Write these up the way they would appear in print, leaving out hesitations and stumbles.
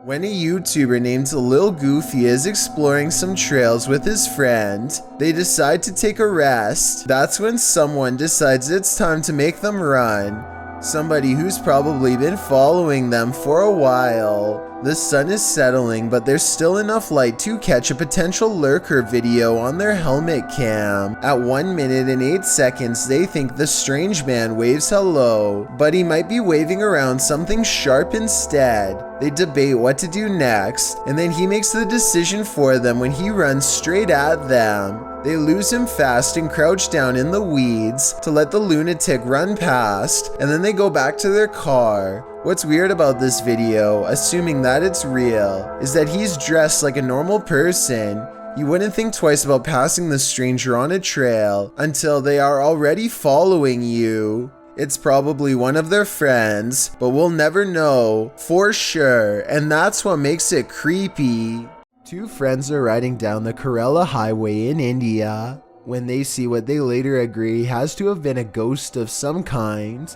When a YouTuber named Lil Goofy is exploring some trails with his friend, they decide to take a rest. That's when someone decides it's time to make them run. Somebody who's probably been following them for a while. The sun is settling, but there's still enough light to catch a potential lurker video on their helmet cam. At 1 minute and 8 seconds, they think the strange man waves hello, but he might be waving around something sharp instead. They debate what to do next, and then he makes the decision for them when he runs straight at them. They lose him fast and crouch down in the weeds to let the lunatic run past, and then they go back to their car. What's weird about this video, assuming that it's real, is that he's dressed like a normal person. You wouldn't think twice about passing the stranger on a trail until they are already following you. It's probably one of their friends, but we'll never know for sure, and that's what makes it creepy. Two friends are riding down the Kerala highway in India when they see what they later agree has to have been a ghost of some kind.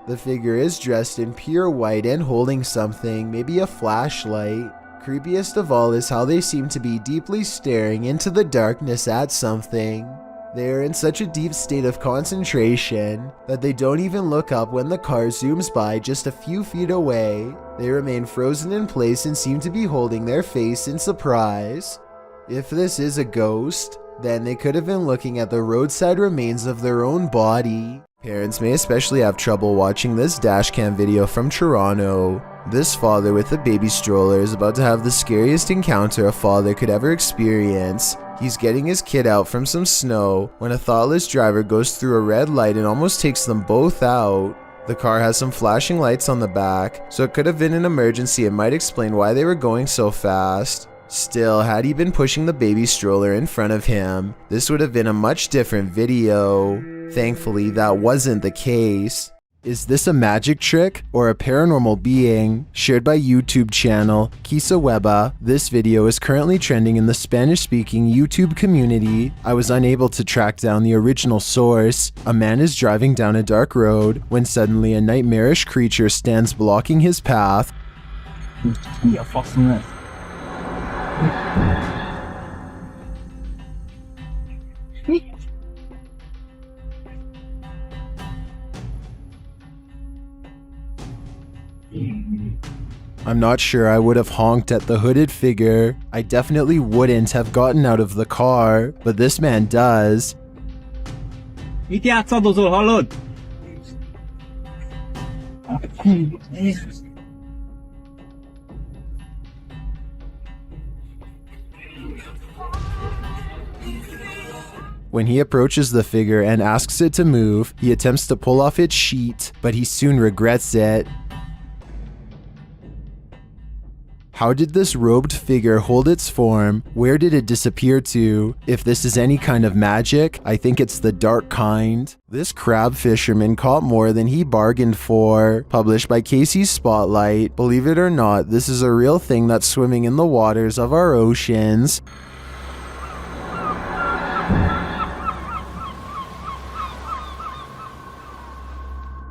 The figure is dressed in pure white and holding something, maybe a flashlight. Creepiest of all is how they seem to be deeply staring into the darkness at something. They are in such a deep state of concentration that they don't even look up when the car zooms by just a few feet away. They remain frozen in place and seem to be holding their face in surprise. If this is a ghost, then they could have been looking at the roadside remains of their own body. Parents may especially have trouble watching this dashcam video from Toronto. This father with a baby stroller is about to have the scariest encounter a father could ever experience. He's getting his kid out from some snow when a thoughtless driver goes through a red light and almost takes them both out. The car has some flashing lights on the back, so it could have been an emergency and might explain why they were going so fast. Still, had he been pushing the baby stroller in front of him, this would have been a much different video. Thankfully, that wasn't the case. Is this a magic trick or a paranormal being? Shared by YouTube channel Kisa Weba, this video is currently trending in the Spanish-speaking YouTube community. I was unable to track down the original source. A man is driving down a dark road when suddenly a nightmarish creature stands blocking his path. I'm not sure I would have honked at the hooded figure. I definitely wouldn't have gotten out of the car, but this man does. When he approaches the figure and asks it to move, he attempts to pull off its sheet, but he soon regrets it. How did this robed figure hold its form? Where did it disappear to? If this is any kind of magic, I think it's the dark kind. This crab fisherman caught more than he bargained for. Published by Casey's Spotlight. Believe it or not, this is a real thing that's swimming in the waters of our oceans.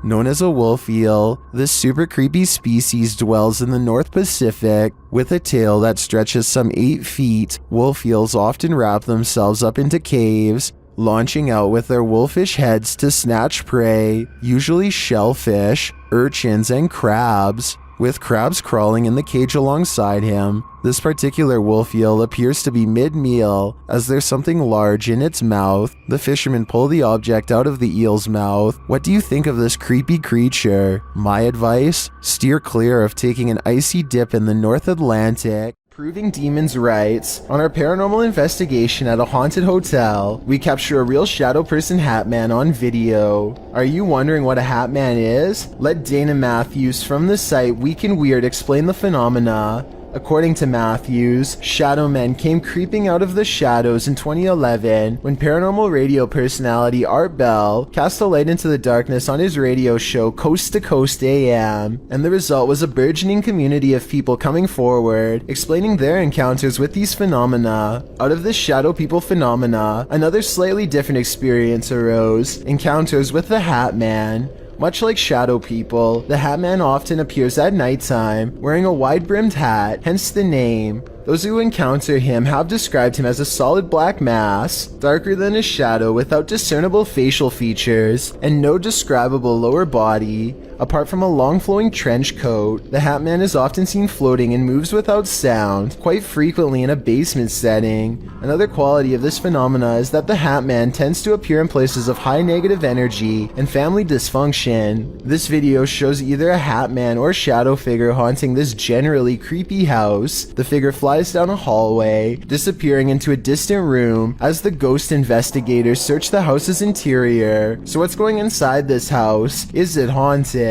Known as a wolf eel, this super creepy species dwells in the North Pacific. With a tail that stretches some 8 feet, wolf eels often wrap themselves up into caves, launching out with their wolfish heads to snatch prey, usually shellfish, urchins, and crabs. With crabs crawling in the cage alongside him, this particular wolf eel appears to be mid-meal, as there's something large in its mouth. The fishermen pull the object out of the eel's mouth. What do you think of this creepy creature? My advice? Steer clear of taking an icy dip in the North Atlantic. Proving demons right. On our paranormal investigation at a haunted hotel, we capture a real shadow person hat man on video. Are you wondering what a hat man is? Let Dana Matthews from the site Week in Weird explain the phenomena. According to Matthews, shadow men came creeping out of the shadows in 2011 when paranormal radio personality Art Bell cast a light into the darkness on his radio show Coast to Coast AM, and the result was a burgeoning community of people coming forward, explaining their encounters with these phenomena. Out of this shadow people phenomena, another slightly different experience arose: encounters with the Hat Man. Much like shadow people, the Hat Man often appears at nighttime, wearing a wide-brimmed hat, hence the name. Those who encounter him have described him as a solid black mass, darker than his shadow without discernible facial features, and no describable lower body. Apart from a long flowing trench coat, the Hat Man is often seen floating and moves without sound, quite frequently in a basement setting. Another quality of this phenomena is that the Hat Man tends to appear in places of high negative energy and family dysfunction. This video shows either a Hat Man or shadow figure haunting this generally creepy house. The figure flies down a hallway, disappearing into a distant room as the ghost investigators search the house's interior. So what's going inside this house? Is it haunted?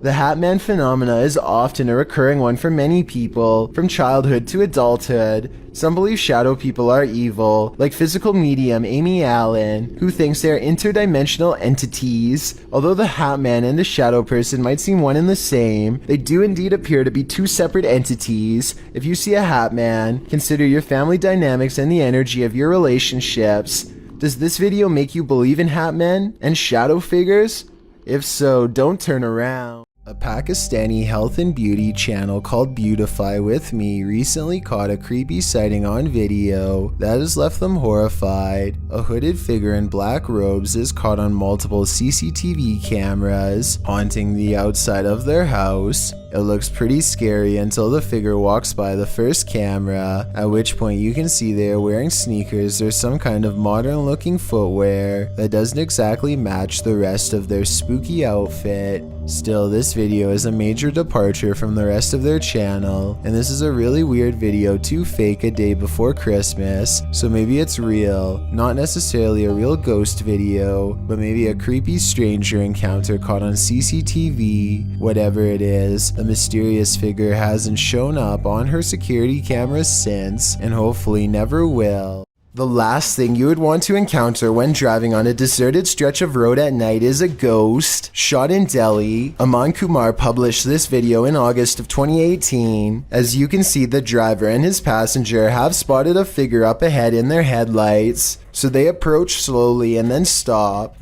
The Hat Man phenomena is often a recurring one for many people, from childhood to adulthood. Some believe shadow people are evil, like physical medium Amy Allen, who thinks they are interdimensional entities. Although the Hat Man and the shadow person might seem one and the same, they do indeed appear to be two separate entities. If you see a Hat Man, consider your family dynamics and the energy of your relationships. Does this video make you believe in Hat Men and shadow figures? If so, don't turn around. A Pakistani health and beauty channel called Beautify With Me recently caught a creepy sighting on video that has left them horrified. A hooded figure in black robes is caught on multiple CCTV cameras, haunting the outside of their house. It looks pretty scary until the figure walks by the first camera, at which point you can see they are wearing sneakers or some kind of modern looking footwear that doesn't exactly match the rest of their spooky outfit. Still, this video is a major departure from the rest of their channel, and this is a really weird video to fake a day before Christmas, so maybe it's real. Not necessarily a real ghost video, but maybe a creepy stranger encounter caught on CCTV. Whatever it is, the mysterious figure hasn't shown up on her security cameras since, and hopefully never will. The last thing you would want to encounter when driving on a deserted stretch of road at night is a ghost. Shot in Delhi, Aman Kumar published this video in August of 2018. As you can see, the driver and his passenger have spotted a figure up ahead in their headlights, so they approach slowly and then stop.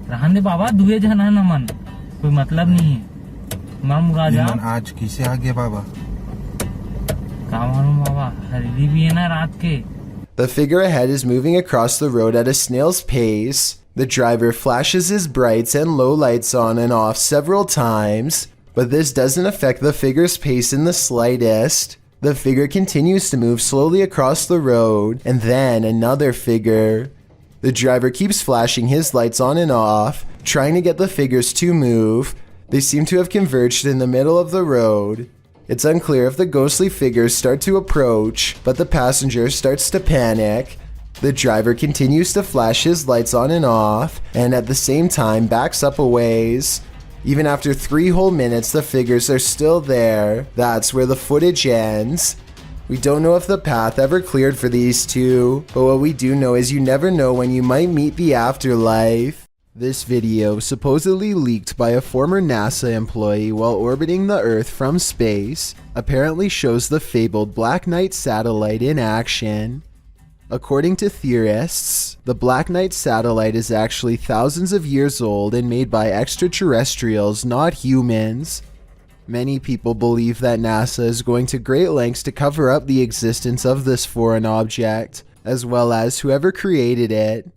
रहने बाबा दुए जन है नमन कोई मतलब नहीं है मालूम राजा आज किसे आगे बाबा क्या मालूम बाबा हरी भी है ना रात के. The figure ahead is moving across the road at a snail's pace. The driver flashes his brights and low lights on and off several times, but this doesn't affect the figure's pace in the slightest. The figure continues to move slowly across the road, and then another figure. The driver keeps flashing his lights on and off, trying to get the figures to move. They seem to have converged in the middle of the road. It's unclear if the ghostly figures start to approach, but the passenger starts to panic. The driver continues to flash his lights on and off, and at the same time backs up a ways. Even after 3 whole minutes, the figures are still there. That's where the footage ends. We don't know if the path ever cleared for these two, but what we do know is you never know when you might meet the afterlife. This video, supposedly leaked by a former NASA employee while orbiting the Earth from space, apparently shows the fabled Black Knight satellite in action. According to theorists, the Black Knight satellite is actually thousands of years old and made by extraterrestrials, not humans. Many people believe that NASA is going to great lengths to cover up the existence of this foreign object, as well as whoever created it.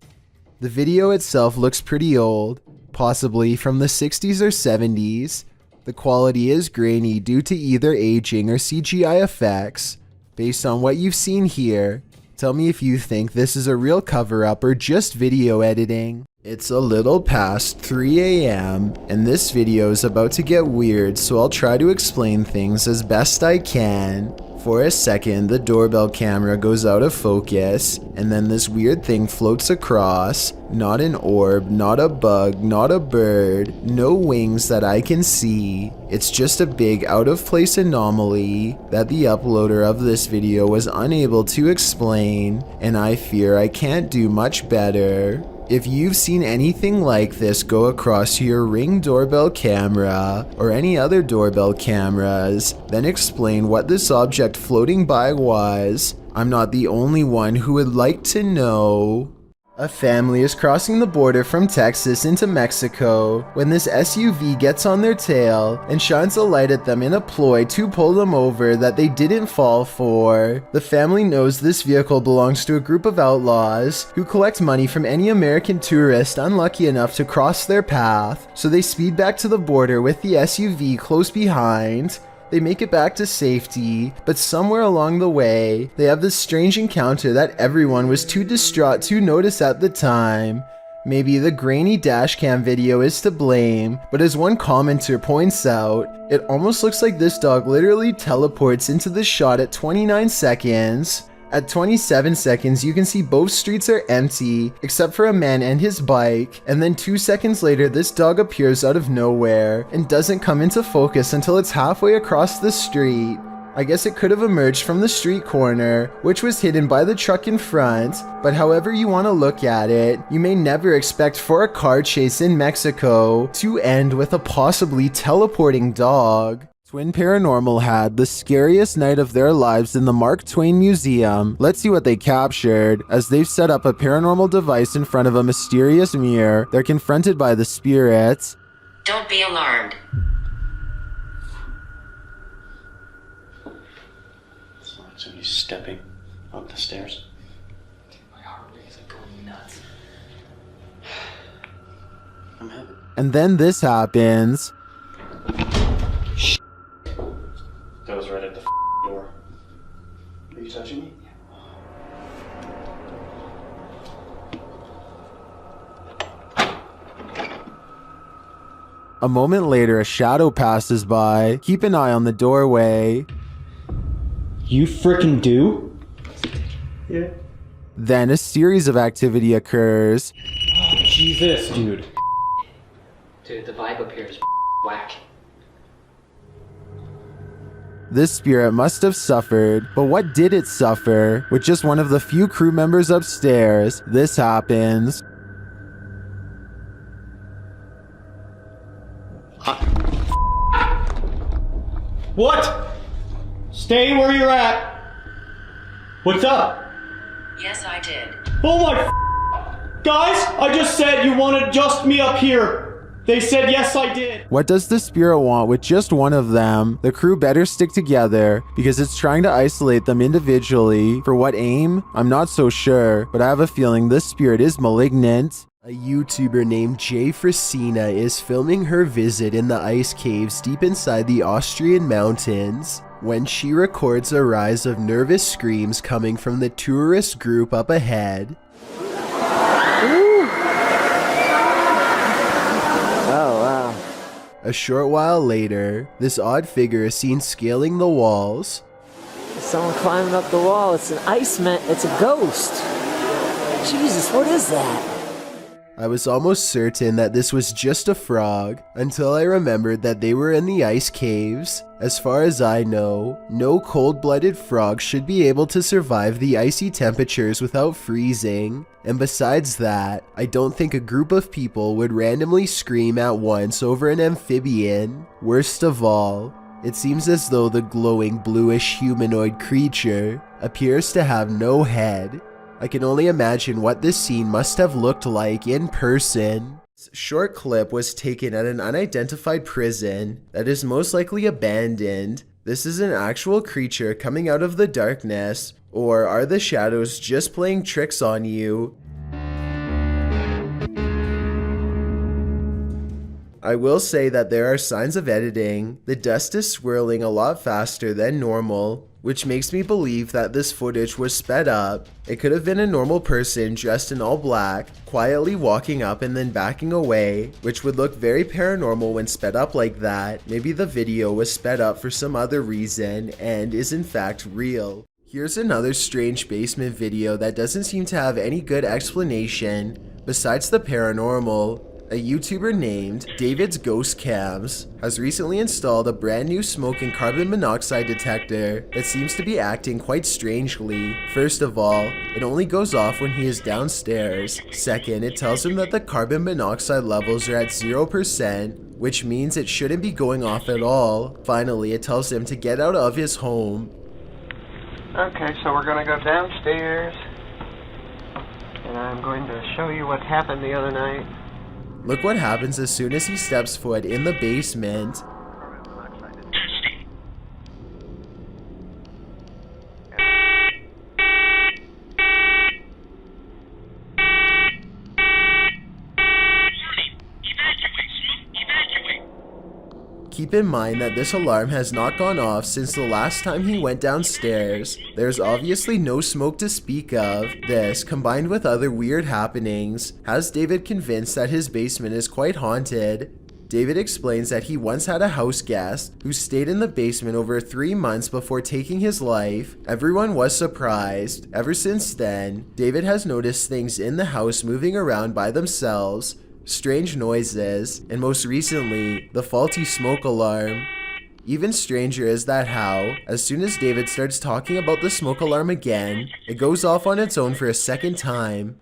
The video itself looks pretty old, possibly from the 60s or 70s. The quality is grainy due to either aging or CGI effects. Based on what you've seen here, tell me if you think this is a real cover-up or just video editing. It's a little past 3 AM, and this video is about to get weird, so I'll try to explain things as best I can. For a second, the doorbell camera goes out of focus, and then this weird thing floats across. Not an orb, not a bug, not a bird, no wings that I can see. It's just a big out of place anomaly that the uploader of this video was unable to explain, and I fear I can't do much better. If you've seen anything like this go across your Ring doorbell camera or any other doorbell cameras, then explain what this object floating by was. I'm not the only one who would like to know. A family is crossing the border from Texas into Mexico when this SUV gets on their tail and shines a light at them in a ploy to pull them over that they didn't fall for. The family knows this vehicle belongs to a group of outlaws who collect money from any American tourist unlucky enough to cross their path, so they speed back to the border with the SUV close behind. They make it back to safety, but somewhere along the way, they have this strange encounter that everyone was too distraught to notice at the time. Maybe the grainy dashcam video is to blame, but as one commenter points out, it almost looks like this dog literally teleports into the shot at 29 seconds. At 27 seconds, you can see both streets are empty, except for a man and his bike, and then 2 seconds later, this dog appears out of nowhere, and doesn't come into focus until it's halfway across the street. I guess it could have emerged from the street corner, which was hidden by the truck in front, but however you want to look at it, you may never expect for a car chase in Mexico to end with a possibly teleporting dog. Twin Paranormal had the scariest night of their lives in the Mark Twain Museum. Let's see what they captured. As they've set up a paranormal device in front of a mysterious mirror, they're confronted by the spirits. Don't be alarmed. Somebody's stepping up the stairs. My heart rate is like going nuts. I'm having. And then this happens. That was right at the door. Are you touching me? A moment later, a shadow passes by. Keep an eye on the doorway. You frickin' do? Yeah. Then a series of activity occurs. Oh, Jesus, dude. Dude, the vibe up here is whack. This spirit must have suffered, but what did it suffer? With just one of the few crew members upstairs, this happens. What? Stay where you're at. What's up? Yes, I did. Oh my guys, I just said you wanted just me up here. They said yes, I did. What does the spirit want with just one of them? The crew better stick together because it's trying to isolate them individually. For what aim? I'm not so sure, but I have a feeling this spirit is malignant. A YouTuber named Jay Frasina is filming her visit in the ice caves deep inside the Austrian mountains when she records a rise of nervous screams coming from the tourist group up ahead. Oh, wow. A short while later, this odd figure is seen scaling the walls. Someone climbing up the wall. It's an iceman. It's a ghost. Jesus, what is that? I was almost certain that this was just a frog until I remembered that they were in the ice caves. As far as I know, no cold-blooded frog should be able to survive the icy temperatures without freezing. And besides that, I don't think a group of people would randomly scream at once over an amphibian. Worst of all, it seems as though the glowing bluish humanoid creature appears to have no head. I can only imagine what this scene must have looked like in person. This short clip was taken at an unidentified prison that is most likely abandoned. This is an actual creature coming out of the darkness, or are the shadows just playing tricks on you? I will say that there are signs of editing. The dust is swirling a lot faster than normal. which makes me believe that this footage was sped up. It could have been a normal person dressed in all black, quietly walking up and then backing away, which would look very paranormal when sped up like that. Maybe the video was sped up for some other reason and is in fact real. Here's another strange basement video that doesn't seem to have any good explanation besides the paranormal. A YouTuber named David's Ghost Cams has recently installed a brand new smoke and carbon monoxide detector that seems to be acting quite strangely. First of all, it only goes off when he is downstairs. Second, it tells him that the carbon monoxide levels are at 0%, which means it shouldn't be going off at all. Finally, it tells him to get out of his home. Okay, so we're gonna go downstairs, and I'm going to show you what happened the other night. Look what happens as soon as he steps foot in the basement. Keep in mind that this alarm has not gone off since the last time he went downstairs. There's obviously no smoke to speak of. This, combined with other weird happenings, has David convinced that his basement is quite haunted. David explains that he once had a house guest who stayed in the basement over 3 months before taking his life. Everyone was surprised. Ever since then, David has noticed things in the house moving around by themselves, strange noises, and most recently, the faulty smoke alarm. Even stranger is that how, as soon as David starts talking about the smoke alarm again, it goes off on its own for a second time.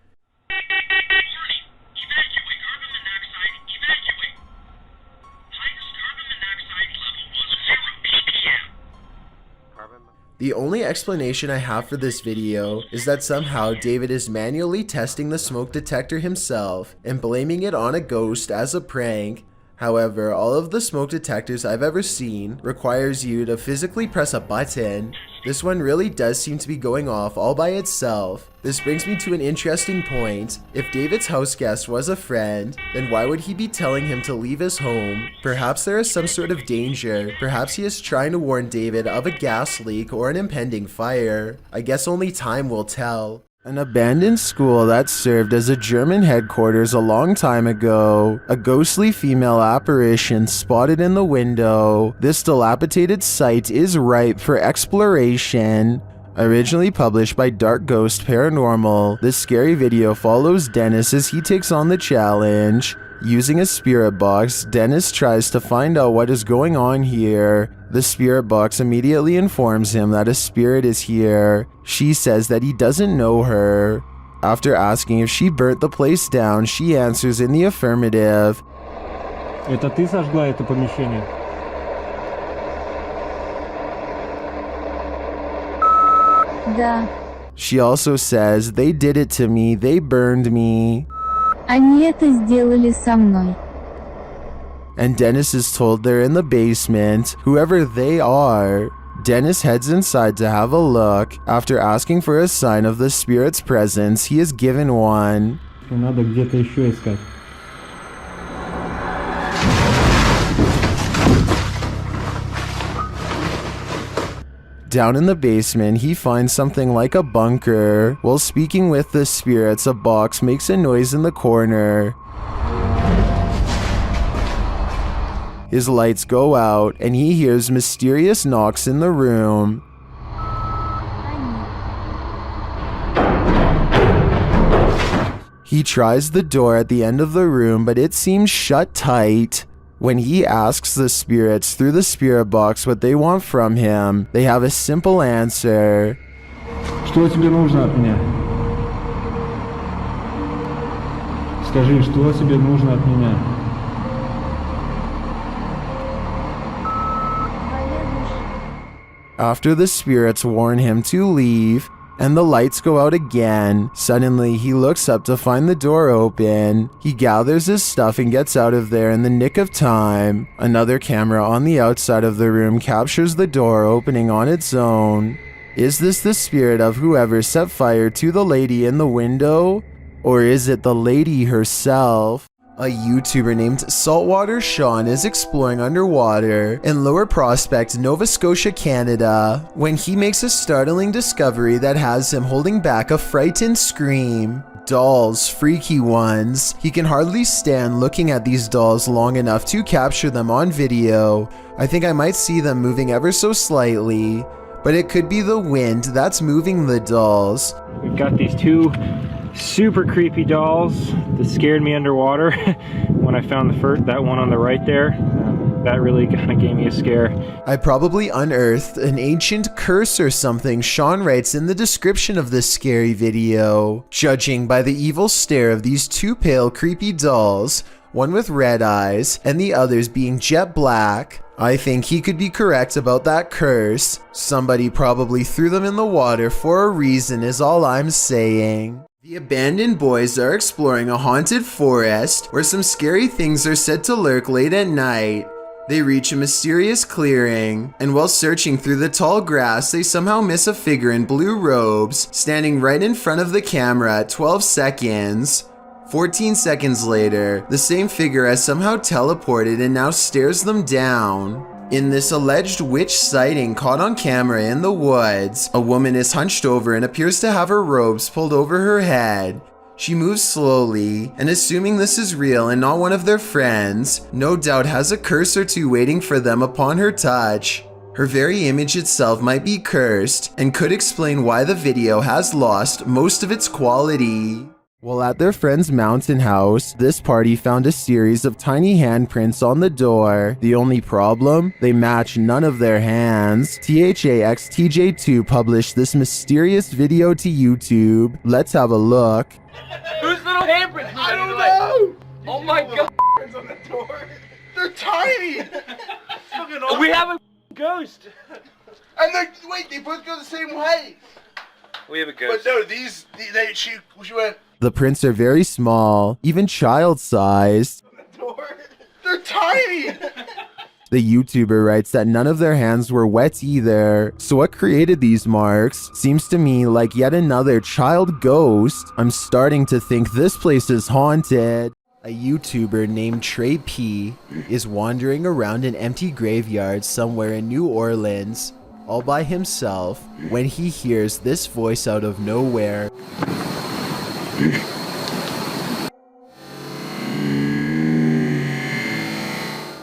The only explanation I have for this video is that somehow David is manually testing the smoke detector himself and blaming it on a ghost as a prank. However, all of the smoke detectors I've ever seen requires you to physically press a button. This one really does seem to be going off all by itself. This brings me to an interesting point. If David's house guest was a friend, then why would he be telling him to leave his home? Perhaps there is some sort of danger. Perhaps he is trying to warn David of a gas leak or an impending fire. I guess only time will tell. An abandoned school that served as a German headquarters a long time ago. A ghostly female apparition spotted in the window. This dilapidated site is ripe for exploration. Originally published by Dark Ghost Paranormal, this scary video follows Dennis as he takes on the challenge. Using a spirit box, Dennis tries to find out what is going on here. The spirit box immediately informs him that a spirit is here. She says that he doesn't know her. After asking if she burnt the place down, she answers in the affirmative. Это ты сожгла это помещение? Да. She also says, they did it to me, they burned me. Они это сделали со мной. And Dennis is told they're in the basement, whoever they are. Dennis heads inside to have a look. After asking for a sign of the spirit's presence, he is given one. Надо где-то еще искать. Down in the basement, he finds something like a bunker. While speaking with the spirits, a box makes a noise in the corner. His lights go out, and he hears mysterious knocks in the room. He tries the door at the end of the room, but it seems shut tight. When he asks the spirits through the spirit box what they want from him, they have a simple answer. Что тебе нужно от меня? Скажи, что тебе нужно от меня? After the spirits warn him to leave, and the lights go out again, suddenly he looks up to find the door open. He gathers his stuff and gets out of there in the nick of time. Another camera on the outside of the room captures the door opening on its own. Is this the spirit of whoever set fire to the lady in the window? Or is it the lady herself? A YouTuber named Saltwater Sean is exploring underwater in Lower Prospect, Nova Scotia, Canada, when he makes a startling discovery that has him holding back a frightened scream. Dolls, freaky ones. He can hardly stand looking at these dolls long enough to capture them on video. I think I might see them moving ever so slightly, but it could be the wind that's moving the dolls. We've got these two super creepy dolls that scared me underwater when I found that one on the right there. That really kind of gave me a scare. I probably unearthed an ancient curse or something, Sean writes in the description of this scary video. Judging by the evil stare of these two pale creepy dolls, one with red eyes and the others being jet black, I think he could be correct about that curse. Somebody probably threw them in the water for a reason is all I'm saying. The abandoned boys are exploring a haunted forest where some scary things are said to lurk late at night. They reach a mysterious clearing, and while searching through the tall grass, they somehow miss a figure in blue robes standing right in front of the camera at 12 seconds. 14 seconds later, the same figure has somehow teleported and now stares them down. In this alleged witch sighting caught on camera in the woods, a woman is hunched over and appears to have her robes pulled over her head. She moves slowly, and assuming this is real and not one of their friends, no doubt has a curse or two waiting for them upon her touch. Her very image itself might be cursed, and could explain why the video has lost most of its quality. While at their friend's mountain house, this party found a series of tiny handprints on the door. The only problem? They match none of their hands. THAXTJ2 published this mysterious video to YouTube. Let's have a look. Whose little handprints? I don't know! Oh my god! On the door. They're tiny! We have a ghost! And wait, they both go the same way! We have a ghost. But no, she went... The prints are very small, even child-sized. They're tiny! The YouTuber writes that none of their hands were wet either. So what created these marks? Seems to me like yet another child ghost. I'm starting to think this place is haunted. A YouTuber named Trey P is wandering around an empty graveyard somewhere in New Orleans, all by himself, when he hears this voice out of nowhere.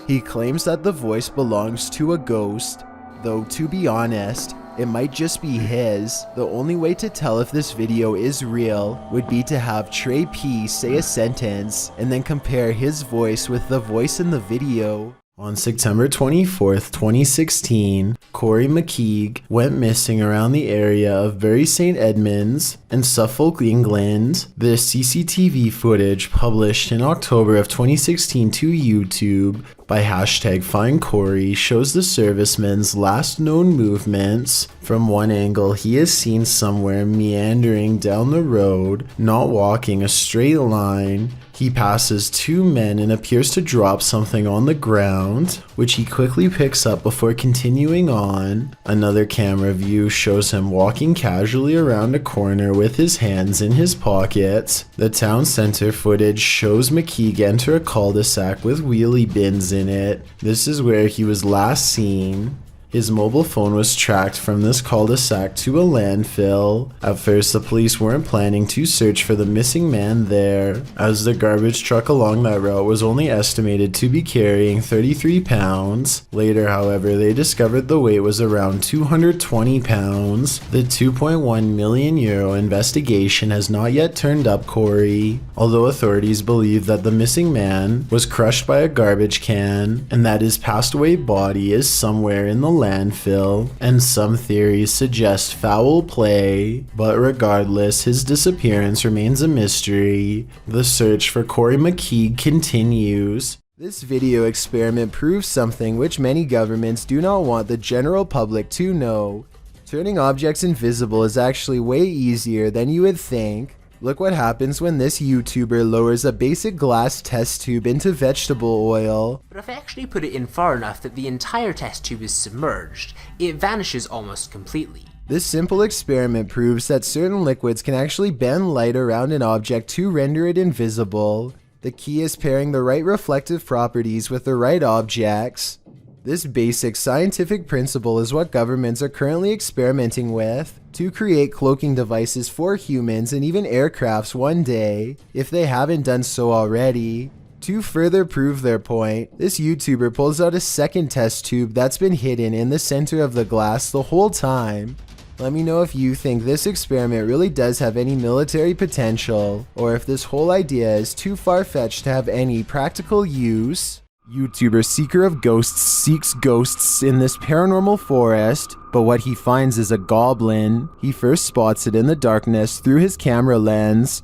He claims that the voice belongs to a ghost, though to be honest, it might just be his. The only way to tell if this video is real would be to have Trey P say a sentence and then compare his voice with the voice in the video. On September 24th, 2016, Corey McKeague went missing around the area of Bury St. Edmunds in Suffolk, England. The CCTV footage published in October of 2016 to YouTube by #FindCorey shows the serviceman's last known movements. From one angle, he is seen somewhere meandering down the road, not walking a straight line. He passes two men and appears to drop something on the ground, which he quickly picks up before continuing on. Another camera view shows him walking casually around a corner with his hands in his pockets. The town center footage shows McKeague enter a cul-de-sac with wheelie bins in it. This is where he was last seen. His mobile phone was tracked from this cul-de-sac to a landfill. At first, the police weren't planning to search for the missing man there, as the garbage truck along that route was only estimated to be carrying 33 pounds. Later, however, they discovered the weight was around 220 pounds. The €2.1 million investigation has not yet turned up Corey, although authorities believe that the missing man was crushed by a garbage can and that his passed away body is somewhere in the landfill, and some theories suggest foul play, but regardless, his disappearance remains a mystery. The search for Corey McKeague continues. This video experiment proves something which many governments do not want the general public to know. Turning objects invisible is actually way easier than you would think. Look what happens when this YouTuber lowers a basic glass test tube into vegetable oil. But if I actually put it in far enough that the entire test tube is submerged, it vanishes almost completely. This simple experiment proves that certain liquids can actually bend light around an object to render it invisible. The key is pairing the right reflective properties with the right objects. This basic scientific principle is what governments are currently experimenting with to create cloaking devices for humans and even aircrafts one day, if they haven't done so already. To further prove their point, this YouTuber pulls out a second test tube that's been hidden in the center of the glass the whole time. Let me know if you think this experiment really does have any military potential, or if this whole idea is too far-fetched to have any practical use. YouTuber Seeker of Ghosts seeks ghosts in this paranormal forest, but what he finds is a goblin. He first spots it in the darkness through his camera lens.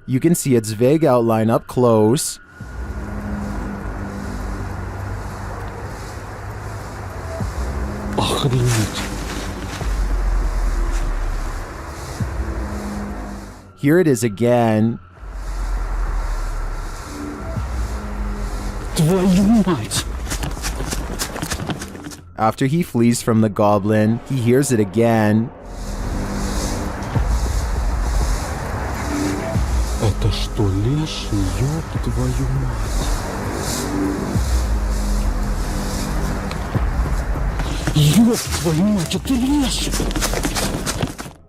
You can see its vague outline up close. Here it is again. After he flees from the goblin, he hears it again. Это что, леший? Ёб твою мать. Ёб твою мать, это леший!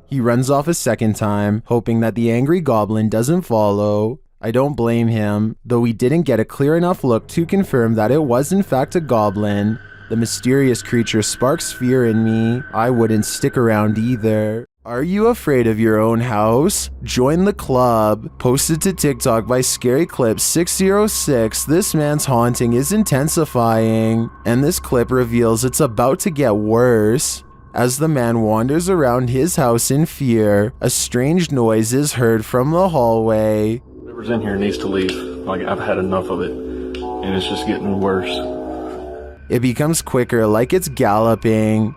He runs off a second time, hoping that the angry goblin doesn't follow. I don't blame him, though we didn't get a clear enough look to confirm that it was in fact a goblin. The mysterious creature sparks fear in me. I wouldn't stick around either. Are you afraid of your own house? Join the club. Posted to TikTok by Scary Clip 606, this man's haunting is intensifying, and this clip reveals it's about to get worse. As the man wanders around his house in fear, a strange noise is heard from the hallway. Whoever's in here needs to leave. Like, I've had enough of it, and it's just getting worse. It becomes quicker, like it's galloping.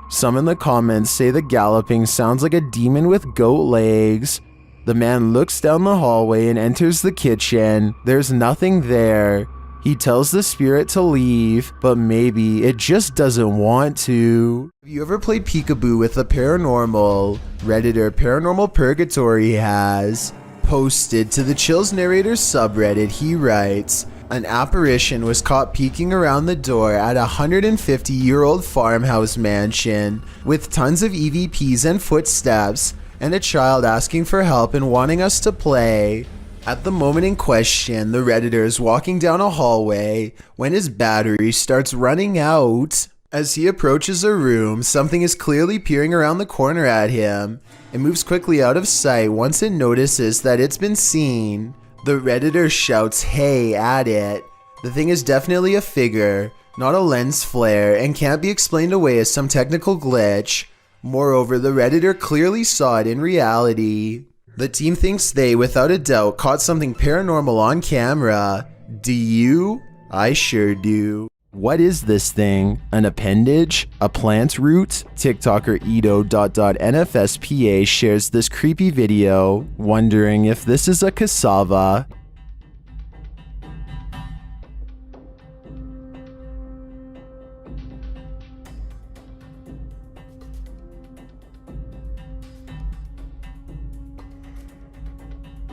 Some in the comments say the galloping sounds like a demon with goat legs. The man looks down the hallway and enters the kitchen. There's nothing there. He tells the spirit to leave, but maybe it just doesn't want to. Have you ever played peekaboo with the paranormal? Redditor Paranormal Purgatory has. Posted to the Chills Narrator subreddit, he writes, an apparition was caught peeking around the door at a 150-year-old farmhouse mansion with tons of EVPs and footsteps, and a child asking for help and wanting us to play. At the moment in question, the Redditor is walking down a hallway when his battery starts running out. As he approaches a room, something is clearly peering around the corner at him. It moves quickly out of sight once it notices that it's been seen. The Redditor shouts "hey" at it. The thing is definitely a figure, not a lens flare, and can't be explained away as some technical glitch. Moreover, the Redditor clearly saw it in reality. The team thinks they, without a doubt, caught something paranormal on camera. Do you? I sure do. What is this thing? An appendage? A plant root? TikToker Edo.NFSPA shares this creepy video, wondering if this is a cassava.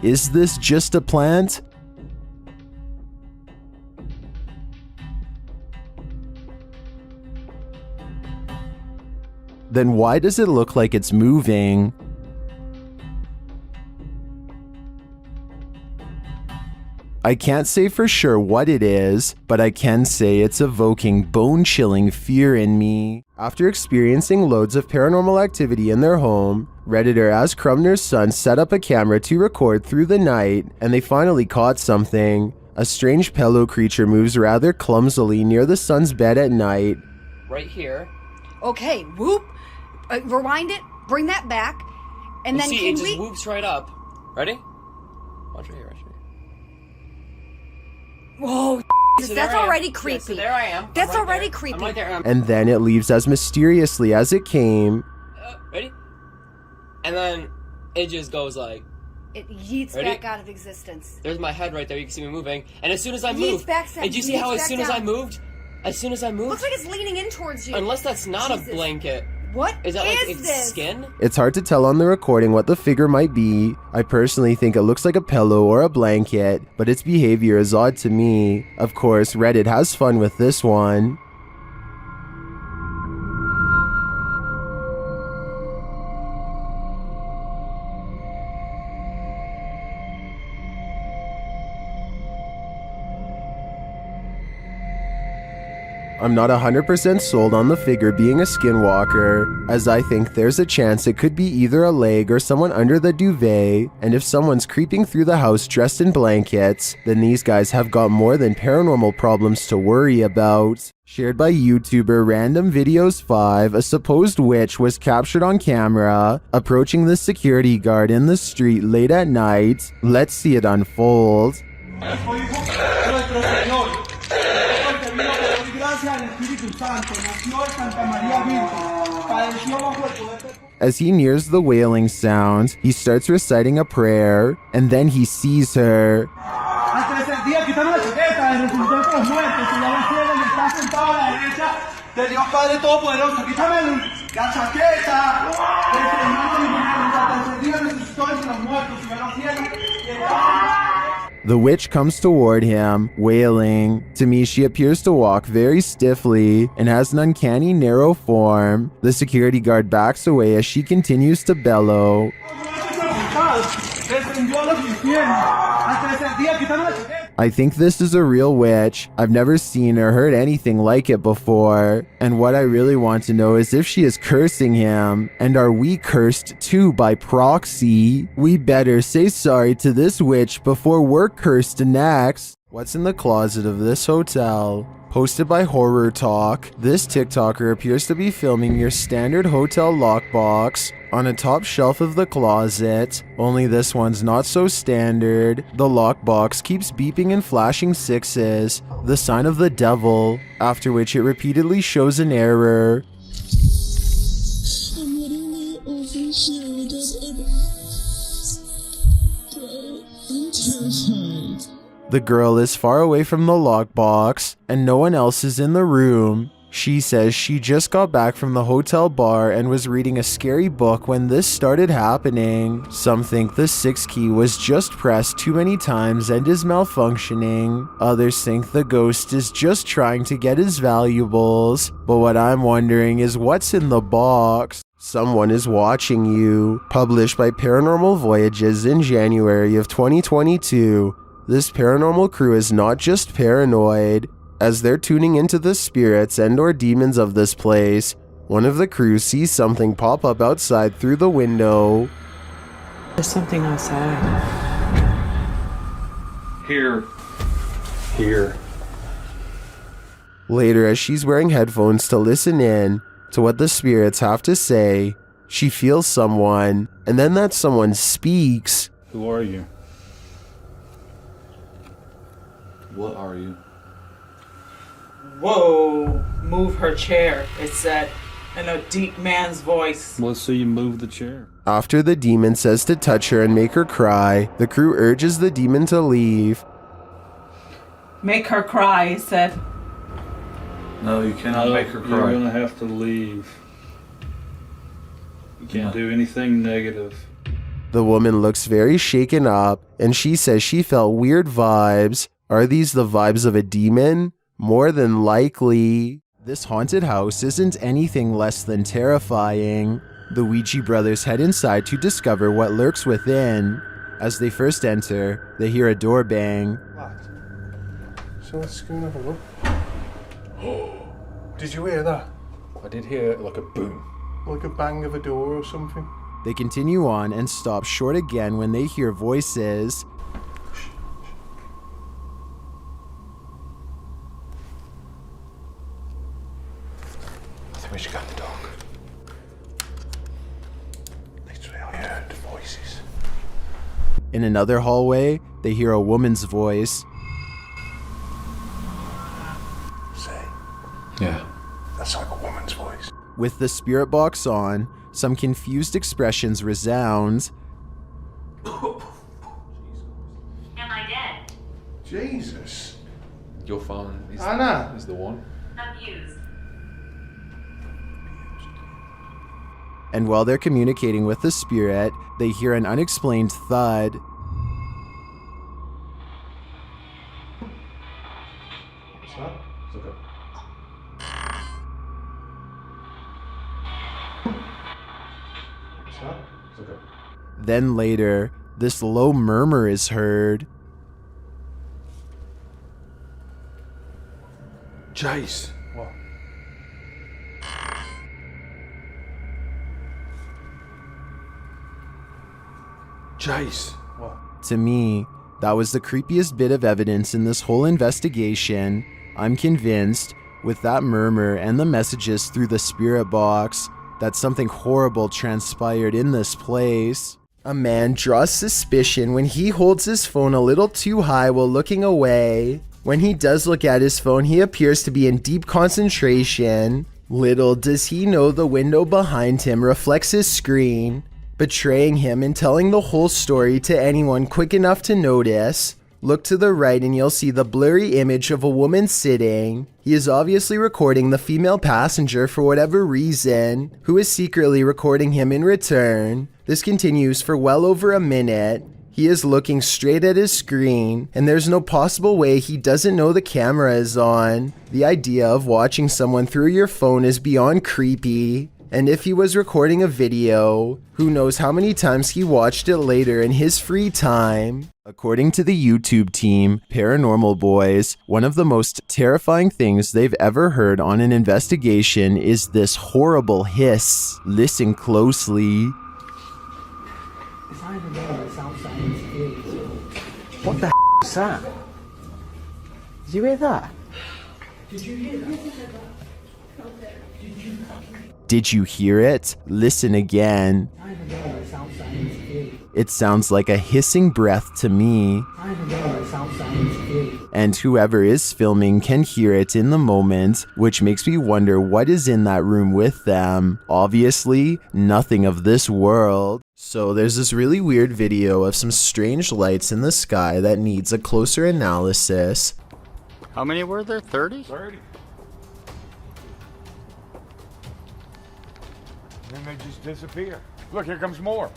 Is this just a plant? Then why does it look like it's moving? I can't say for sure what it is, but I can say it's evoking bone-chilling fear in me. After experiencing loads of paranormal activity in their home, Redditor As Crumner's son set up a camera to record through the night, and they finally caught something. A strange pillow creature moves rather clumsily near the son's bed at night. Right here. Okay, whoop. Rewind it, bring that back, and then see, it just whoops right up. Ready? Watch right here, watch right here. Whoa, so that's already creepy. Yeah, so there I am. That's right already creepy. I'm right there. And then it leaves as mysteriously as it came. Ready? And then it just goes like... it yeets Ready? back out of existence. There's my head right there. You can see me moving. And as soon as I Yeets move, back, Sam, and do you see yeets how as back soon as I down. moved, Looks like it's leaning in towards you. unless that's not Jesus. a blanket. What Is that like is its this? skin? It's hard to tell on the recording what the figure might be. I personally think it looks like a pillow or a blanket, but its behavior is odd to me. Of course, Reddit has fun with this one. I'm not 100% sold on the figure being a skinwalker, as I think there's a chance it could be either a leg or someone under the duvet, and if someone's creeping through the house dressed in blankets, then these guys have got more than paranormal problems to worry about. Shared by YouTuber Random Videos 5, a supposed witch was captured on camera approaching the security guard in the street late at night. Let's see it unfold. As he nears the wailing sound, he starts reciting a prayer, and then he sees her. The witch comes toward him, wailing. To me, she appears to walk very stiffly and has an uncanny narrow form. The security guard backs away as she continues to bellow. I think this is a real witch. I've never seen or heard anything like it before. And what I really want to know is if she is cursing him. And are we cursed too by proxy? We better say sorry to this witch before we're cursed next. What's in the closet of this hotel? Posted by Horror Talk, this TikToker appears to be filming your standard hotel lockbox on a top shelf of the closet, only this one's not so standard. The lockbox keeps beeping and flashing sixes, the sign of the devil, after which it repeatedly shows an error. The girl is far away from the lockbox, and no one else is in the room. She says she just got back from the hotel bar and was reading a scary book when this started happening. Some think the 6 key was just pressed too many times and is malfunctioning. Others think the ghost is just trying to get his valuables. But what I'm wondering is what's in the box? Someone is watching you. Published by Paranormal Voyages in January of 2022. This paranormal crew is not just paranoid. As they're tuning into the spirits and or demons of this place, one of the crew sees something pop up outside through the window. There's something outside. Here. Here. Later, as she's wearing headphones to listen in to what the spirits have to say, she feels someone, and then that someone speaks. Who are you? What are you? Whoa, move her chair, it said, in a deep man's voice. Well, so you move the chair. After the demon says to touch her and make her cry, the crew urges the demon to leave. Make her cry, it said. No, you cannot make her cry. You're gonna have to leave. You can't do anything negative. The woman looks very shaken up, and she says she felt weird vibes. Are these the vibes of a demon? More than likely. This haunted house isn't anything less than terrifying. The Ouija brothers head inside to discover what lurks within. As they first enter, they hear a door bang. So let's go and have a look. Did you hear that? I did hear like a boom. Like a bang of a door or something? They continue on and stop short again when they hear voices. I think we should go in the dark. Literally, I heard voices. In another hallway, they hear a woman's voice. Say. Yeah. That's like a woman's voice. With the spirit box on, some confused expressions resound. Jesus. Your phone is, Anna. is the one. Abused. And while they're communicating with the spirit, they hear an unexplained thud. What's that? It's okay. What's that? It's okay. Then later, this low murmur is heard. Jace. What? Jace. What? To me, that was the creepiest bit of evidence in this whole investigation. I'm convinced, with that murmur and the messages through the spirit box, that something horrible transpired in this place. A man draws suspicion when he holds his phone a little too high while looking away. When he does look at his phone, he appears to be in deep concentration. Little does he know the window behind him reflects his screen, betraying him and telling the whole story to anyone quick enough to notice. Look to the right and you'll see the blurry image of a woman sitting. He is obviously recording the female passenger for whatever reason, who is secretly recording him in return. This continues for well over a minute. He is looking straight at his screen, and there's no possible way he doesn't know the camera is on. The idea of watching someone through your phone is beyond creepy. And if he was recording a video, who knows how many times he watched it later in his free time. According to the YouTube team, Paranormal Boys, one of the most terrifying things they've ever heard on an investigation is this horrible hiss. Listen closely. It's not even there, it's outside, it's eerie. What the is that? Did you hear that? Did you hear that? Did you hear it? Listen again. It's not even there, it's outside, it's eerie. It sounds like a hissing breath to me. It's not even there, it's outside, it's eerie. And whoever is filming can hear it in the moment, which makes me wonder what is in that room with them. Obviously, nothing of this world. So there's this really weird video of some strange lights in the sky that needs a closer analysis. How many were there? 30? 30. Then they just disappear. Look, here comes more.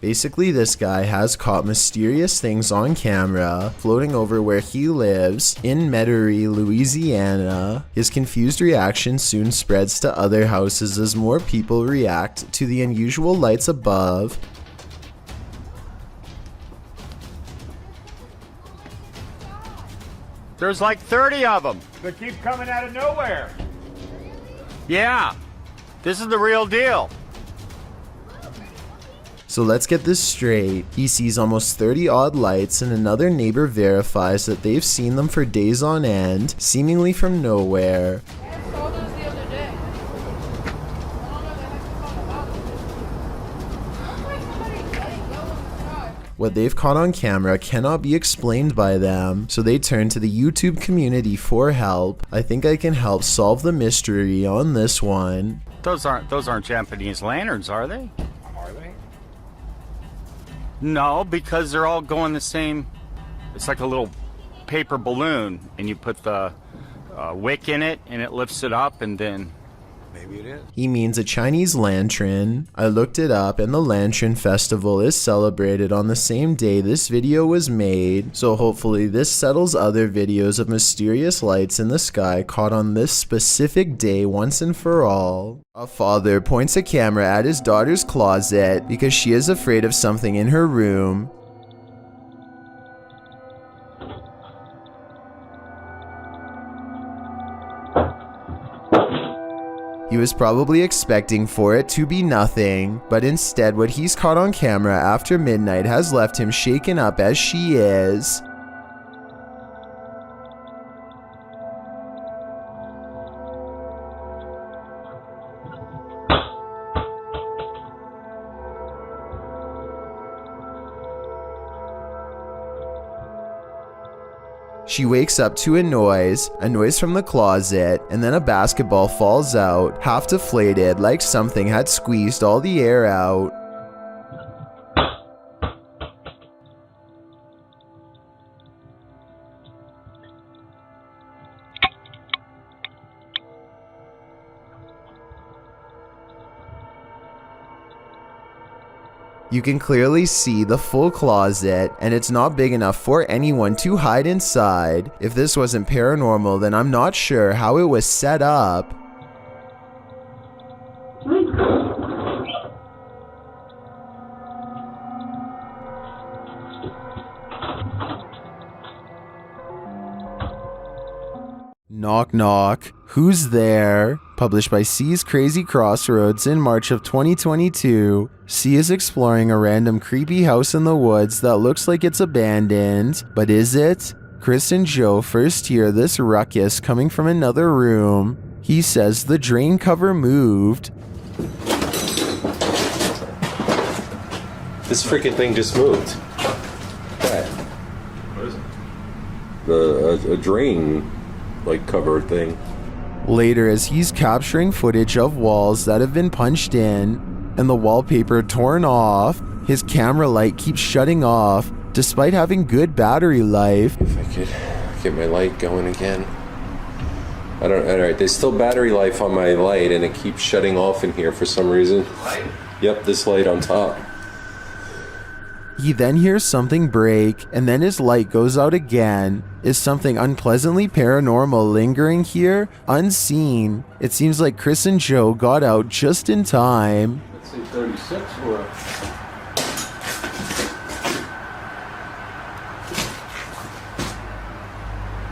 Basically, this guy has caught mysterious things on camera floating over where he lives in Metairie, Louisiana. His confused reaction soon spreads to other houses as more people react to the unusual lights above. There's like 30 of them. They keep coming out of nowhere. Yeah, this is the real deal. So let's get this straight. He sees almost 30 odd lights and another neighbor verifies that they've seen them for days on end, seemingly from nowhere. What they've caught on camera cannot be explained by them, so they turn to the YouTube community for help. I think I can help solve the mystery on this one. Those aren't Japanese lanterns, are they? Are they? No, because they're all going the same. It's like a little paper balloon, and you put the wick in it, and it lifts it up, and then... Maybe it is. He means a Chinese lantern. I looked it up and the Lantern Festival is celebrated on the same day this video was made, so hopefully this settles other videos of mysterious lights in the sky caught on this specific day once and for all. A father points a camera at his daughter's closet because she is afraid of something in her room. He was probably expecting for it to be nothing, but instead what he's caught on camera after midnight has left him shaken up as she is. She wakes up to a noise from the closet, and then a basketball falls out, half deflated like something had squeezed all the air out. You can clearly see the full closet, and it's not big enough for anyone to hide inside. If this wasn't paranormal, then I'm not sure how it was set up. Knock knock. Who's there? Published by C's Crazy Crossroads in March of 2022. C is exploring a random creepy house in the woods that looks like it's abandoned. But is it? Chris and Joe first hear this ruckus coming from another room. He says the drain cover moved. This freaking thing just moved. What is it? A drain cover thing. Later, as he's capturing footage of walls that have been punched in and the wallpaper torn off, his camera light keeps shutting off despite having good battery life. If I could get my light going again. Alright, there's still battery life on my light and it keeps shutting off in here for some reason. Light? Yep, this light on top. He then hears something break, and then his light goes out again. Is something unpleasantly paranormal lingering here? Unseen. It seems like Chris and Joe got out just in time. Let's say 36 or...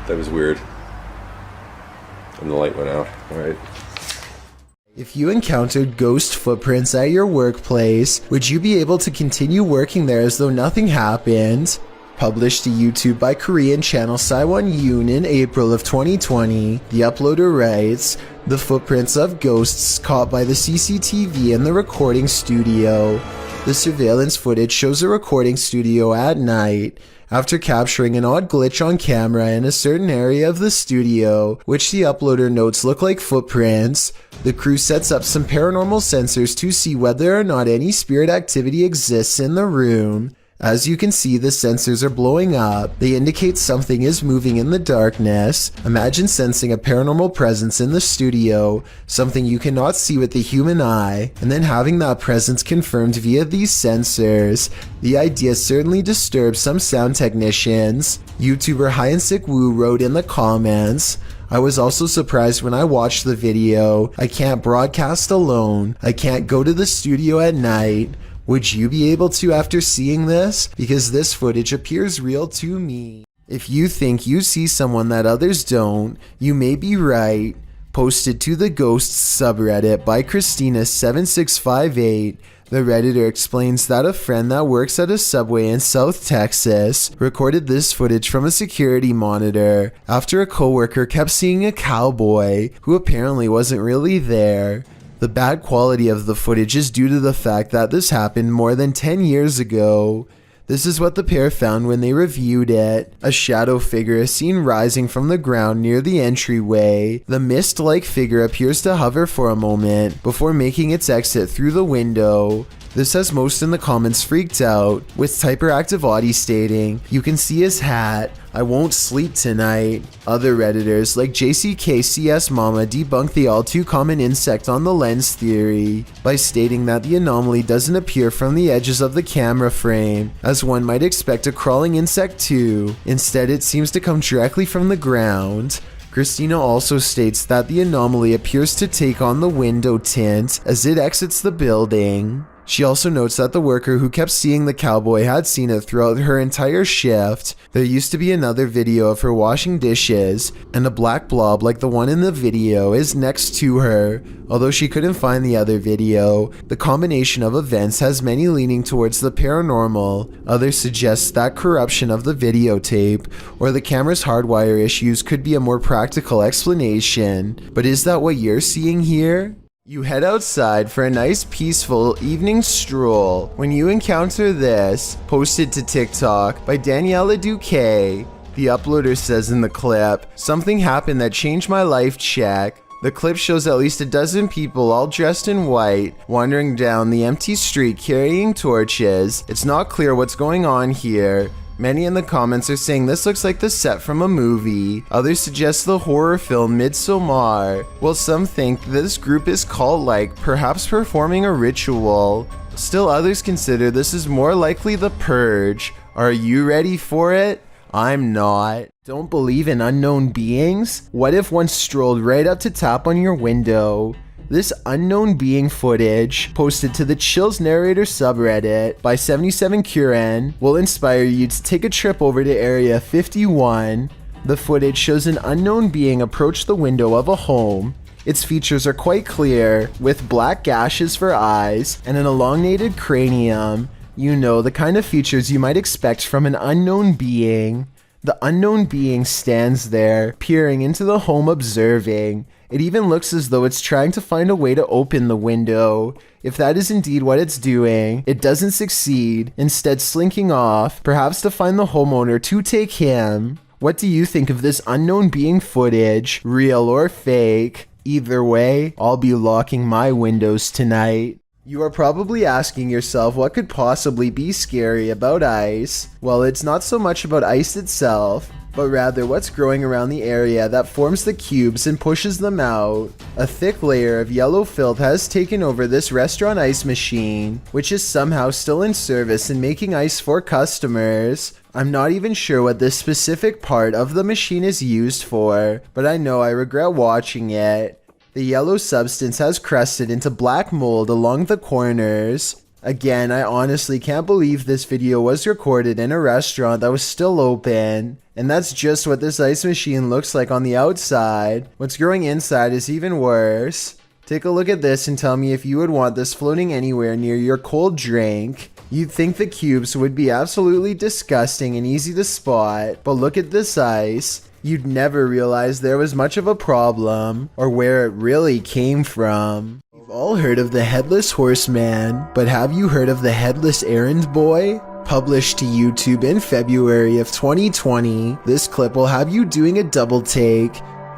That was weird. And the light went out. Alright. If you encountered ghost footprints at your workplace, would you be able to continue working there as though nothing happened? Published to YouTube by Korean channel Saiwon Yoon in April of 2020, the uploader writes, the footprints of ghosts caught by the CCTV in the recording studio. The surveillance footage shows a recording studio at night. After capturing an odd glitch on camera in a certain area of the studio, which the uploader notes look like footprints, the crew sets up some paranormal sensors to see whether or not any spirit activity exists in the room. As you can see, the sensors are blowing up. They indicate something is moving in the darkness. Imagine sensing a paranormal presence in the studio, something you cannot see with the human eye, and then having that presence confirmed via these sensors. The idea certainly disturbs some sound technicians. YouTuber Hyansik Woo wrote in the comments, I was also surprised when I watched the video. I can't broadcast alone. I can't go to the studio at night. Would you be able to after seeing this? Because this footage appears real to me. If you think you see someone that others don't, you may be right. Posted to the Ghosts subreddit by Christina7658, the Redditor explains that a friend that works at a Subway in South Texas recorded this footage from a security monitor after a coworker kept seeing a cowboy who apparently wasn't really there. The bad quality of the footage is due to the fact that this happened more than 10 years ago. This is what the pair found when they reviewed it. A shadow figure is seen rising from the ground near the entryway. The mist-like figure appears to hover for a moment before making its exit through the window. This has most in the comments freaked out, with Typeractive Audie stating, you can see his hat, I won't sleep tonight. Other Redditors like JCKCS Mama debunk the all too common insect on the lens theory by stating that the anomaly doesn't appear from the edges of the camera frame, as one might expect a crawling insect to. Instead, it seems to come directly from the ground. Christina also states that the anomaly appears to take on the window tint as it exits the building. She also notes that the worker who kept seeing the cowboy had seen it throughout her entire shift. There used to be another video of her washing dishes, and a black blob like the one in the video is next to her. Although she couldn't find the other video, the combination of events has many leaning towards the paranormal. Others suggest that corruption of the videotape or the camera's hardwire issues could be a more practical explanation. But is that what you're seeing here? You head outside for a nice peaceful evening stroll when you encounter this, posted to TikTok by Daniela Duque. The uploader says in the clip, something happened that changed my life, check. The clip shows at least a dozen people all dressed in white, wandering down the empty street carrying torches. It's not clear what's going on here. Many in the comments are saying this looks like the set from a movie. Others suggest the horror film Midsommar. While some think this group is cult-like, perhaps performing a ritual. Still others consider this is more likely The Purge. Are you ready for it? I'm not. Don't believe in unknown beings? What if one strolled right up to tap on your window? This unknown being footage, posted to the Chills Narrator subreddit by 77Kuren, will inspire you to take a trip over to Area 51. The footage shows an unknown being approach the window of a home. Its features are quite clear, with black gashes for eyes and an elongated cranium. You know, the kind of features you might expect from an unknown being. The unknown being stands there, peering into the home, observing. It even looks as though it's trying to find a way to open the window. If that is indeed what it's doing, it doesn't succeed, instead slinking off, perhaps to find the homeowner to take him. What do you think of this unknown being footage, real or fake? Either way, I'll be locking my windows tonight. You are probably asking yourself what could possibly be scary about ice. Well, it's not so much about ice itself, but rather what's growing around the area that forms the cubes and pushes them out. A thick layer of yellow filth has taken over this restaurant ice machine, which is somehow still in service and making ice for customers. I'm not even sure what this specific part of the machine is used for, but I know I regret watching it. The yellow substance has crusted into black mold along the corners. Again, I honestly can't believe this video was recorded in a restaurant that was still open. And that's just what this ice machine looks like on the outside. What's growing inside is even worse. Take a look at this and tell me if you would want this floating anywhere near your cold drink. You'd think the cubes would be absolutely disgusting and easy to spot, but look at this ice. You'd never realize there was much of a problem, or where it really came from. You've all heard of the Headless Horseman, but have you heard of the Headless Errand Boy? Published to YouTube in February of 2020, this clip will have you doing a double take.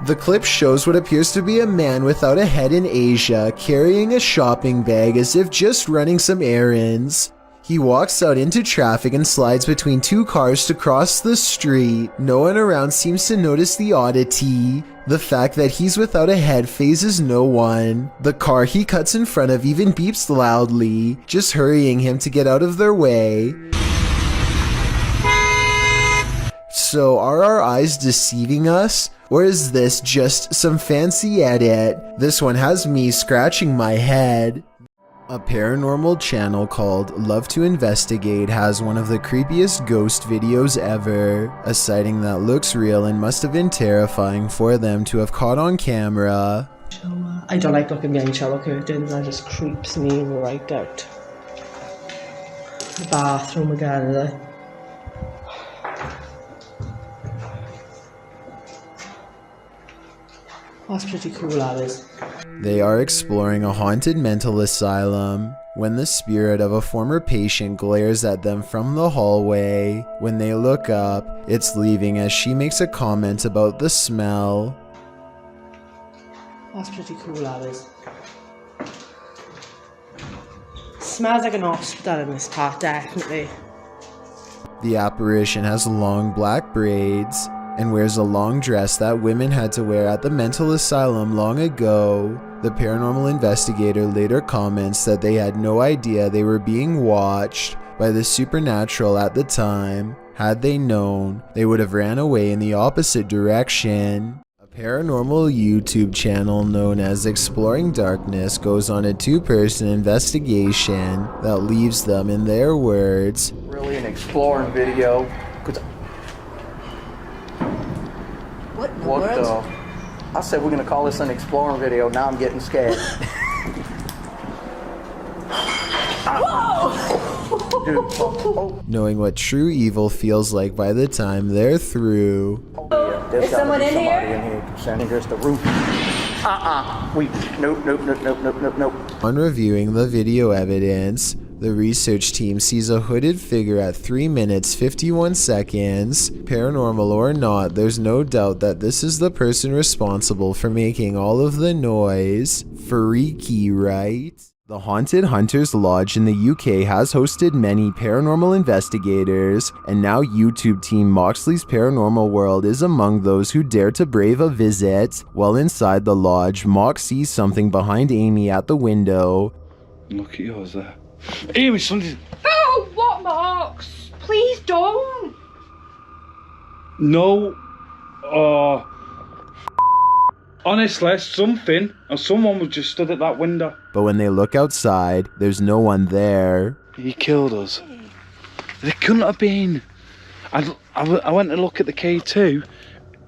The clip shows what appears to be a man without a head in Asia, carrying a shopping bag as if just running some errands. He walks out into traffic and slides between two cars to cross the street. No one around seems to notice the oddity. The fact that he's without a head phases no one. The car he cuts in front of even beeps loudly, just hurrying him to get out of their way. So are our eyes deceiving us? Or is this just some fancy edit? This one has me scratching my head. A paranormal channel called Love to Investigate has one of the creepiest ghost videos ever. A sighting that looks real and must have been terrifying for them to have caught on camera. I don't like looking behind shower curtains, that just creeps me right out. The bathroom again, there. That's pretty cool, that is. They are exploring a haunted mental asylum when the spirit of a former patient glares at them from the hallway. When they look up, it's leaving as she makes a comment about the smell. That's pretty cool, that is. Smells like an hospital in this part, definitely. The apparition has long black braids and wears a long dress that women had to wear at the mental asylum long ago. The paranormal investigator later comments that they had no idea they were being watched by the supernatural at the time. Had they known, they would have ran away in the opposite direction. A paranormal YouTube channel known as Exploring Darkness goes on a two-person investigation that leaves them, in their words, really an exploring video. What in the What world? the? I said we're gonna call this an exploring video. Now I'm getting scared. Whoa! knowing what true evil feels like by the time they're through. There's Is gotta someone be in somebody here? in here. Sending us the roof. Nope. On reviewing the video evidence, the research team sees a hooded figure at 3 minutes 51 seconds. Paranormal or not, there's no doubt that this is the person responsible for making all of the noise. Freaky, right? The Haunted Hunters Lodge in the UK has hosted many paranormal investigators, and now YouTube team Moxley's Paranormal World is among those who dare to brave a visit. While inside the lodge, Mox sees something behind Amy at the window. Look at yours there. Amy, something. Oh, what, Marks? Please don't. No. Oh. Honestly, something or someone was just stood at that window. But when they look outside, there's no one there. He killed us. There couldn't have been. I went to look at the K2,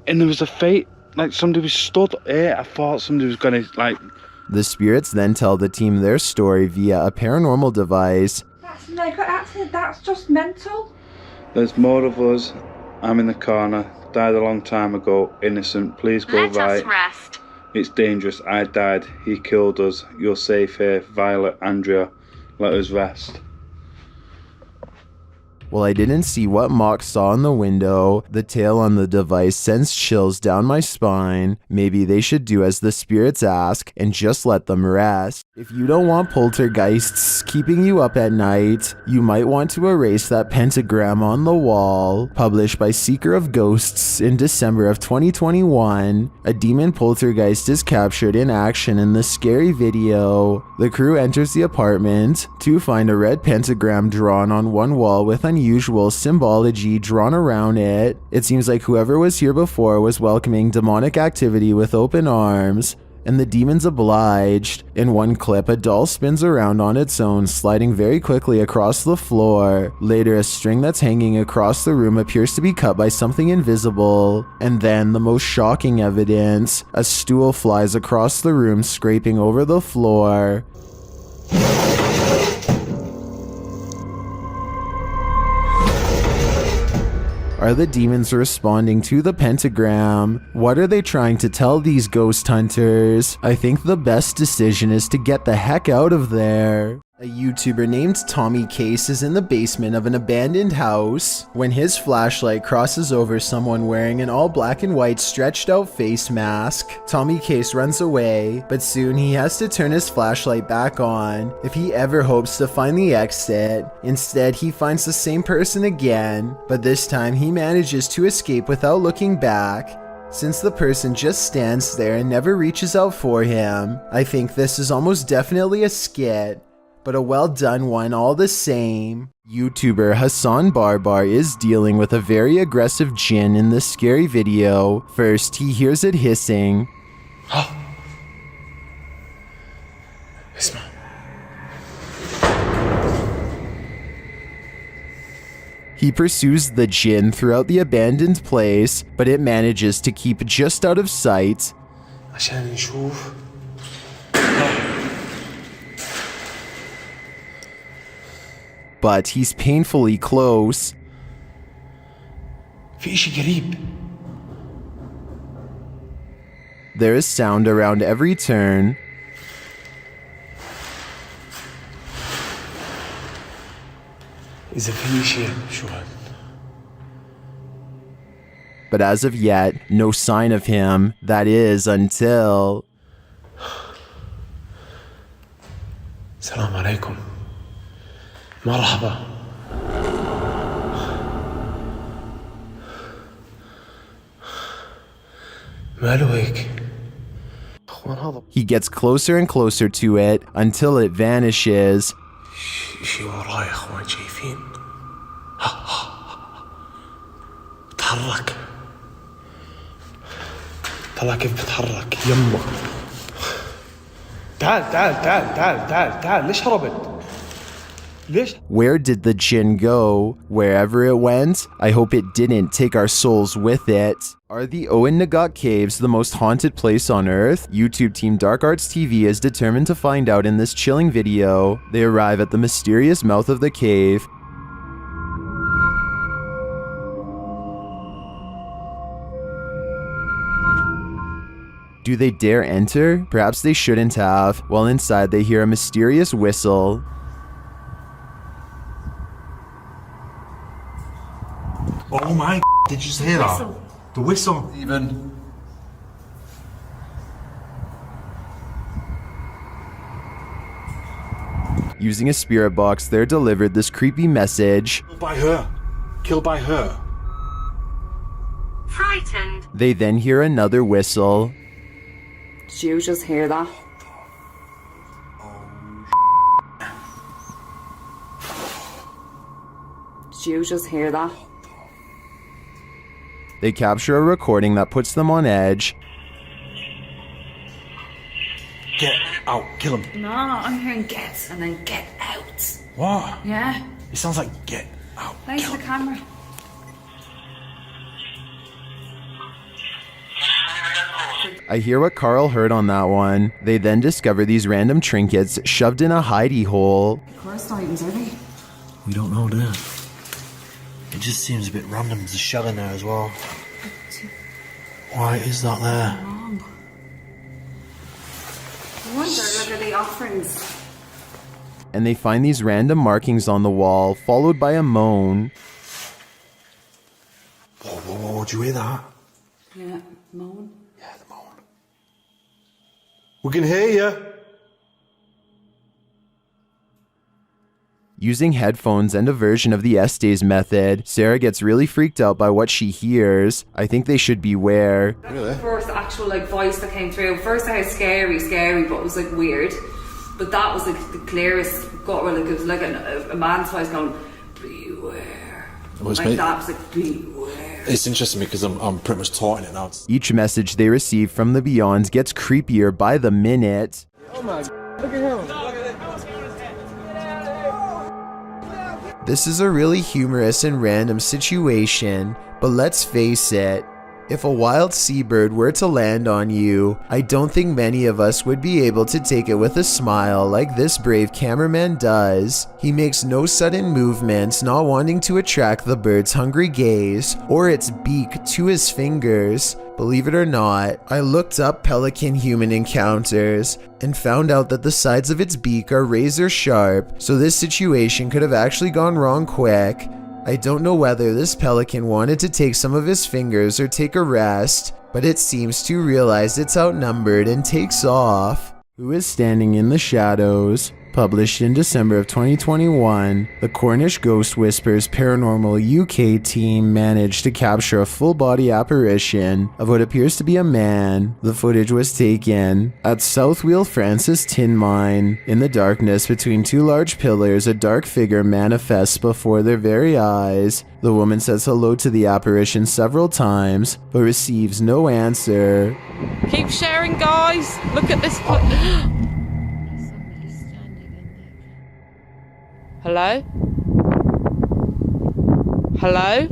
and there was a fate, like somebody was stood here. I thought somebody was gonna, like... The spirits then tell the team their story via a paranormal device. That's mega accident. That's just mental. There's more of us. I'm in the corner. Died a long time ago. Innocent. Please go right. Let us rest. It's dangerous. I died. He killed us. You're safe here. Violet, Andrea. Let us rest. While I didn't see what Mox saw in the window, the tale on the device sends chills down my spine. Maybe they should do as the spirits ask and just let them rest. If you don't want poltergeists keeping you up at night, you might want to erase that pentagram on the wall. Published by Seeker of Ghosts in December of 2021, a demon poltergeist is captured in action in the scary video. The crew enters the apartment to find a red pentagram drawn on one wall with unusual symbology drawn around it. It seems like whoever was here before was welcoming demonic activity with open arms, and the demons obliged. In one clip, a doll spins around on its own, sliding very quickly across the floor. Later, a string that's hanging across the room appears to be cut by something invisible. And then, the most shocking evidence, a stool flies across the room, scraping over the floor. Are the demons responding to the pentagram? What are they trying to tell these ghost hunters? I think the best decision is to get the heck out of there. A YouTuber named Tommy Case is in the basement of an abandoned house when his flashlight crosses over someone wearing an all black and white stretched out face mask. Tommy Case runs away, but soon he has to turn his flashlight back on if he ever hopes to find the exit. Instead, he finds the same person again, but this time he manages to escape without looking back. Since the person just stands there and never reaches out for him, I think this is almost definitely a skit, but a well done one all the same. YouTuber Hassan Barbar is dealing with a very aggressive jinn in this scary video. First, he hears it hissing. He pursues the jinn throughout the abandoned place, but it manages to keep just out of sight. But he's painfully close. There is sound around every turn. But as of yet, no sign of him. That is until... Salam alaikum. Marhaba. He gets closer and closer to it until it vanishes. بتحرك طلع كيف بتحرك يما تعال تعال تعال تعال تعال تعال ليش هربت؟ Where did the jinn go? Wherever it went, I hope it didn't take our souls with it. Are the Owen Nagat Caves the most haunted place on Earth? YouTube team Dark Arts TV is determined to find out in this chilling video. They arrive at the mysterious mouth of the cave. Do they dare enter? Perhaps they shouldn't have. While inside, they hear a mysterious whistle. Oh my, did you just hear that? The whistle. Even. Using a spirit box, they're delivered this creepy message. Killed by her. Killed by her. Frightened. They then hear another whistle. Did you just hear that? Did you just hear that? They capture a recording that puts them on edge. Get out. Kill him. No, I'm hearing get and then get out. What? Yeah. It sounds like get out. Thanks for the camera. I hear what Carl heard on that one. They then discover these random trinkets shoved in a hidey hole. Cursed items, are they? We don't know, do we? It just seems a bit random. There's a shell in there as well. Why is that there? Wrong. I wonder, look at the offerings. And they find these random markings on the wall, followed by a moan. Whoa, whoa, whoa, did you hear that? Yeah, moan. Yeah, the moan. We can hear you. Using headphones and a version of the Estes method, Sarah gets really freaked out by what she hears. I think they should beware. Really? The first actual voice that came through. First I heard scary, but it was weird. But that was the clearest gut, it was like a man's voice going, beware. Well, that was beware. It's interesting because I'm pretty much taught in it now. Each message they receive from the beyond gets creepier by the minute. Oh my, look at him. This is a really humorous and random situation, but let's face it, if a wild seabird were to land on you, I don't think many of us would be able to take it with a smile like this brave cameraman does. He makes no sudden movements, not wanting to attract the bird's hungry gaze or its beak to his fingers. Believe it or not, I looked up pelican human encounters and found out that the sides of its beak are razor sharp, so this situation could have actually gone wrong quick. I don't know whether this pelican wanted to take some of his fingers or take a rest, but it seems to realize it's outnumbered and takes off. Who is standing in the shadows? Published in December of 2021, the Cornish Ghost Whispers Paranormal UK team managed to capture a full-body apparition of what appears to be a man. The footage was taken at South Wheel Francis Tin Mine. In the darkness between two large pillars, a dark figure manifests before their very eyes. The woman says hello to the apparition several times, but receives no answer. Keep sharing, guys. Look at this. Hello? Hello?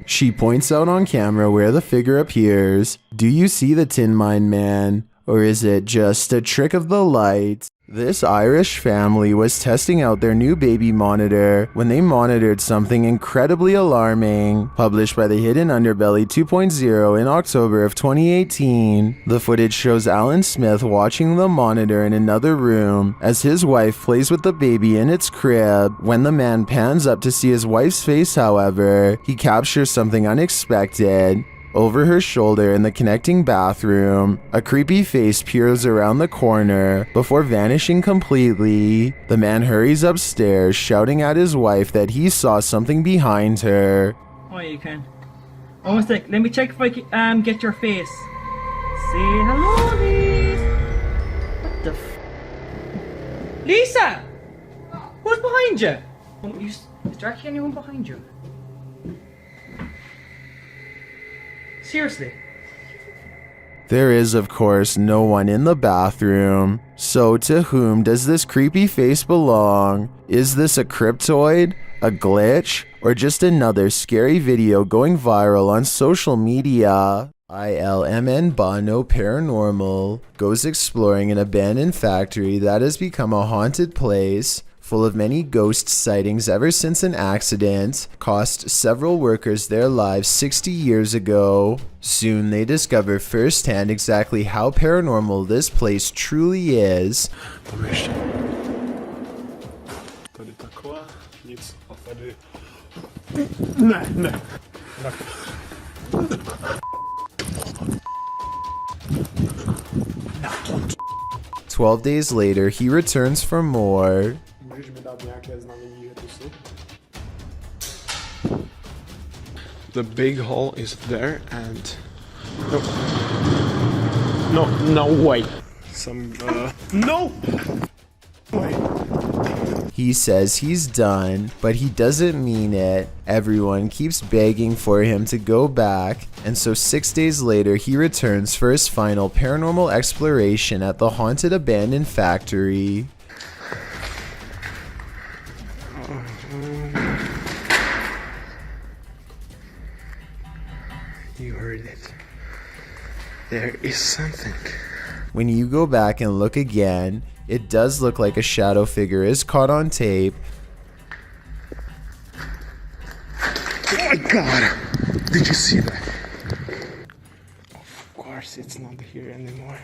She points out on camera where the figure appears. Do you see the Tin Mine Man? Or is it just a trick of the light? This Irish family was testing out their new baby monitor when they monitored something incredibly alarming, published by the Hidden Underbelly 2.0 in October of 2018. The footage shows Alan Smith watching the monitor in another room as his wife plays with the baby in its crib. When the man pans up to see his wife's face, however, he captures something unexpected. Over her shoulder in the connecting bathroom, a creepy face peers around the corner before vanishing completely. The man hurries upstairs, shouting at his wife that he saw something behind her. Oh, you can. Almost like, let me check if I can get your face. Say hello, Lisa. What the Lisa! Who's behind you? Is there actually anyone behind you? Seriously? There is, of course, no one in the bathroom. So to whom does this creepy face belong? Is this a cryptoid, a glitch, or just another scary video going viral on social media? ILMN Bono Paranormal goes exploring an abandoned factory that has become a haunted place, full of many ghost sightings ever since an accident cost several workers their lives 60 years ago. Soon they discover firsthand exactly how paranormal this place truly is. Ne. 12 days later, he returns for more. Můžeš mi The big hole is there, and no way. Some no way. He says he's done, but he doesn't mean it. Everyone keeps begging for him to go back, and so 6 days later he returns for his final paranormal exploration at the haunted abandoned factory. You heard it. There is something. When you go back and look again, it does look like a shadow figure is caught on tape. Oh my god! Did you see that? Of course, it's not here anymore.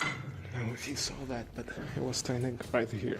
I don't know if you saw that, but it was standing right here.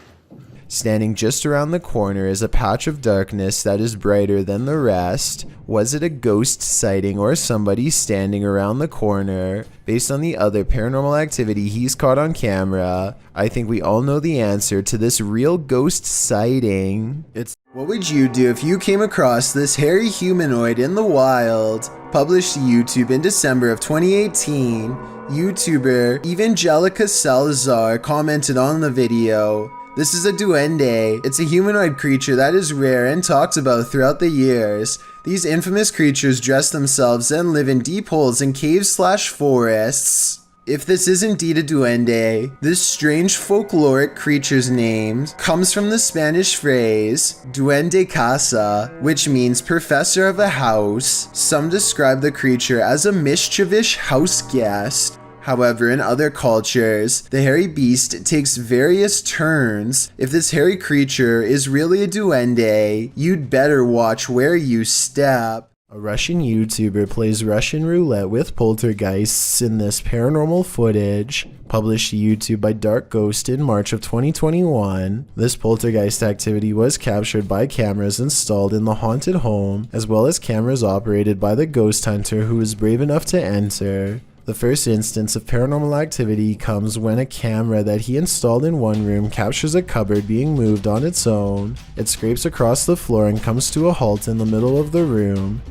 Standing just around the corner is a patch of darkness that is brighter than the rest. Was it a ghost sighting or somebody standing around the corner? Based on the other paranormal activity he's caught on camera, I think we all know the answer to this real ghost sighting. What would you do if you came across this hairy humanoid in the wild? Published to YouTube in December of 2018, YouTuber Evangelica Salazar commented on the video. This is a duende. It's a humanoid creature that is rare and talked about throughout the years. These infamous creatures dress themselves and live in deep holes in caves/forests. If this is indeed a duende, this strange folkloric creature's name comes from the Spanish phrase duende casa, which means professor of a house. Some describe the creature as a mischievous house guest. However, in other cultures, the hairy beast takes various turns. If this hairy creature is really a duende, you'd better watch where you step. A Russian YouTuber plays Russian roulette with poltergeists in this paranormal footage, published to YouTube by Dark Ghost in March of 2021. This poltergeist activity was captured by cameras installed in the haunted home, as well as cameras operated by the ghost hunter who was brave enough to enter. The first instance of paranormal activity comes when a camera that he installed in one room captures a cupboard being moved on its own. It scrapes across the floor and comes to a halt in the middle of the room.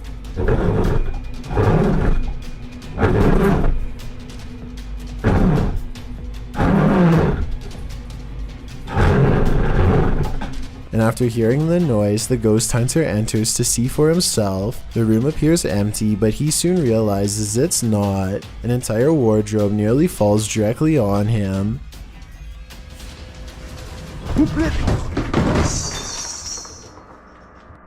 And after hearing the noise, the ghost hunter enters to see for himself. The room appears empty, but he soon realizes it's not. An entire wardrobe nearly falls directly on him.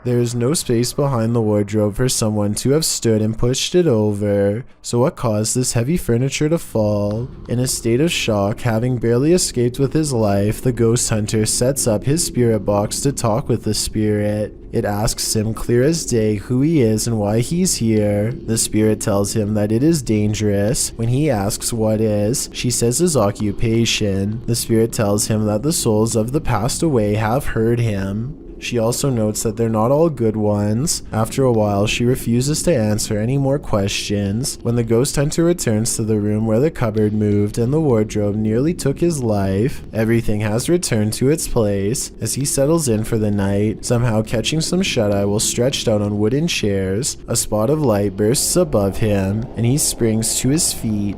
There is no space behind the wardrobe for someone to have stood and pushed it over. So what caused this heavy furniture to fall? In a state of shock, having barely escaped with his life, the ghost hunter sets up his spirit box to talk with the spirit. It asks him clear as day who he is and why he's here. The spirit tells him that it is dangerous. When he asks what is, she says his occupation. The spirit tells him that the souls of the passed away have heard him. She also notes that they're not all good ones. After a while, she refuses to answer any more questions. When the ghost hunter returns to the room where the cupboard moved and the wardrobe nearly took his life, everything has returned to its place. As he settles in for the night, somehow catching some shut-eye while stretched out on wooden chairs, a spot of light bursts above him, and he springs to his feet.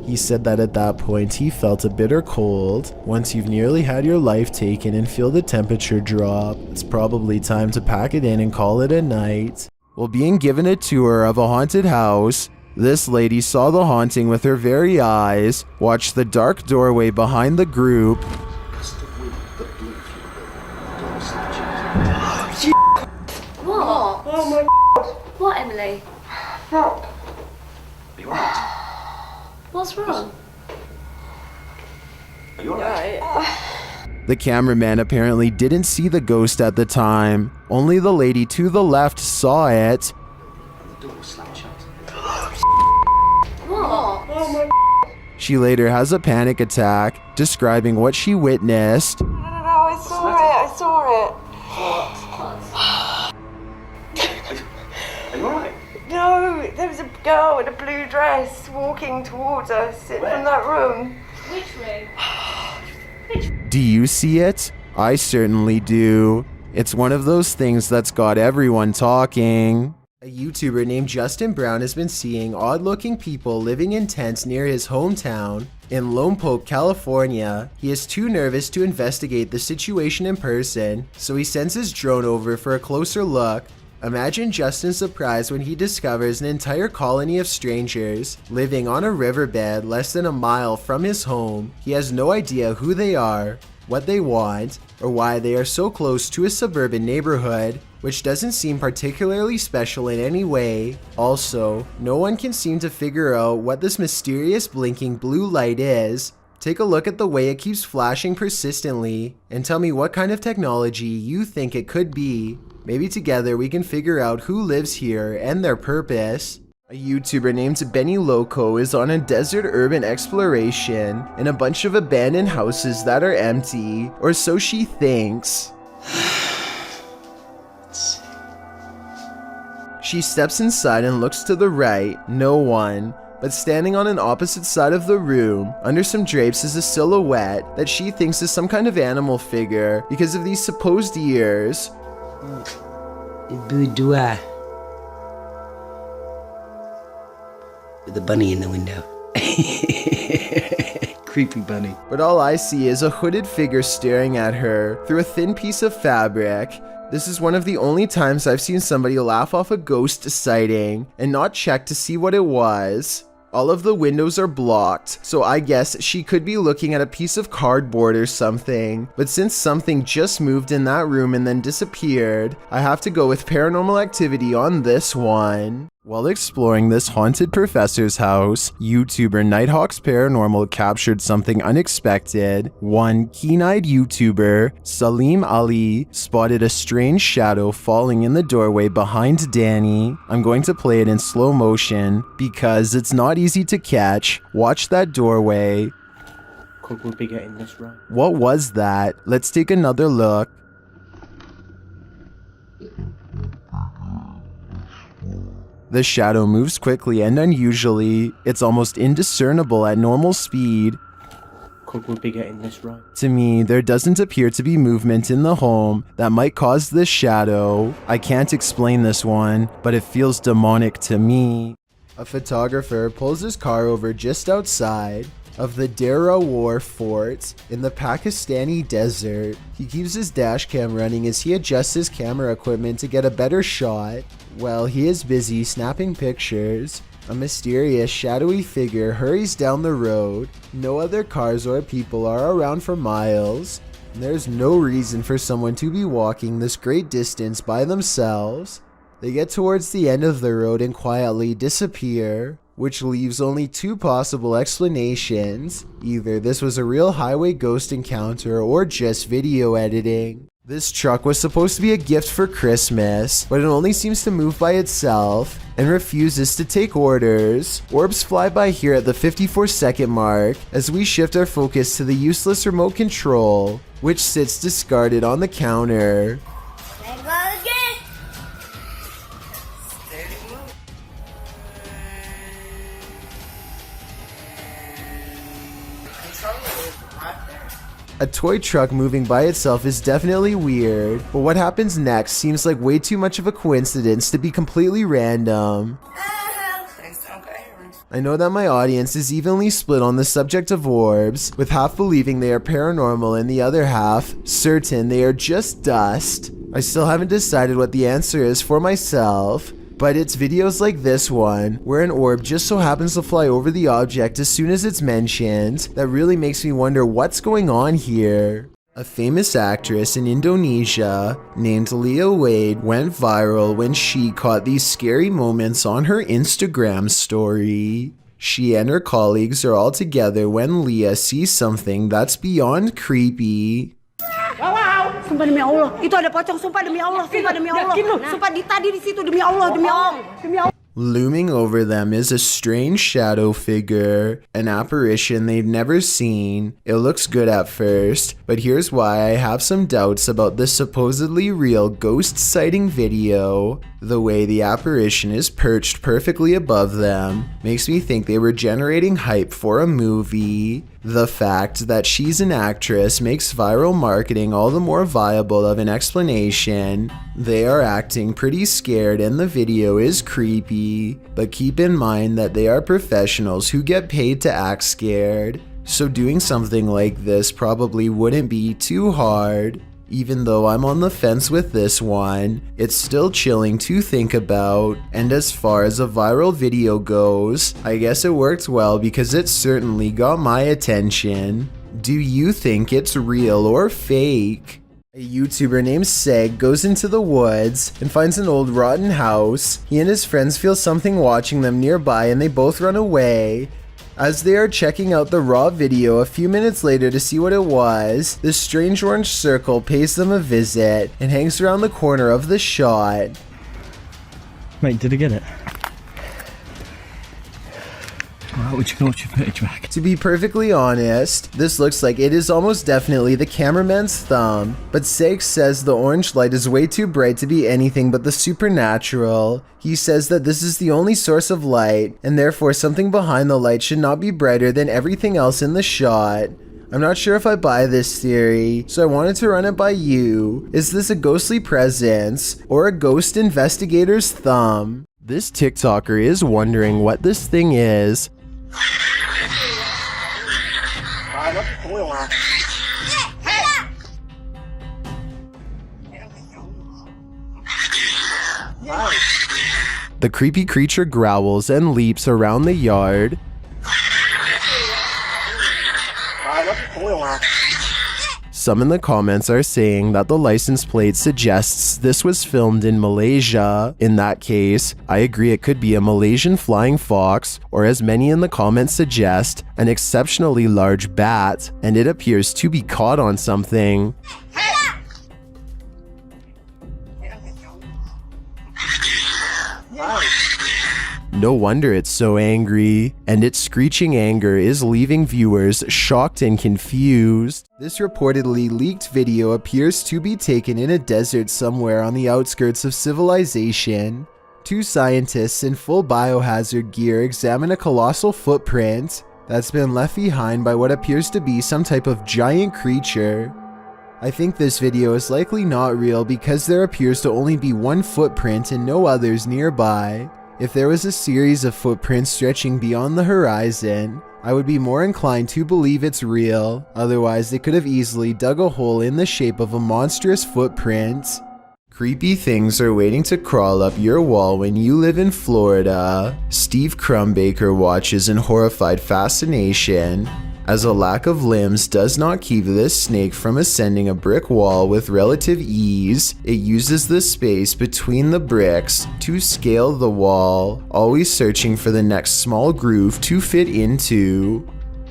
He said that at that point he felt a bitter cold. Once you've nearly had your life taken and feel the temperature drop, it's probably time to pack it in and call it a night. While being given a tour of a haunted house, this lady saw the haunting with her very eyes, watched the dark doorway behind the group, What? Oh my god. What, Emily? Fuck. You alright? What's wrong? Are you alright? The cameraman apparently didn't see the ghost at the time. Only the lady to the left saw it. And the door was slammed shut. What? Oh my. She later has a panic attack, describing what she witnessed. I don't know, I saw it. Are you alright? No, there was a girl in a blue dress walking towards us from that room. Which room? Do you see it? I certainly do. It's one of those things that's got everyone talking. A YouTuber named Justin Brown has been seeing odd-looking people living in tents near his hometown in Lompoc, California. He is too nervous to investigate the situation in person, so he sends his drone over for a closer look. Imagine Justin's surprise when he discovers an entire colony of strangers living on a riverbed less than a mile from his home. He has no idea who they are, what they want, or why they are so close to a suburban neighborhood, which doesn't seem particularly special in any way. Also, no one can seem to figure out what this mysterious blinking blue light is. Take a look at the way it keeps flashing persistently, and tell me what kind of technology you think it could be. Maybe together we can figure out who lives here and their purpose. A YouTuber named Benny Loco is on a desert urban exploration in a bunch of abandoned houses that are empty, or so she thinks. She steps inside and looks to the right, no one. But standing on an opposite side of the room, under some drapes, is a silhouette that she thinks is some kind of animal figure because of these supposed ears. Boudoir. With a bunny in the window. Creepy bunny. But all I see is a hooded figure staring at her through a thin piece of fabric. This is one of the only times I've seen somebody laugh off a ghost sighting and not check to see what it was. All of the windows are blocked, so I guess she could be looking at a piece of cardboard or something. But since something just moved in that room and then disappeared, I have to go with paranormal activity on this one. While exploring this haunted professor's house, YouTuber Nighthawk's Paranormal captured something unexpected. One keen-eyed YouTuber, Salim Ali, spotted a strange shadow falling in the doorway behind Danny. I'm going to play it in slow motion because it's not easy to catch. Watch that doorway. Could we be getting this right? What was that? Let's take another look. The shadow moves quickly and unusually. It's almost indiscernible at normal speed. Could we be getting this right? To me, there doesn't appear to be movement in the home that might cause this shadow. I can't explain this one, but it feels demonic to me. A photographer pulls his car over just outside of the Darawar Fort in the Pakistani desert. He keeps his dash cam running as he adjusts his camera equipment to get a better shot. While he is busy snapping pictures, a mysterious shadowy figure hurries down the road. No other cars or people are around for miles. There's no reason for someone to be walking this great distance by themselves. They get towards the end of the road and quietly disappear, which leaves only two possible explanations. Either this was a real highway ghost encounter or just video editing. This truck was supposed to be a gift for Christmas, but it only seems to move by itself and refuses to take orders. Orbs fly by here at the 54-second mark as we shift our focus to the useless remote control, which sits discarded on the counter. A toy truck moving by itself is definitely weird, but what happens next seems like way too much of a coincidence to be completely random. I know that my audience is evenly split on the subject of orbs, with half believing they are paranormal and the other half certain they are just dust. I still haven't decided what the answer is for myself, but it's videos like this one, where an orb just so happens to fly over the object as soon as it's mentioned, that really makes me wonder what's going on here. A famous actress in Indonesia named Leah Wade went viral when she caught these scary moments on her Instagram story. She and her colleagues are all together when Leah sees something that's beyond creepy. Sumpah demi Allah, itu ada pocong, sumpah demi Allah, sumpah demi Allah. Sumpah tadi di situ demi Allah, demi Allah, demi Allah. Looming over them is a strange shadow figure, an apparition they've never seen. It looks good at first, but here's why I have some doubts about this supposedly real ghost sighting video. The way the apparition is perched perfectly above them makes me think they were generating hype for a movie. The fact that she's an actress makes viral marketing all the more viable of an explanation. They are acting pretty scared and the video is creepy, but keep in mind that they are professionals who get paid to act scared, so doing something like this probably wouldn't be too hard. Even though I'm on the fence with this one, it's still chilling to think about, and as far as a viral video goes, I guess it worked well because it certainly got my attention. Do you think it's real or fake? A YouTuber named Seg goes into the woods and finds an old rotten house. He and his friends feel something watching them nearby and they both run away. As they are checking out the raw video a few minutes later to see what it was, this strange orange circle pays them a visit and hangs around the corner of the shot. Mate, did I get it? Alright, would you go watch your footage back? To be perfectly honest, this looks like it is almost definitely the cameraman's thumb, but Seg says the orange light is way too bright to be anything but the supernatural. He says that this is the only source of light, and therefore something behind the light should not be brighter than everything else in the shot. I'm not sure if I buy this theory, so I wanted to run it by you. Is this a ghostly presence, or a ghost investigator's thumb? This TikToker is wondering what this thing is. The creepy creature growls and leaps around the yard. Some in the comments are saying that the license plate suggests this was filmed in Malaysia. In that case, I agree it could be a Malaysian flying fox, or as many in the comments suggest, an exceptionally large bat, and it appears to be caught on something. No wonder it's so angry, and its screeching anger is leaving viewers shocked and confused. This reportedly leaked video appears to be taken in a desert somewhere on the outskirts of civilization. Two scientists in full biohazard gear examine a colossal footprint that's been left behind by what appears to be some type of giant creature. I think this video is likely not real because there appears to only be one footprint and no others nearby. If there was a series of footprints stretching beyond the horizon, I would be more inclined to believe it's real. Otherwise, they could have easily dug a hole in the shape of a monstrous footprint. Creepy things are waiting to crawl up your wall when you live in Florida. Steve Crumbaker watches in horrified fascination as a lack of limbs does not keep this snake from ascending a brick wall with relative ease. It uses the space between the bricks to scale the wall, always searching for the next small groove to fit into.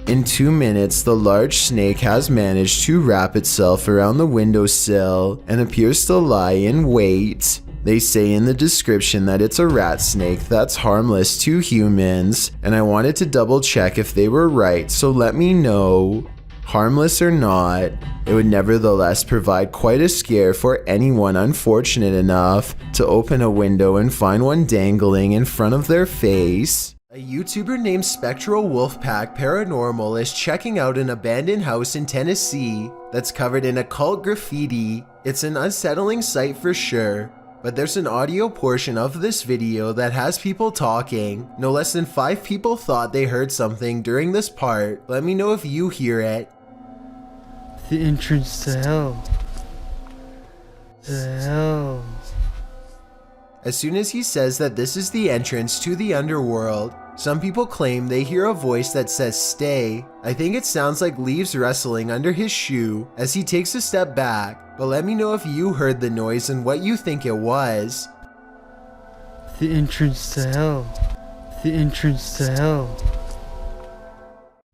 In 2 minutes, the large snake has managed to wrap itself around the windowsill and appears to lie in wait. They say in the description that it's a rat snake that's harmless to humans, and I wanted to double check if they were right, so let me know. Harmless or not, it would nevertheless provide quite a scare for anyone unfortunate enough to open a window and find one dangling in front of their face. A YouTuber named Spectral Wolfpack Paranormal is checking out an abandoned house in Tennessee that's covered in occult graffiti. It's an unsettling sight for sure. But there's an audio portion of this video that has people talking. No less than 5 people thought they heard something during this part. Let me know if you hear it. The entrance to hell. To hell. As soon as he says that this is the entrance to the underworld, some people claim they hear a voice that says stay. I think it sounds like leaves rustling under his shoe as he takes a step back, but let me know if you heard the noise and what you think it was. The entrance to hell. The entrance to hell.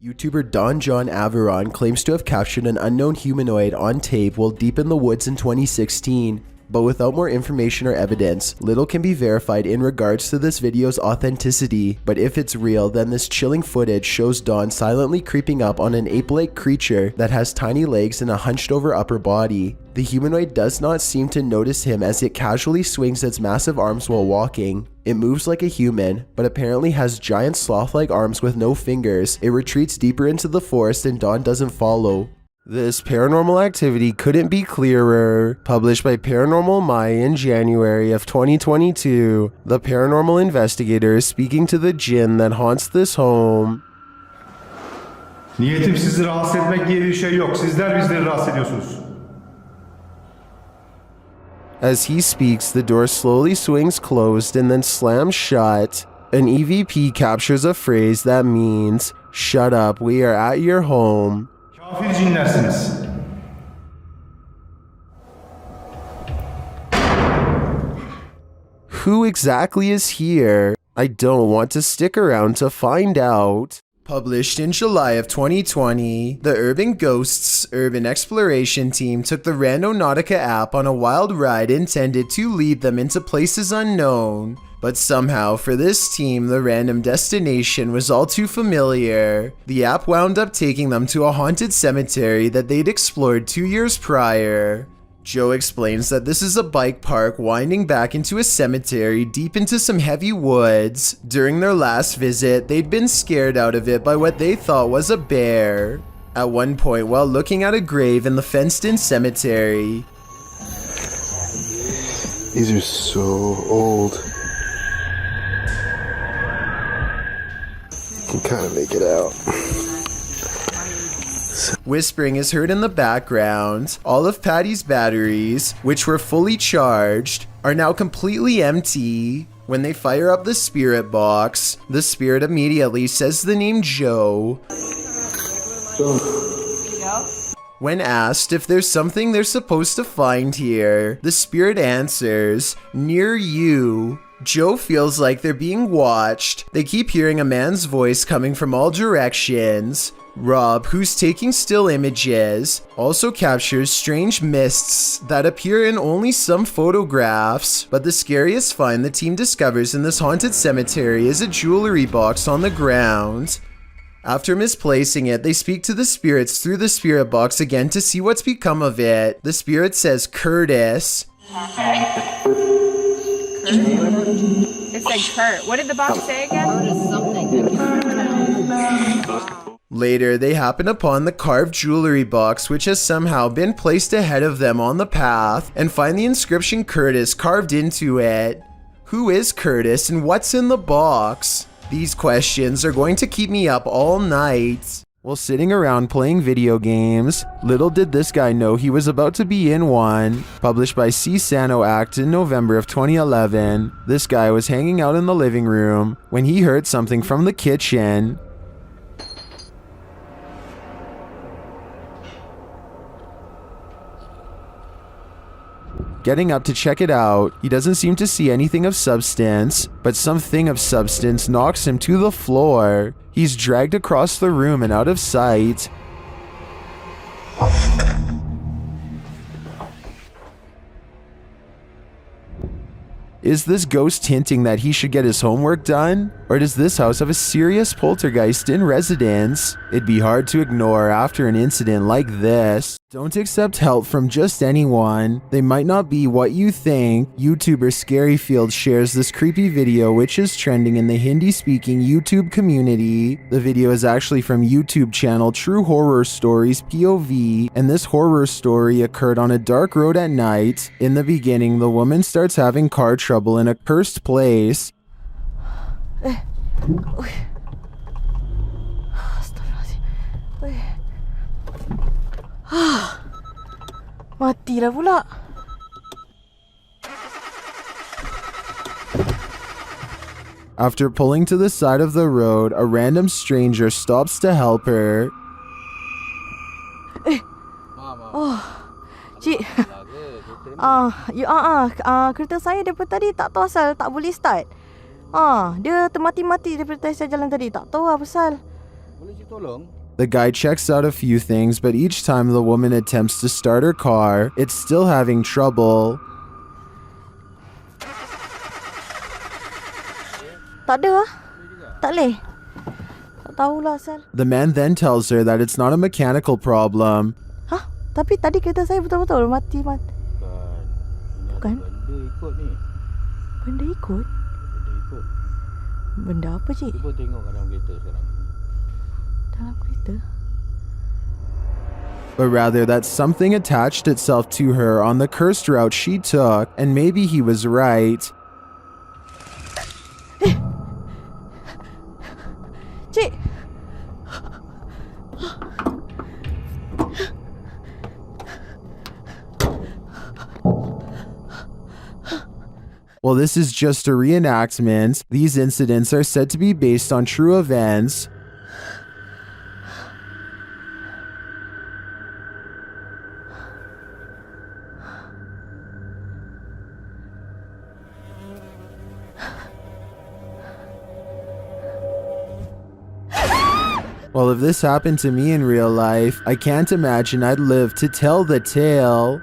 YouTuber Don John Averon claims to have captured an unknown humanoid on tape while deep in the woods in 2016. But without more information or evidence, little can be verified in regards to this video's authenticity. But if it's real, then this chilling footage shows Don silently creeping up on an ape-like creature that has tiny legs and a hunched over upper body. The humanoid does not seem to notice him as it casually swings its massive arms while walking. It moves like a human, but apparently has giant sloth-like arms with no fingers. It retreats deeper into the forest and Dawn doesn't follow. This paranormal activity couldn't be clearer. Published by Paranormal Maya in January of 2022, the paranormal investigator is speaking to the jinn that haunts this home. Niyetim sizi rahatsız etmek diye bir şey yok. Sizler bizleri rahatsız ediyorsunuz. As he speaks, the door slowly swings closed and then slams shut. An EVP captures a phrase that means, "Shut up, we are at your home." Kafir cinlersiniz. Who exactly is here? I don't want to stick around to find out. Published in July of 2020, the Urban Ghosts Urban Exploration Team took the Randonautica app on a wild ride intended to lead them into places unknown. But somehow, for this team, the random destination was all too familiar. The app wound up taking them to a haunted cemetery that they'd explored 2 years prior. Joe explains that this is a bike park winding back into a cemetery deep into some heavy woods. During their last visit, they'd been scared out of it by what they thought was a bear. At one point, while looking at a grave in the fenced-in cemetery, These are so old. You can kind of make it out. whispering is heard in the background. All of Patty's batteries, which were fully charged, are now completely empty. When they fire up the spirit box, the spirit immediately says the name Joe. When asked if there's something they're supposed to find here, the spirit answers, "Near you." Joe feels like they're being watched. They keep hearing a man's voice coming from all directions. Rob, who's taking still images, also captures strange mists that appear in only some photographs. But the scariest find the team discovers in this haunted cemetery is a jewelry box on the ground. After misplacing it, they speak to the spirits through the spirit box again to see what's become of it. The spirit says Curtis. It said Kurt. What did the box say again? Later, they happen upon the carved jewelry box, which has somehow been placed ahead of them on the path, and find the inscription Curtis carved into it. Who is Curtis and what's in the box? These questions are going to keep me up all night. While sitting around playing video games, little did this guy know he was about to be in one. Published by C. Sano Act in November of 2011, this guy was hanging out in the living room when he heard something from the kitchen. Getting up to check it out, he doesn't seem to see anything of substance, but something of substance knocks him to the floor. He's dragged across the room and out of sight. Is this ghost hinting that he should get his homework done? Or does this house have a serious poltergeist in residence? It'd be hard to ignore after an incident like this. Don't accept help from just anyone. They might not be what you think. YouTuber Scaryfield shares this creepy video which is trending in the Hindi-speaking YouTube community. The video is actually from YouTube channel True Horror Stories POV, and this horror story occurred on a dark road at night. In the beginning, the woman starts having car trouble in a cursed place. Matilah pula. After pulling to the side of the road, a random stranger stops to help her. Oh, cik. Kereta saya daripada tadi tak tahu asal tak boleh start. Dia termati-mati daripada saya jalan tadi. Tak tahu apa pasal. Boleh cik tolong? The guy checks out a few things, but each time the woman attempts to start her car, it's still having trouble. Tak ada. Tak boleh. Tak tahulah asal. The man then tells her that it's not a mechanical problem. Tapi tadi kereta saya betul-betul mati. Bukan? Benda ikut ni. Benda ikut? Benda apa, Cik? Cuba tengok kat dalam kereta sekarang. Dalam kereta? But rather that something attached itself to her on the cursed route she took, and maybe he was right. Cik! While this is just a reenactment, these incidents are said to be based on true events. Well, if this happened to me in real life, I can't imagine I'd live to tell the tale.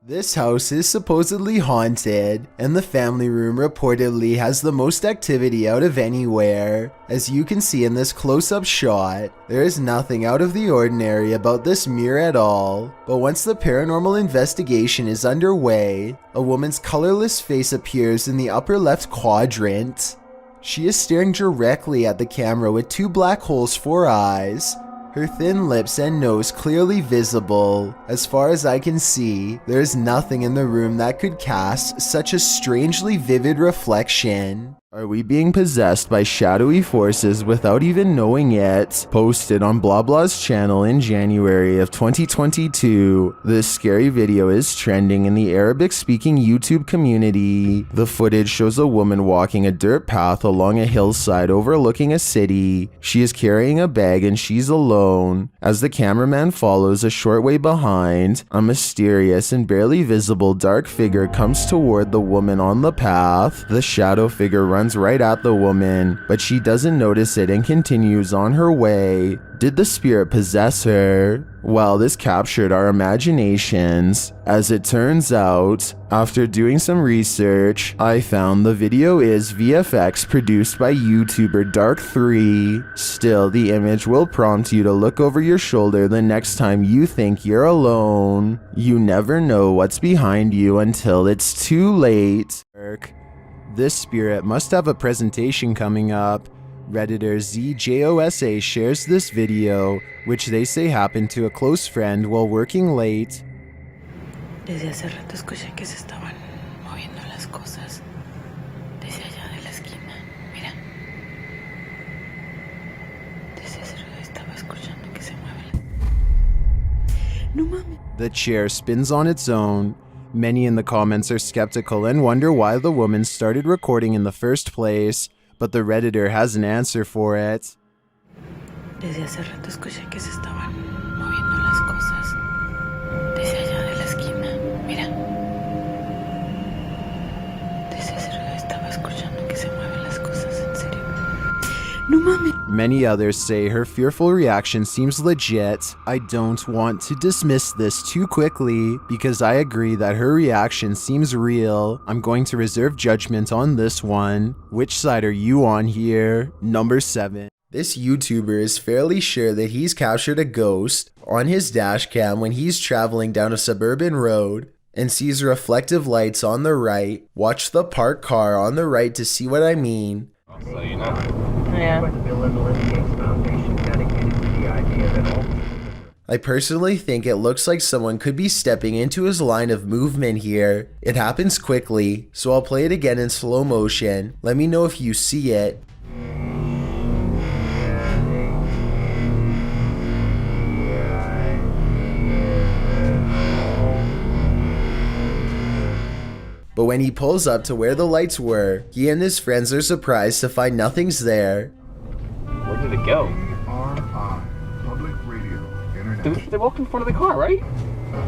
This house is supposedly haunted, and the family room reportedly has the most activity out of anywhere. As you can see in this close-up shot, there is nothing out of the ordinary about this mirror at all. But once the paranormal investigation is underway, a woman's colorless face appears in the upper left quadrant. She is staring directly at the camera with two black holes for eyes. Her thin lips and nose clearly visible. As far as I can see, there is nothing in the room that could cast such a strangely vivid reflection. Are we being possessed by shadowy forces without even knowing it? Posted on Blah Blah's channel in January of 2022, this scary video is trending in the Arabic-speaking YouTube community. The footage shows a woman walking a dirt path along a hillside overlooking a city. She is carrying a bag and she's alone. As the cameraman follows a short way behind, a mysterious and barely visible dark figure comes toward the woman on the path. The shadow figure runs right at the woman, but she doesn't notice it and continues on her way. Did the spirit possess her? Well, this captured our imaginations. As it turns out, after doing some research, I found the video is VFX produced by YouTuber Dark3. Still, the image will prompt you to look over your shoulder the next time you think you're alone. You never know what's behind you until it's too late. This spirit must have a presentation coming up. Redditor ZJOSA shares this video, which they say happened to a close friend while working late. Desde hace rato escuché que se estaban moviendo las cosas desde allá de la esquina. Mira. Desde hace rato estaba escuchando que se mueven. No mames. The chair spins on its own. Many in the comments are skeptical and wonder why the woman started recording in the first place, but the Redditor has an answer for it. Desde hace rato escuché que se estaban moviendo las cosas desde allá de la esquina. Mira. Desde hace rato estaba escuchando que se mueven las cosas, en serio. No mames. Many others say her fearful reaction seems legit. I don't want to dismiss this too quickly because I agree that her reaction seems real. I'm going to reserve judgment on this one. Which side are you on here? Number 7. This YouTuber is fairly sure that he's captured a ghost on his dash cam when he's traveling down a suburban road and sees reflective lights on the right. Watch the parked car on the right to see what I mean. So you know. Yeah. I personally think it looks like someone could be stepping into his line of movement here. It happens quickly, so I'll play it again in slow motion. Let me know if you see it. But when he pulls up to where the lights were, he and his friends are surprised to find nothing's there. Where did it go? Public Radio They walked in front of the car, right?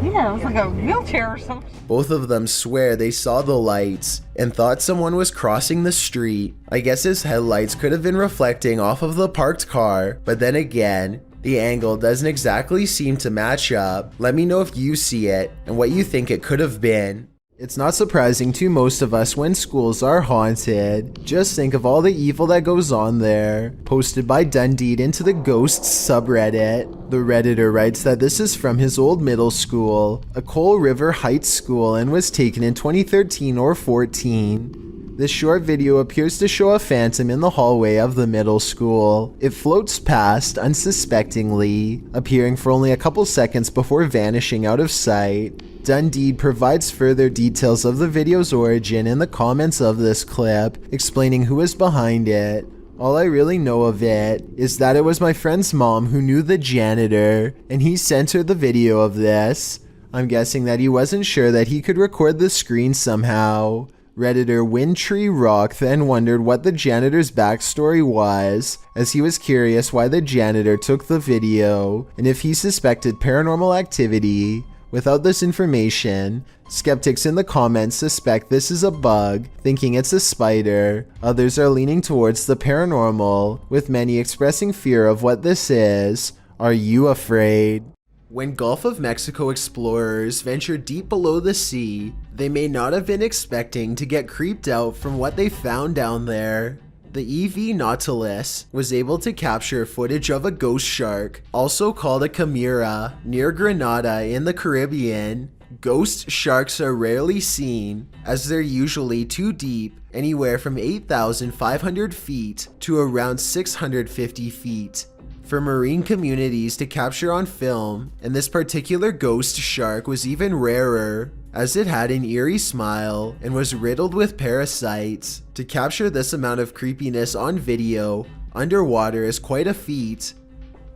Yeah, it was like a wheelchair or something. Both of them swear they saw the lights and thought someone was crossing the street. I guess his headlights could have been reflecting off of the parked car, but then again, the angle doesn't exactly seem to match up. Let me know if you see it and what you think it could have been. It's not surprising to most of us when schools are haunted. Just think of all the evil that goes on there. Posted by Dundee into the Ghosts subreddit. The Redditor writes that this is from his old middle school, a Coal River Heights school, and was taken in 2013 or 14. This short video appears to show a phantom in the hallway of the middle school. It floats past unsuspectingly, appearing for only a couple seconds before vanishing out of sight. Dundee provides further details of the video's origin in the comments of this clip, explaining who is behind it. All I really know of it is that it was my friend's mom who knew the janitor, and he sent her the video of this. I'm guessing that he wasn't sure that he could record the screen somehow. Redditor Windtree Rock then wondered what the janitor's backstory was, as he was curious why the janitor took the video, and if he suspected paranormal activity. Without this information, skeptics in the comments suspect this is a bug, thinking it's a spider. Others are leaning towards the paranormal, with many expressing fear of what this is. Are you afraid? When Gulf of Mexico explorers ventured deep below the sea, they may not have been expecting to get creeped out from what they found down there. The EV Nautilus was able to capture footage of a ghost shark, also called a chimera, near Grenada in the Caribbean. Ghost sharks are rarely seen, as they're usually too deep, anywhere from 8,500 feet to around 650 feet. For marine communities to capture on film, and this particular ghost shark was even rarer, as it had an eerie smile and was riddled with parasites. To capture this amount of creepiness on video underwater is quite a feat.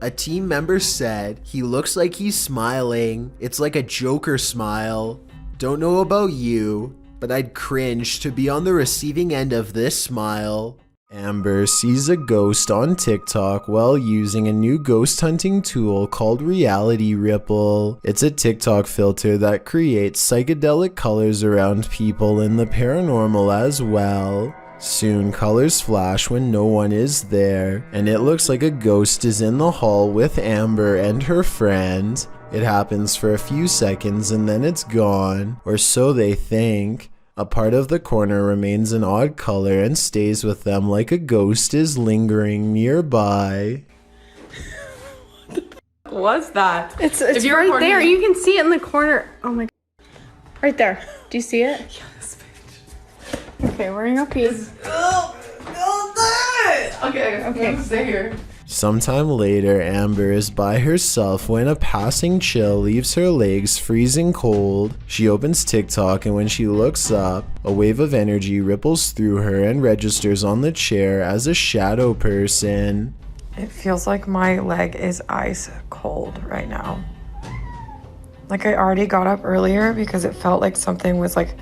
A team member said, "He looks like he's smiling. It's like a Joker smile. Don't know about you, but I'd cringe to be on the receiving end of this smile." Amber sees a ghost on TikTok while using a new ghost hunting tool called Reality Ripple. It's a TikTok filter that creates psychedelic colors around people in the paranormal as well. Soon colors flash when no one is there, and it looks like a ghost is in the hall with Amber and her friend. It happens for a few seconds and then it's gone, or so they think. A part of the corner remains an odd color and stays with them like a ghost is lingering nearby. What's that? It's right there. You can see it in the corner. Oh my god. Right there. Do you see it? Yes, bitch. Okay, we're gonna go pee. Okay, stay here. Sometime later, Amber is by herself when a passing chill leaves her legs freezing cold. She opens TikTok, and when she looks up, a wave of energy ripples through her and registers on the chair as a shadow person. It feels like my leg is ice cold right now. Like I already got up earlier because it felt like something was like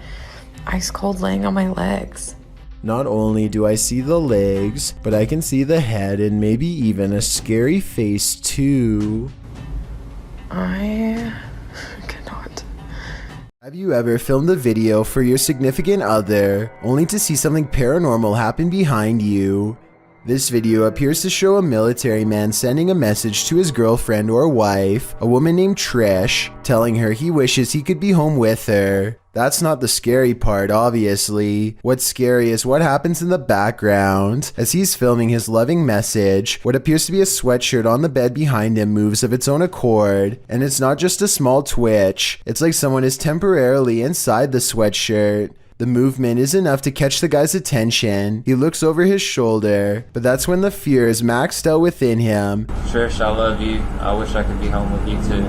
ice cold laying on my legs. Not only do I see the legs, but I can see the head and maybe even a scary face too. I cannot. Have you ever filmed a video for your significant other, only to see something paranormal happen behind you? This video appears to show a military man sending a message to his girlfriend or wife, a woman named Trish, telling her he wishes he could be home with her. That's not the scary part, obviously. What's scary is what happens in the background. As he's filming his loving message, what appears to be a sweatshirt on the bed behind him moves of its own accord. And it's not just a small twitch. It's like someone is temporarily inside the sweatshirt. The movement is enough to catch the guy's attention. He looks over his shoulder, but that's when the fear is maxed out within him. Trish, I love you. I wish I could be home with you too.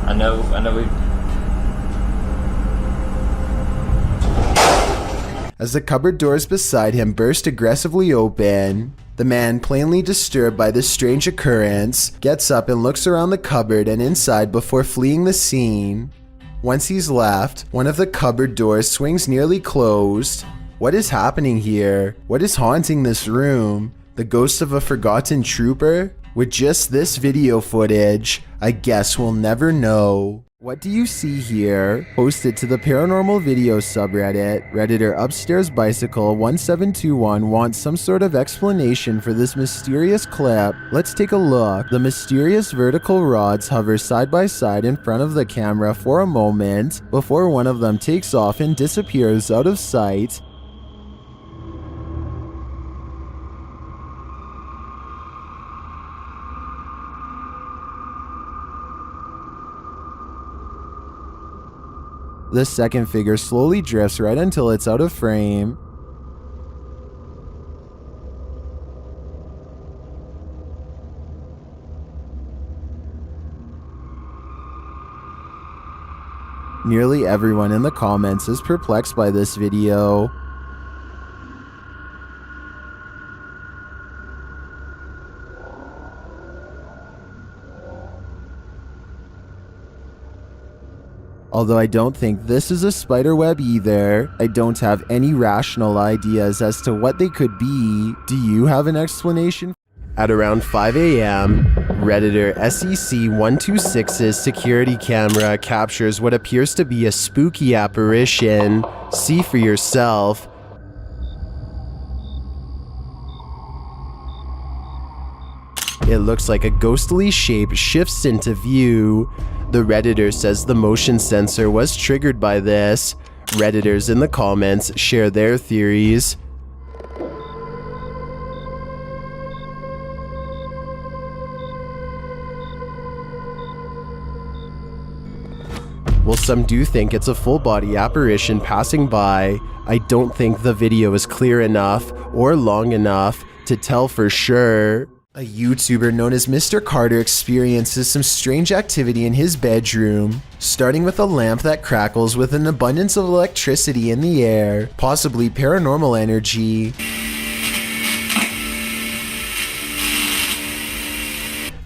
I know we... As the cupboard doors beside him burst aggressively open, the man, plainly disturbed by this strange occurrence, gets up and looks around the cupboard and inside before fleeing the scene. Once he's left, one of the cupboard doors swings nearly closed. What is happening here? What is haunting this room? The ghost of a forgotten trooper? With just this video footage, I guess we'll never know. What do you see here? Posted to the paranormal video subreddit, Redditor Upstairs Bicycle 1721 wants some sort of explanation for this mysterious clip. Let's take a look. The mysterious vertical rods hover side by side in front of the camera for a moment before one of them takes off and disappears out of sight. The second figure slowly drifts right until it's out of frame. Nearly everyone in the comments is perplexed by this video. Although I don't think this is a spider web either, I don't have any rational ideas as to what they could be. Do you have an explanation? At around 5 a.m., Redditor SEC126's security camera captures what appears to be a spooky apparition. See for yourself. It looks like a ghostly shape shifts into view. The Redditor says the motion sensor was triggered by this. Redditors in the comments share their theories. While some do think it's a full-body apparition passing by, I don't think the video is clear enough or long enough to tell for sure. A YouTuber known as Mr. Carter experiences some strange activity in his bedroom, starting with a lamp that crackles with an abundance of electricity in the air, possibly paranormal energy.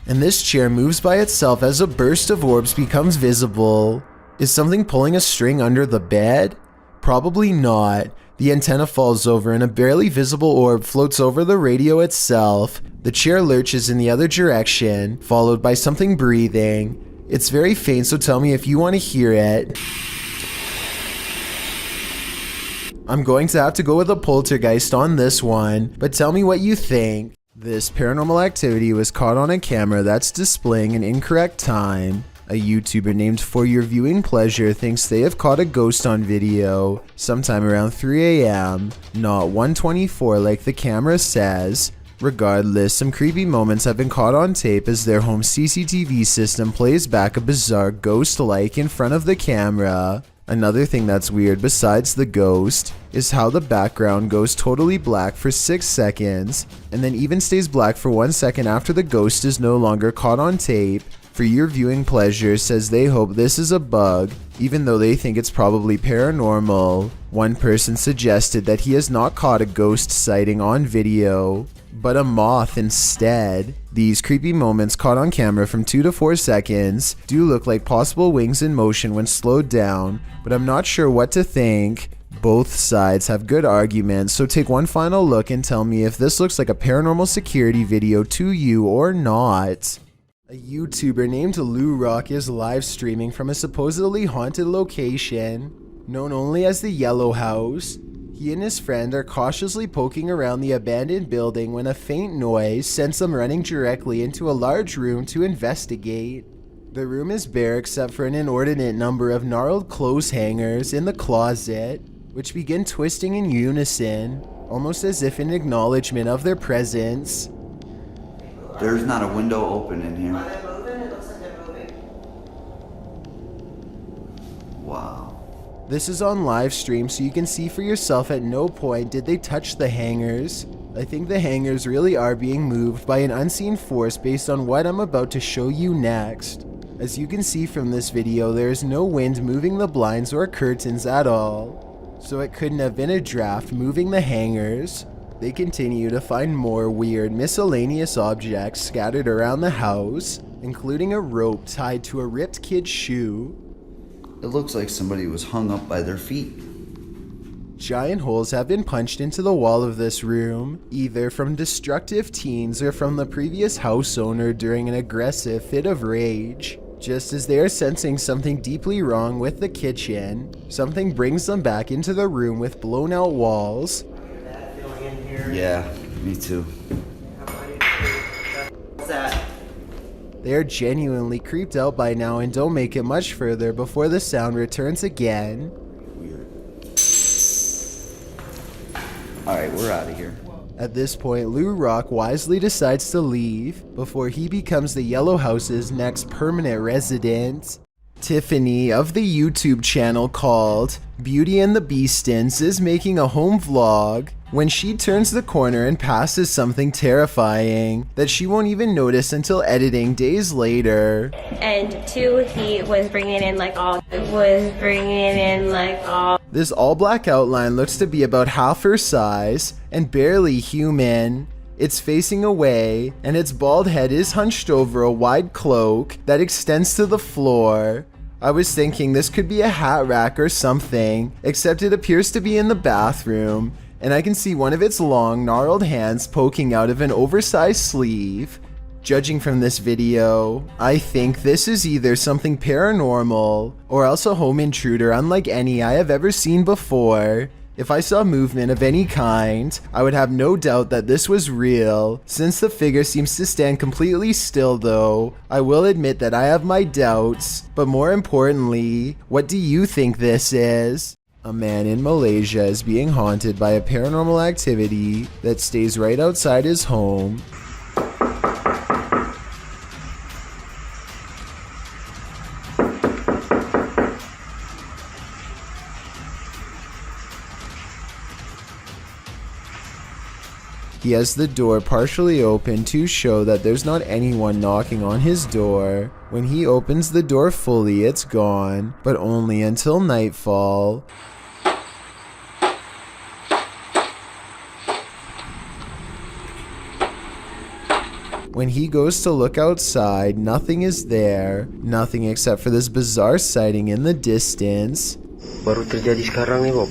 And this chair moves by itself as a burst of orbs becomes visible. Is something pulling a string under the bed? Probably not. The antenna falls over and a barely visible orb floats over the radio itself. The chair lurches in the other direction, followed by something breathing. It's very faint, so tell me if you want to hear it. I'm going to have to go with a poltergeist on this one, but tell me what you think. This paranormal activity was caught on a camera that's displaying an incorrect time. A YouTuber named For Your Viewing Pleasure thinks they have caught a ghost on video sometime around 3 a.m., not 1:24 like the camera says. Regardless, some creepy moments have been caught on tape as their home CCTV system plays back a bizarre ghost-like in front of the camera. Another thing that's weird besides the ghost is how the background goes totally black for 6 seconds and then even stays black for 1 second after the ghost is no longer caught on tape. For Your Viewing Pleasure says they hope this is a bug, even though they think it's probably paranormal. One person suggested that he has not caught a ghost sighting on video, but a moth instead. These creepy moments caught on camera from 2 to 4 seconds do look like possible wings in motion when slowed down, but I'm not sure what to think. Both sides have good arguments, so take one final look and tell me if this looks like a paranormal security video to you or not. A YouTuber named Lou Rock is live streaming from a supposedly haunted location, known only as the Yellow House. He and his friend are cautiously poking around the abandoned building when a faint noise sends them running directly into a large room to investigate. The room is bare except for an inordinate number of gnarled clothes hangers in the closet, which begin twisting in unison, almost as if in acknowledgement of their presence. There's not a window open in here. Wow. This is on live stream, so you can see for yourself at no point did they touch the hangers. I think the hangers really are being moved by an unseen force based on what I'm about to show you next. As you can see from this video, there is no wind moving the blinds or curtains at all, so it couldn't have been a draft moving the hangers. They continue to find more weird miscellaneous objects scattered around the house, including a rope tied to a ripped kid's shoe. It looks like somebody was hung up by their feet. Giant holes have been punched into the wall of this room, either from destructive teens or from the previous house owner during an aggressive fit of rage. Just as they are sensing something deeply wrong with the kitchen, something brings them back into the room with blown out walls. Yeah, me too. What's that? They are genuinely creeped out by now and don't make it much further before the sound returns again. Alright, we're out of here. At this point, Lou Rock wisely decides to leave before he becomes the Yellow House's next permanent resident. Tiffany of the YouTube channel called Beauty and the Beastins is making a home vlog when she turns the corner and passes something terrifying that she won't even notice until editing days later. And two, he was bringing in like all. This all black outline looks to be about half her size and barely human. It's facing away, and its bald head is hunched over a wide cloak that extends to the floor. I was thinking this could be a hat rack or something, except it appears to be in the bathroom, and I can see one of its long, gnarled hands poking out of an oversized sleeve. Judging from this video, I think this is either something paranormal or else a home intruder unlike any I have ever seen before. If I saw movement of any kind, I would have no doubt that this was real. Since the figure seems to stand completely still though, I will admit that I have my doubts. But more importantly, what do you think this is? A man in Malaysia is being haunted by a paranormal activity that stays right outside his home. He has the door partially open to show that there's not anyone knocking on his door. When he opens the door fully, it's gone, but only until nightfall. When he goes to look outside, nothing is there. Nothing except for this bizarre sighting in the distance. Baru terjadi sekarang nih, Bob.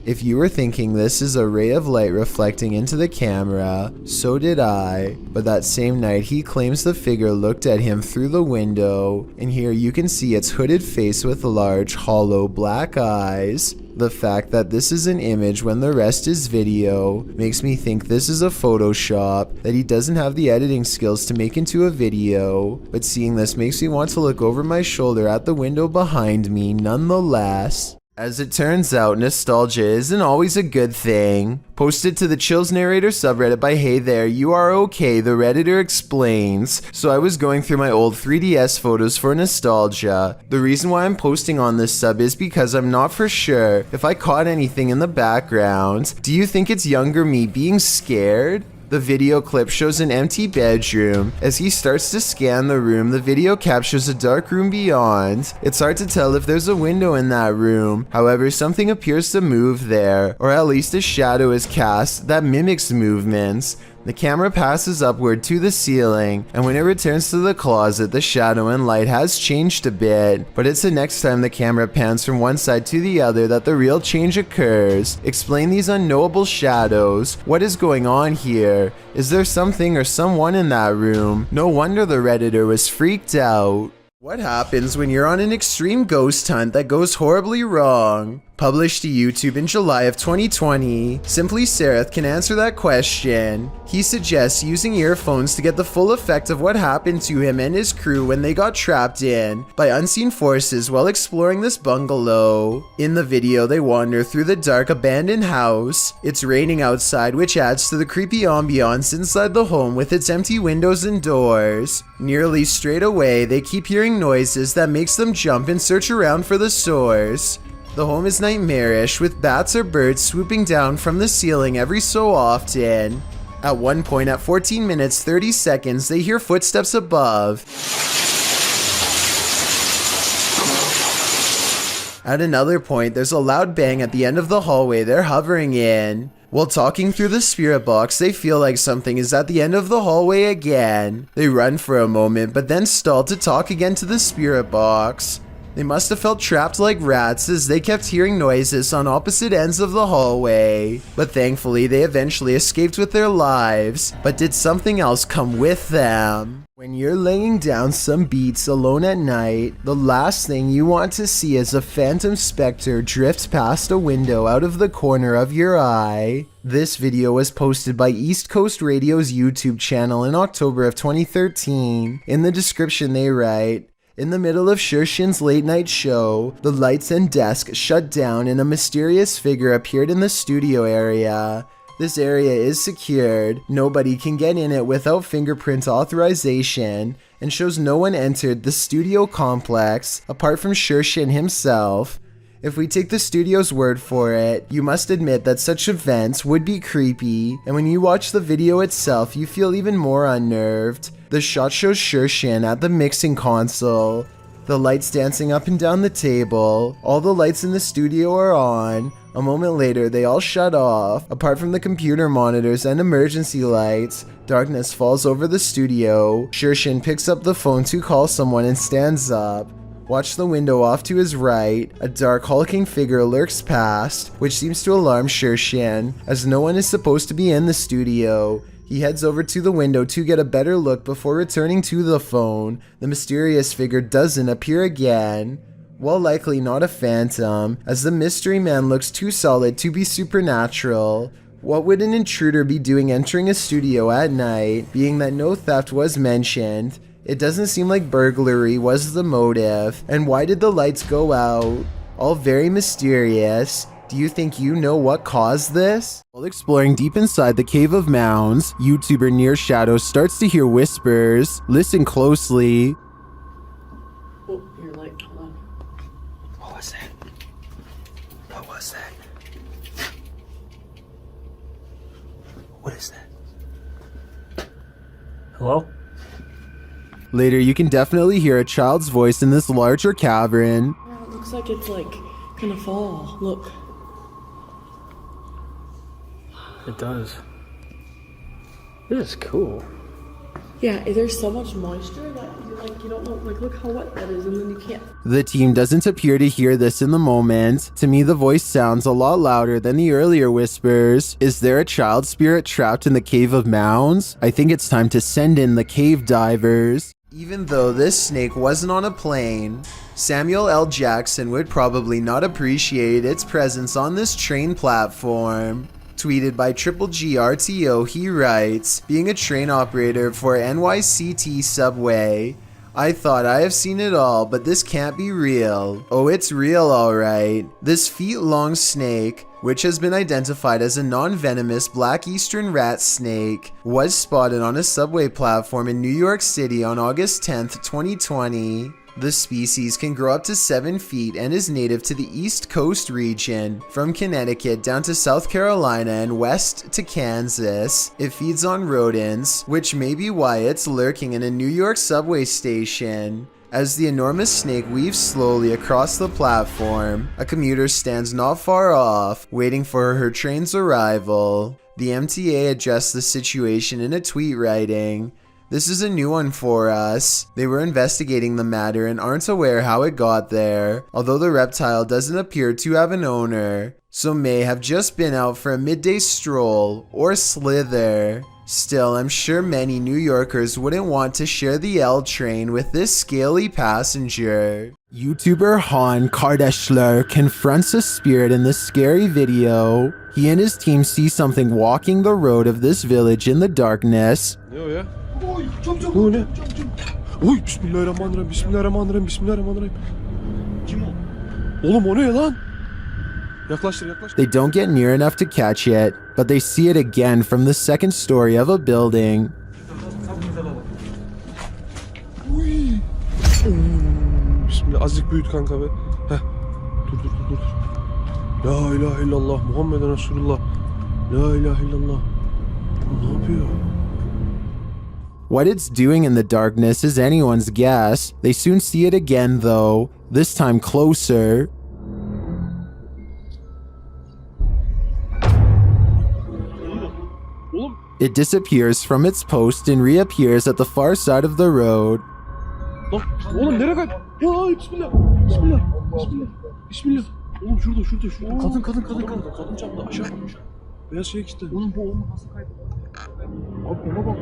If you were thinking this is a ray of light reflecting into the camera, so did I. But that same night he claims the figure looked at him through the window, and here you can see its hooded face with large, hollow black eyes. The fact that this is an image when the rest is video makes me think this is a Photoshop that he doesn't have the editing skills to make into a video, but seeing this makes me want to look over my shoulder at the window behind me nonetheless. As it turns out, nostalgia isn't always a good thing. Posted to the Chills Narrator subreddit by Hey There, You Are Okay, the Redditor explains. So I was going through my old 3DS photos for nostalgia. The reason why I'm posting on this sub is because I'm not for sure if I caught anything in the background. Do you think it's younger me being scared? The video clip shows an empty bedroom. As he starts to scan the room, the video captures a dark room beyond. It's hard to tell if there's a window in that room. However, something appears to move there, or at least a shadow is cast that mimics movements. The camera passes upward to the ceiling, and when it returns to the closet, the shadow and light has changed a bit, but it's the next time the camera pans from one side to the other that the real change occurs. Explain these unknowable shadows. What is going on here? Is there something or someone in that room? No wonder the Redditor was freaked out. What happens when you're on an extreme ghost hunt that goes horribly wrong? Published to YouTube in July of 2020, Simply Sereth can answer that question. He suggests using earphones to get the full effect of what happened to him and his crew when they got trapped in by unseen forces while exploring this bungalow. In the video, they wander through the dark abandoned house. It's raining outside, which adds to the creepy ambiance inside the home with its empty windows and doors. Nearly straight away, they keep hearing noises that makes them jump and search around for the source. The home is nightmarish, with bats or birds swooping down from the ceiling every so often. At one point at 14 minutes 30 seconds, they hear footsteps above. At another point, there's a loud bang at the end of the hallway they're hovering in. While talking through the spirit box, they feel like something is at the end of the hallway again. They run for a moment, but then stall to talk again to the spirit box. They must have felt trapped like rats as they kept hearing noises on opposite ends of the hallway. But thankfully, they eventually escaped with their lives. But did something else come with them? When you're laying down some beats alone at night, the last thing you want to see is a phantom specter drift past a window out of the corner of your eye. This video was posted by East Coast Radio's YouTube channel in October of 2013. In the description they write, "In the middle of Shurshin's late night show, the lights and desk shut down and a mysterious figure appeared in the studio area. This area is secured, nobody can get in it without fingerprint authorization, and shows no one entered the studio complex apart from Shurshin himself. If we take the studio's word for it, you must admit that such events would be creepy, and when you watch the video itself, you feel even more unnerved. The shot shows Shurshin at the mixing console, the lights dancing up and down the table. All the lights in the studio are on. A moment later, they all shut off. Apart from the computer monitors and emergency lights, darkness falls over the studio. Shurshin picks up the phone to call someone and stands up. Watch the window off to his right. A dark, hulking figure lurks past, which seems to alarm Shurshin, as no one is supposed to be in the studio. He heads over to the window to get a better look before returning to the phone. The mysterious figure doesn't appear again. While likely not a phantom, as the mystery man looks too solid to be supernatural. What would an intruder be doing entering a studio at night, being that no theft was mentioned? It doesn't seem like burglary was the motive, and why did the lights go out? All very mysterious. Do you think you know what caused this? While exploring deep inside the Cave of Mounds, YouTuber Near Shadow starts to hear whispers. Listen closely. Oh, you're like, hold on. What was that? What was that? What is that? Hello? Later, you can definitely hear a child's voice in this larger cavern. Yeah, it looks like it's like gonna fall. Look. It does. This is cool. Yeah, there's so much moisture that you don't know, like look how wet that is, and then you can't. The team doesn't appear to hear this in the moment. To me, the voice sounds a lot louder than the earlier whispers. Is there a child spirit trapped in the Cave of Mounds? I think it's time to send in the cave divers. Even though this snake wasn't on a plane, Samuel L. Jackson would probably not appreciate its presence on this train platform. Tweeted by Triple G RTO, he writes, "Being a train operator for NYCT Subway, I thought I have seen it all, but this can't be real." Oh, it's real alright. This feet-long snake, which has been identified as a non-venomous black eastern rat snake, was spotted on a subway platform in New York City on August 10th, 2020. The species can grow up to 7 feet and is native to the East Coast region, from Connecticut down to South Carolina and west to Kansas. It feeds on rodents, which may be why it's lurking in a New York subway station. As the enormous snake weaves slowly across the platform, a commuter stands not far off, waiting for her train's arrival. The MTA addressed the situation in a tweet writing, "This is a new one for us. They were investigating the matter and aren't aware how it got there, although the reptile doesn't appear to have an owner, so may have just been out for a midday stroll or slither. Still, I'm sure many New Yorkers wouldn't want to share the L train with this scaly passenger." YouTuber Han Kardashler confronts a spirit in this scary video. He and his team see something walking the road of this village in the darkness. Yo ya. Bu ne? Oy bismillahirrahmanirrahim. Bismillahirrahmanirrahim. Bismillahirrahmanirrahim. Kim o? Oğlum o ne lan? Yaklaştır yaklaştır. They don't get near enough to catch it, but they see it again from the second story of a building. Uy. Bismillah. Azıcık büyüt kanka be. Heh. Dur. La ilahe illallah Muhammeden Resulullah. La ilahe illallah. Ne yapıyor? What it's doing in the darkness is anyone's guess. They soon see it again though, this time closer. It disappears from its post and reappears at the far side of the road. Oğlum nereye kay? Ya bismillah. Bismillah. Bismillah. Bismillah. Oğlum şurada. Kadın. Kadın camda aşağı. Beyaz şey işte. Oğlum bu olma nasıl kayboldu? Abi ona bak.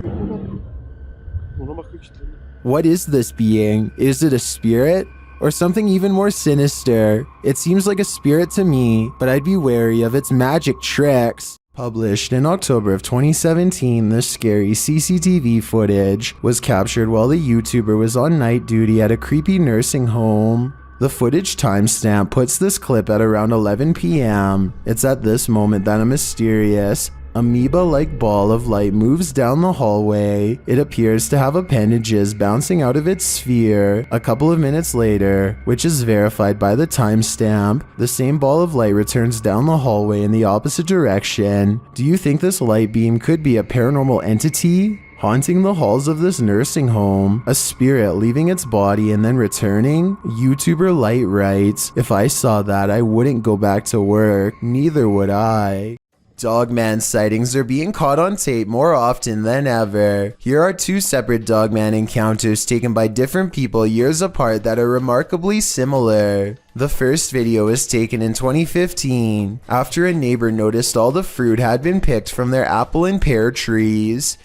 Ona bakıyor işte. What is this being? Is it a spirit? Or something even more sinister? It seems like a spirit to me, but I'd be wary of its magic tricks. Published in October of 2017, this scary CCTV footage was captured while the YouTuber was on night duty at a creepy nursing home. The footage timestamp puts this clip at around 11 p.m. It's at this moment that a mysterious, amoeba-like ball of light moves down the hallway. It appears to have appendages bouncing out of its sphere. A couple of minutes later, which is verified by the timestamp, the same ball of light returns down the hallway in the opposite direction. Do you think this light beam could be a paranormal entity haunting the halls of this nursing home? A spirit leaving its body and then returning? YouTuber Light writes, "If I saw that, I wouldn't go back to work. Neither would I." Dogman sightings are being caught on tape more often than ever. Here are two separate dogman encounters taken by different people years apart that are remarkably similar. The first video was taken in 2015 after a neighbor noticed all the fruit had been picked from their apple and pear trees.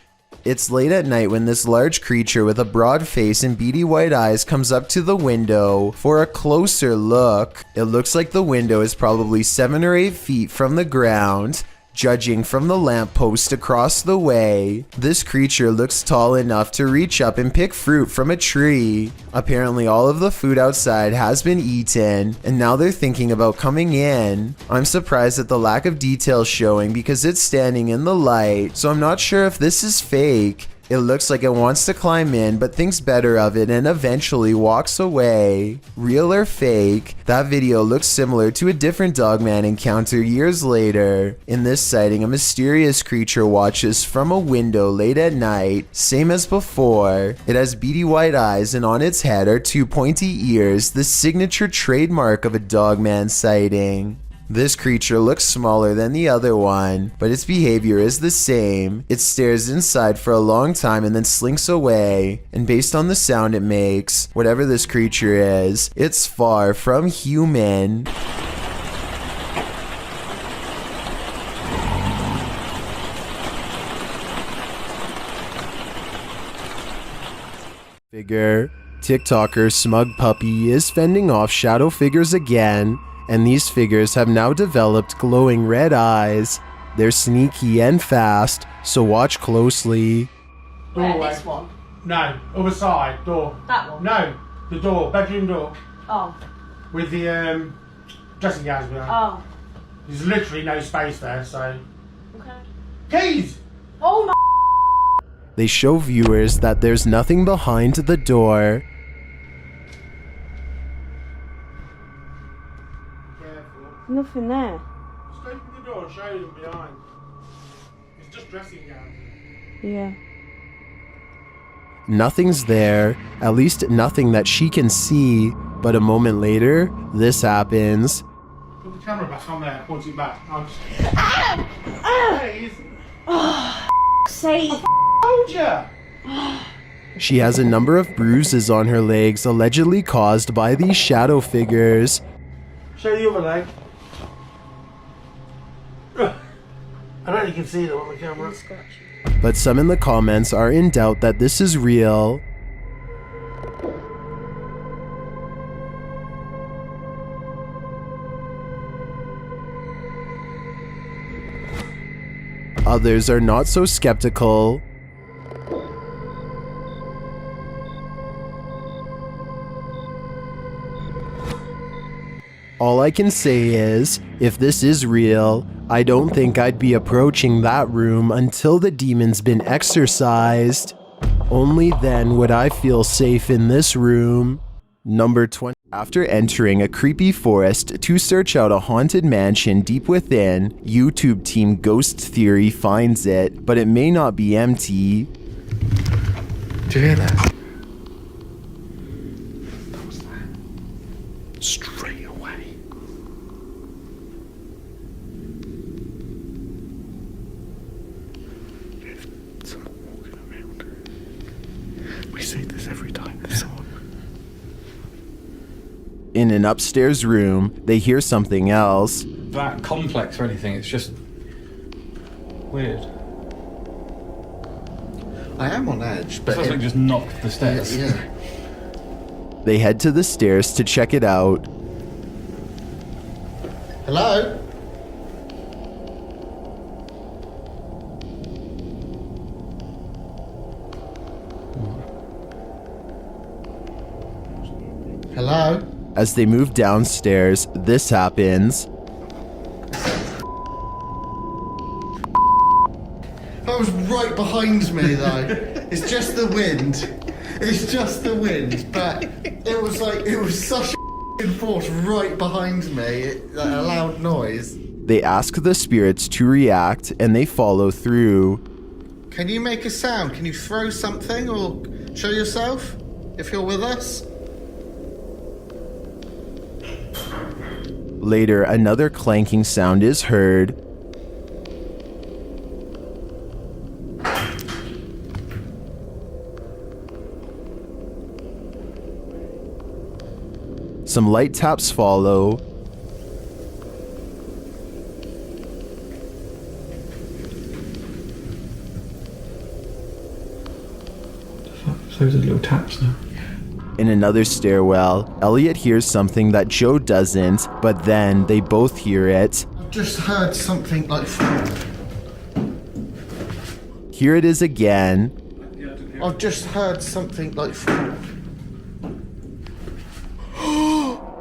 It's late at night when this large creature with a broad face and beady white eyes comes up to the window for a closer look. It looks like the window is probably 7 or 8 feet from the ground. Judging from the lamppost across the way, this creature looks tall enough to reach up and pick fruit from a tree. Apparently all of the food outside has been eaten, and now they're thinking about coming in. I'm surprised at the lack of detail showing because it's standing in the light, so I'm not sure if this is fake. It looks like it wants to climb in but thinks better of it and eventually walks away. Real or fake? That video looks similar to a different dogman encounter years later. In this sighting, a mysterious creature watches from a window late at night, same as before. It has beady white eyes and on its head are 2 pointy ears, the signature trademark of a dogman sighting. This creature looks smaller than the other one, but its behavior is the same. It stares inside for a long time and then slinks away, and based on the sound it makes, whatever this creature is, it's far from human. Figure. TikToker Smug Puppy is fending off shadow figures again, and these figures have now developed glowing red eyes. They're sneaky and fast, so watch closely. Doorway. This one? No, other side, door. That one? No, the door, bedroom door. Oh. With the dressing gowns behind. Oh. There's literally no space there, so... Okay. Keys! Oh my... They show viewers that there's nothing behind the door. Nothing there. Just open the door and show them behind. It's just dressing gowns. Yeah. Nothing's there, at least nothing that she can see, but a moment later, this happens. Put the camera back on there, point it back. I'm just... Please. Oh, sake. I told you. She has a number of bruises on her legs allegedly caused by these shadow figures. Show the other leg. I don't know if you can see them on the camera. But some in the comments are in doubt that this is real. Others are not so skeptical. All I can say is, if this is real, I don't think I'd be approaching that room until the demon's been exorcised. Only then would I feel safe in this room. Number 20. After entering a creepy forest to search out a haunted mansion deep within, YouTube team Ghost Theory finds it, but it may not be empty. Did you hear that? That was that. Straight away. There's someone walking around. We see this every time there's someone. In an upstairs room, they hear something else. That complex or anything, it's just weird. I am on edge, but something just knocked the stairs. Yeah. They head to the stairs to check it out. Hello? Hello? As they move downstairs, this happens. That was right behind me though. It's just the wind. It's just the wind, but it was such a force right behind me, a loud noise. They ask the spirits to react and they follow through. Can you make a sound? Can you throw something or show yourself if you're with us? Later, another clanking sound is heard. Some light taps follow. So there's little taps now. In another stairwell, Elliot hears something that Joe doesn't, but then they both hear it. I've just heard something like... Here it is again. I've just heard something like...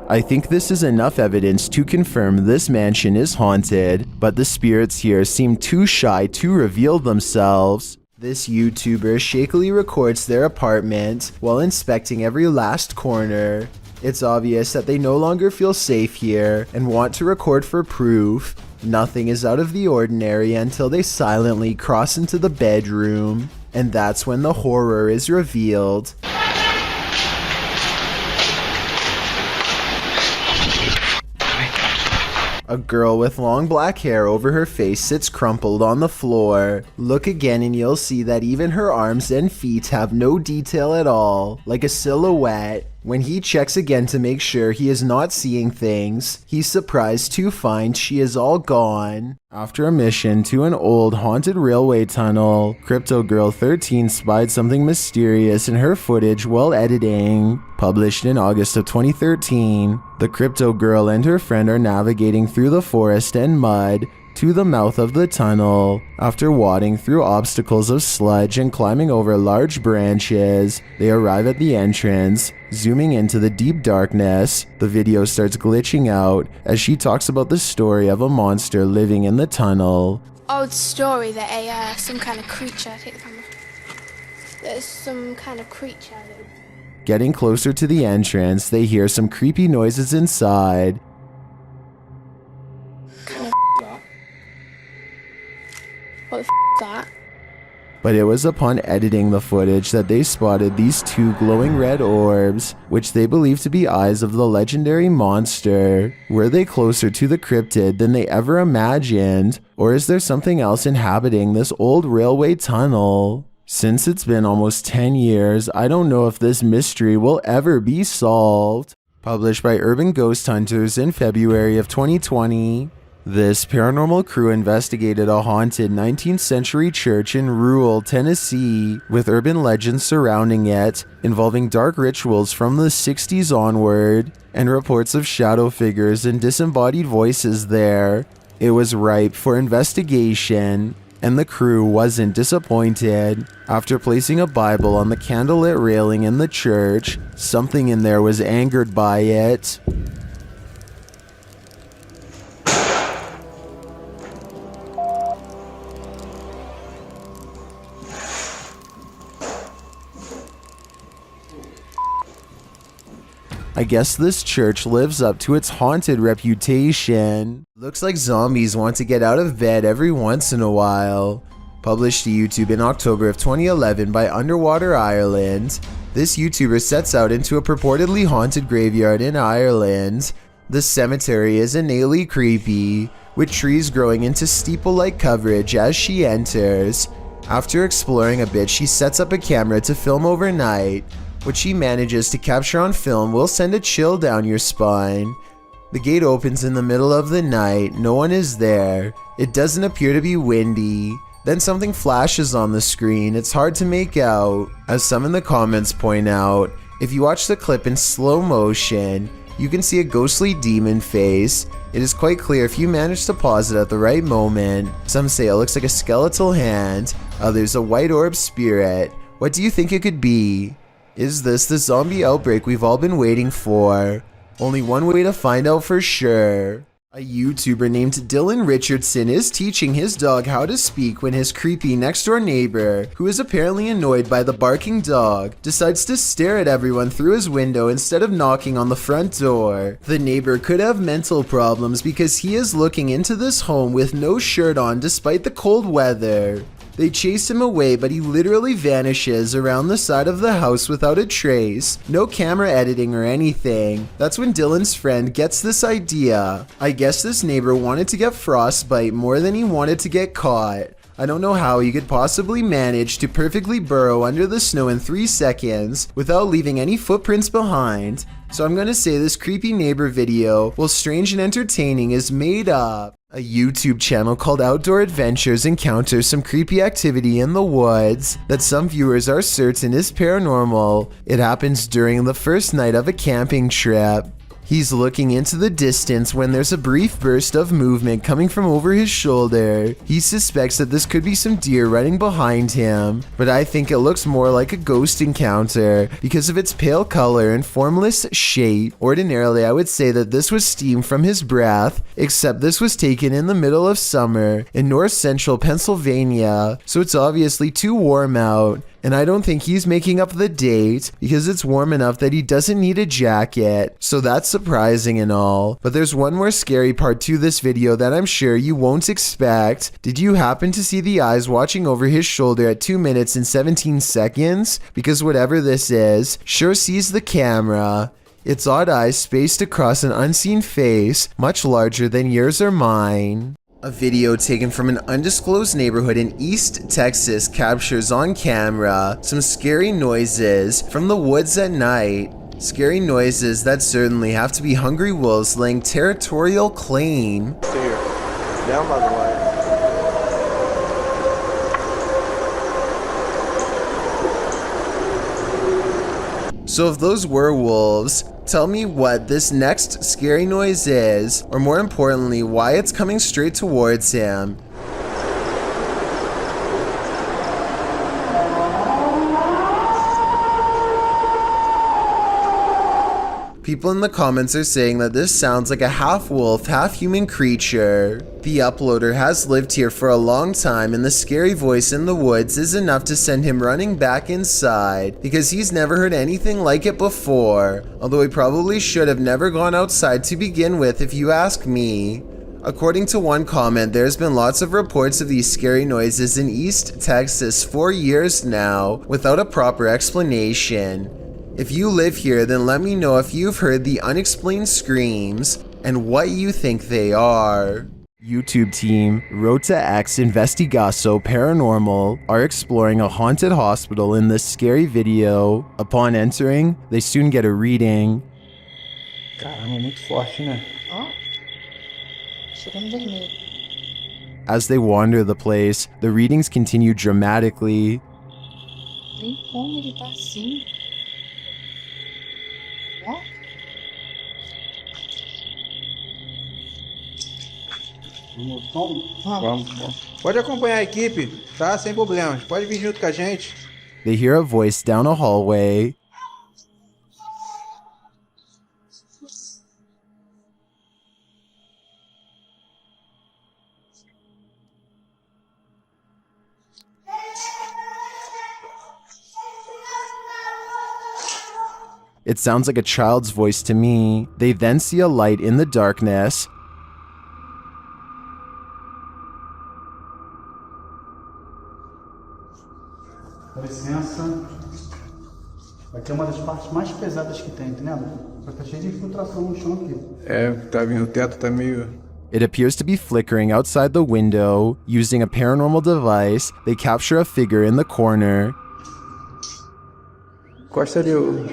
I think this is enough evidence to confirm this mansion is haunted, but the spirits here seem too shy to reveal themselves. This YouTuber shakily records their apartment while inspecting every last corner. It's obvious that they no longer feel safe here and want to record for proof. Nothing is out of the ordinary until they silently cross into the bedroom, and that's when the horror is revealed. A girl with long black hair over her face sits crumpled on the floor. Look again and you'll see that even her arms and feet have no detail at all, like a silhouette. When he checks again to make sure he is not seeing things, he's surprised to find she is all gone. After a mission to an old haunted railway tunnel, Crypto Girl 13 spied something mysterious in her footage while editing. Published in August of 2013, the Crypto Girl and her friend are navigating through the forest and mud to the mouth of the tunnel. After wading through obstacles of sludge and climbing over large branches, they arrive at the entrance. Zooming into the deep darkness, the video starts glitching out as she talks about the story of a monster living in the tunnel. Old story that some kind of creature, take the camera. There's some kind of creature. Getting closer to the entrance, they hear some creepy noises inside. What the is that? But it was upon editing the footage that they spotted these two glowing red orbs, which they believe to be eyes of the legendary monster. Were they closer to the cryptid than they ever imagined? Or is there something else inhabiting this old railway tunnel? Since it's been almost 10 years, I don't know if this mystery will ever be solved. Published by Urban Ghost Hunters in February of 2020. This paranormal crew investigated a haunted 19th century church in rural Tennessee with urban legends surrounding it, involving dark rituals from the 60s onward, and reports of shadow figures and disembodied voices there. It was ripe for investigation, and the crew wasn't disappointed. After placing a Bible on the candlelit railing in the church, something in there was angered by it. I guess this church lives up to its haunted reputation. Looks like zombies want to get out of bed every once in a while. Published to YouTube in October of 2011 by Underwater Ireland. This YouTuber sets out into a purportedly haunted graveyard in Ireland. The cemetery is innately creepy, with trees growing into steeple-like coverage as she enters. After exploring a bit, she sets up a camera to film overnight. What she manages to capture on film will send a chill down your spine. The gate opens in the middle of the night, no one is there. It doesn't appear to be windy. Then something flashes on the screen, it's hard to make out. As some in the comments point out, if you watch the clip in slow motion, you can see a ghostly demon face. It is quite clear if you manage to pause it at the right moment. Some say it looks like a skeletal hand, others a white orb spirit. What do you think it could be? Is this the zombie outbreak we've all been waiting for? Only one way to find out for sure. A YouTuber named Dylan Richardson is teaching his dog how to speak when his creepy next door neighbor, who is apparently annoyed by the barking dog, decides to stare at everyone through his window instead of knocking on the front door. The neighbor could have mental problems because he is looking into this home with no shirt on despite the cold weather. They chase him away, but he literally vanishes around the side of the house without a trace. No camera editing or anything. That's when Dylan's friend gets this idea. I guess this neighbor wanted to get frostbite more than he wanted to get caught. I don't know how he could possibly manage to perfectly burrow under the snow in 3 seconds without leaving any footprints behind. So I'm gonna say this creepy neighbor video, while strange and entertaining, is made up. A YouTube channel called Outdoor Adventures encounters some creepy activity in the woods that some viewers are certain is paranormal. It happens during the first night of a camping trip. He's looking into the distance when there's a brief burst of movement coming from over his shoulder. He suspects that this could be some deer running behind him, but I think it looks more like a ghost encounter because of its pale color and formless shape. Ordinarily, I would say that this was steam from his breath, except this was taken in the middle of summer in north central Pennsylvania, so it's obviously too warm out. And I don't think he's making up the date because it's warm enough that he doesn't need a jacket. So that's surprising and all. But there's one more scary part to this video that I'm sure you won't expect. Did you happen to see the eyes watching over his shoulder at 2 minutes and 17 seconds? Because whatever this is, sure sees the camera. Its odd eyes spaced across an unseen face, much larger than yours or mine. A video taken from an undisclosed neighborhood in East Texas captures on camera some scary noises from the woods at night. Scary noises that certainly have to be hungry wolves laying territorial claim. Stay here. Down by the light. So if those were wolves, tell me what this next scary noise is, or more importantly, why it's coming straight towards him. People in the comments are saying that this sounds like a half-wolf, half-human creature. The uploader has lived here for a long time and the scary voice in the woods is enough to send him running back inside because he's never heard anything like it before, although he probably should have never gone outside to begin with if you ask me. According to one comment, there's been lots of reports of these scary noises in East Texas for years now without a proper explanation. If you live here, then let me know if you've heard the unexplained screams and what you think they are. YouTube team Rota X Investigaso Paranormal are exploring a haunted hospital in this scary video. Upon entering, they soon get a reading. Caramba, muito forte, né? As they wander the place, the readings continue dramatically. Nem como ele tá assim. Ó. Vamos. Pode acompanhar a equipe, tá? Sem problemas. Pode vir junto com a gente. They hear a voice down a hallway. It sounds like a child's voice to me. They then see a light in the darkness. Dá licença. Aqui é uma das partes mais pesadas que tem, entendeu? Vai estar cheio de infiltração no chão aqui. Tá vindo, o teto tá meio... It appears to be flickering outside the window. Using a paranormal device, they capture a figure in the corner. Encosta ali o...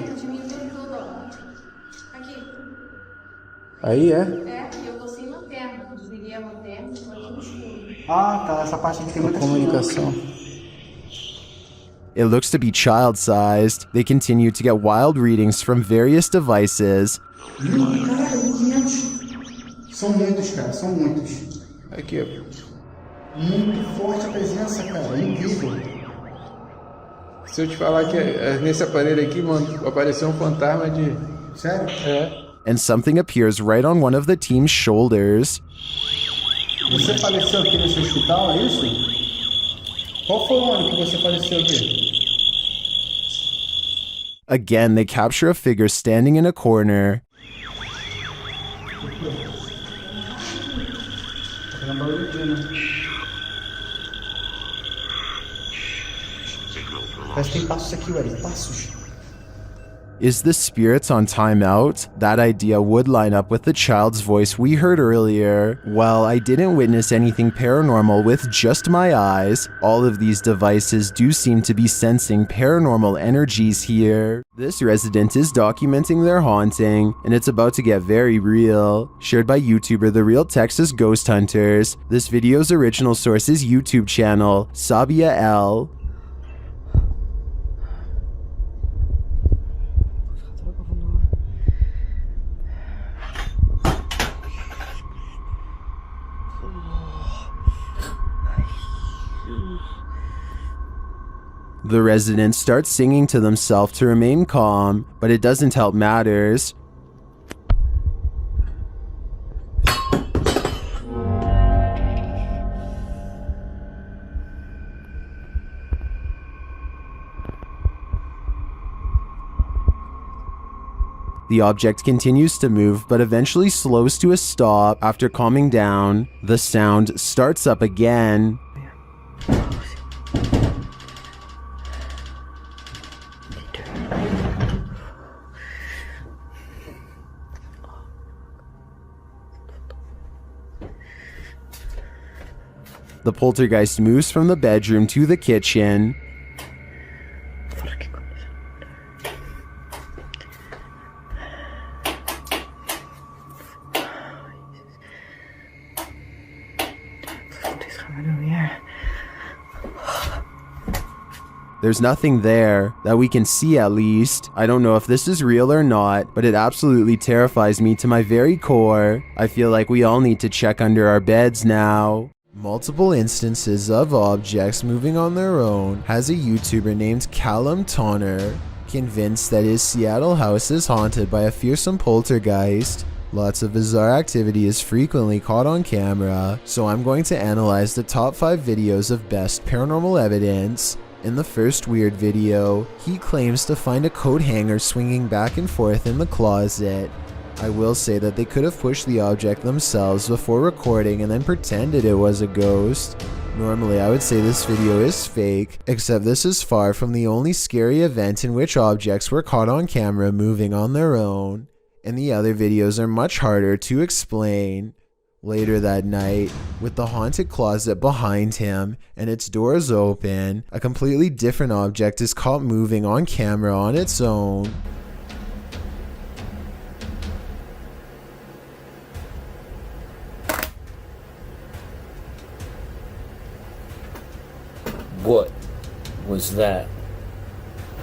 Aí é? Eu tô sem lanterna. Desliguei a lanterna, tô aqui no escuro. Ah, tá. Essa parte aqui tem muita Comunicação. It looks to be child-sized. They continue to get wild readings from various devices. São muitos, cara. São muitos. Aqui, ó. Muito forte a presença, cara. É incrível. Se eu te falar que nesse aparelho aqui, mano, apareceu um fantasma de... Sério? É. And something appears right on one of the team's shoulders. Você faleceu aqui nesse hospital, é isso? Qual foi o ano que você faleceu aqui? Again, they capture a figure standing in a corner. Parece que tem passos aqui, Ué, passos. Is the spirits on timeout? That idea would line up with the child's voice we heard earlier. Well, I didn't witness anything paranormal with just my eyes. All of these devices do seem to be sensing paranormal energies here. This resident is documenting their haunting, and it's about to get very real. Shared by YouTuber The Real Texas Ghost Hunters. This video's original source is YouTube channel, Sabia L. The residents start singing to themselves to remain calm, but it doesn't help matters. The object continues to move, but eventually slows to a stop after calming down. The sound starts up again. The poltergeist moves from the bedroom to the kitchen. There's nothing there, that we can see at least. I don't know if this is real or not, but it absolutely terrifies me to my very core. I feel like we all need to check under our beds now. Multiple instances of objects moving on their own has a YouTuber named Callum Tonner convinced that his Seattle house is haunted by a fearsome poltergeist. Lots of bizarre activity is frequently caught on camera, so I'm going to analyze the top 5 videos of best paranormal evidence. In the first weird video, he claims to find a coat hanger swinging back and forth in the closet. I will say that they could have pushed the object themselves before recording and then pretended it was a ghost. Normally I would say this video is fake, except this is far from the only scary event in which objects were caught on camera moving on their own, and the other videos are much harder to explain. Later that night, with the haunted closet behind him and its doors open, a completely different object is caught moving on camera on its own. What was that?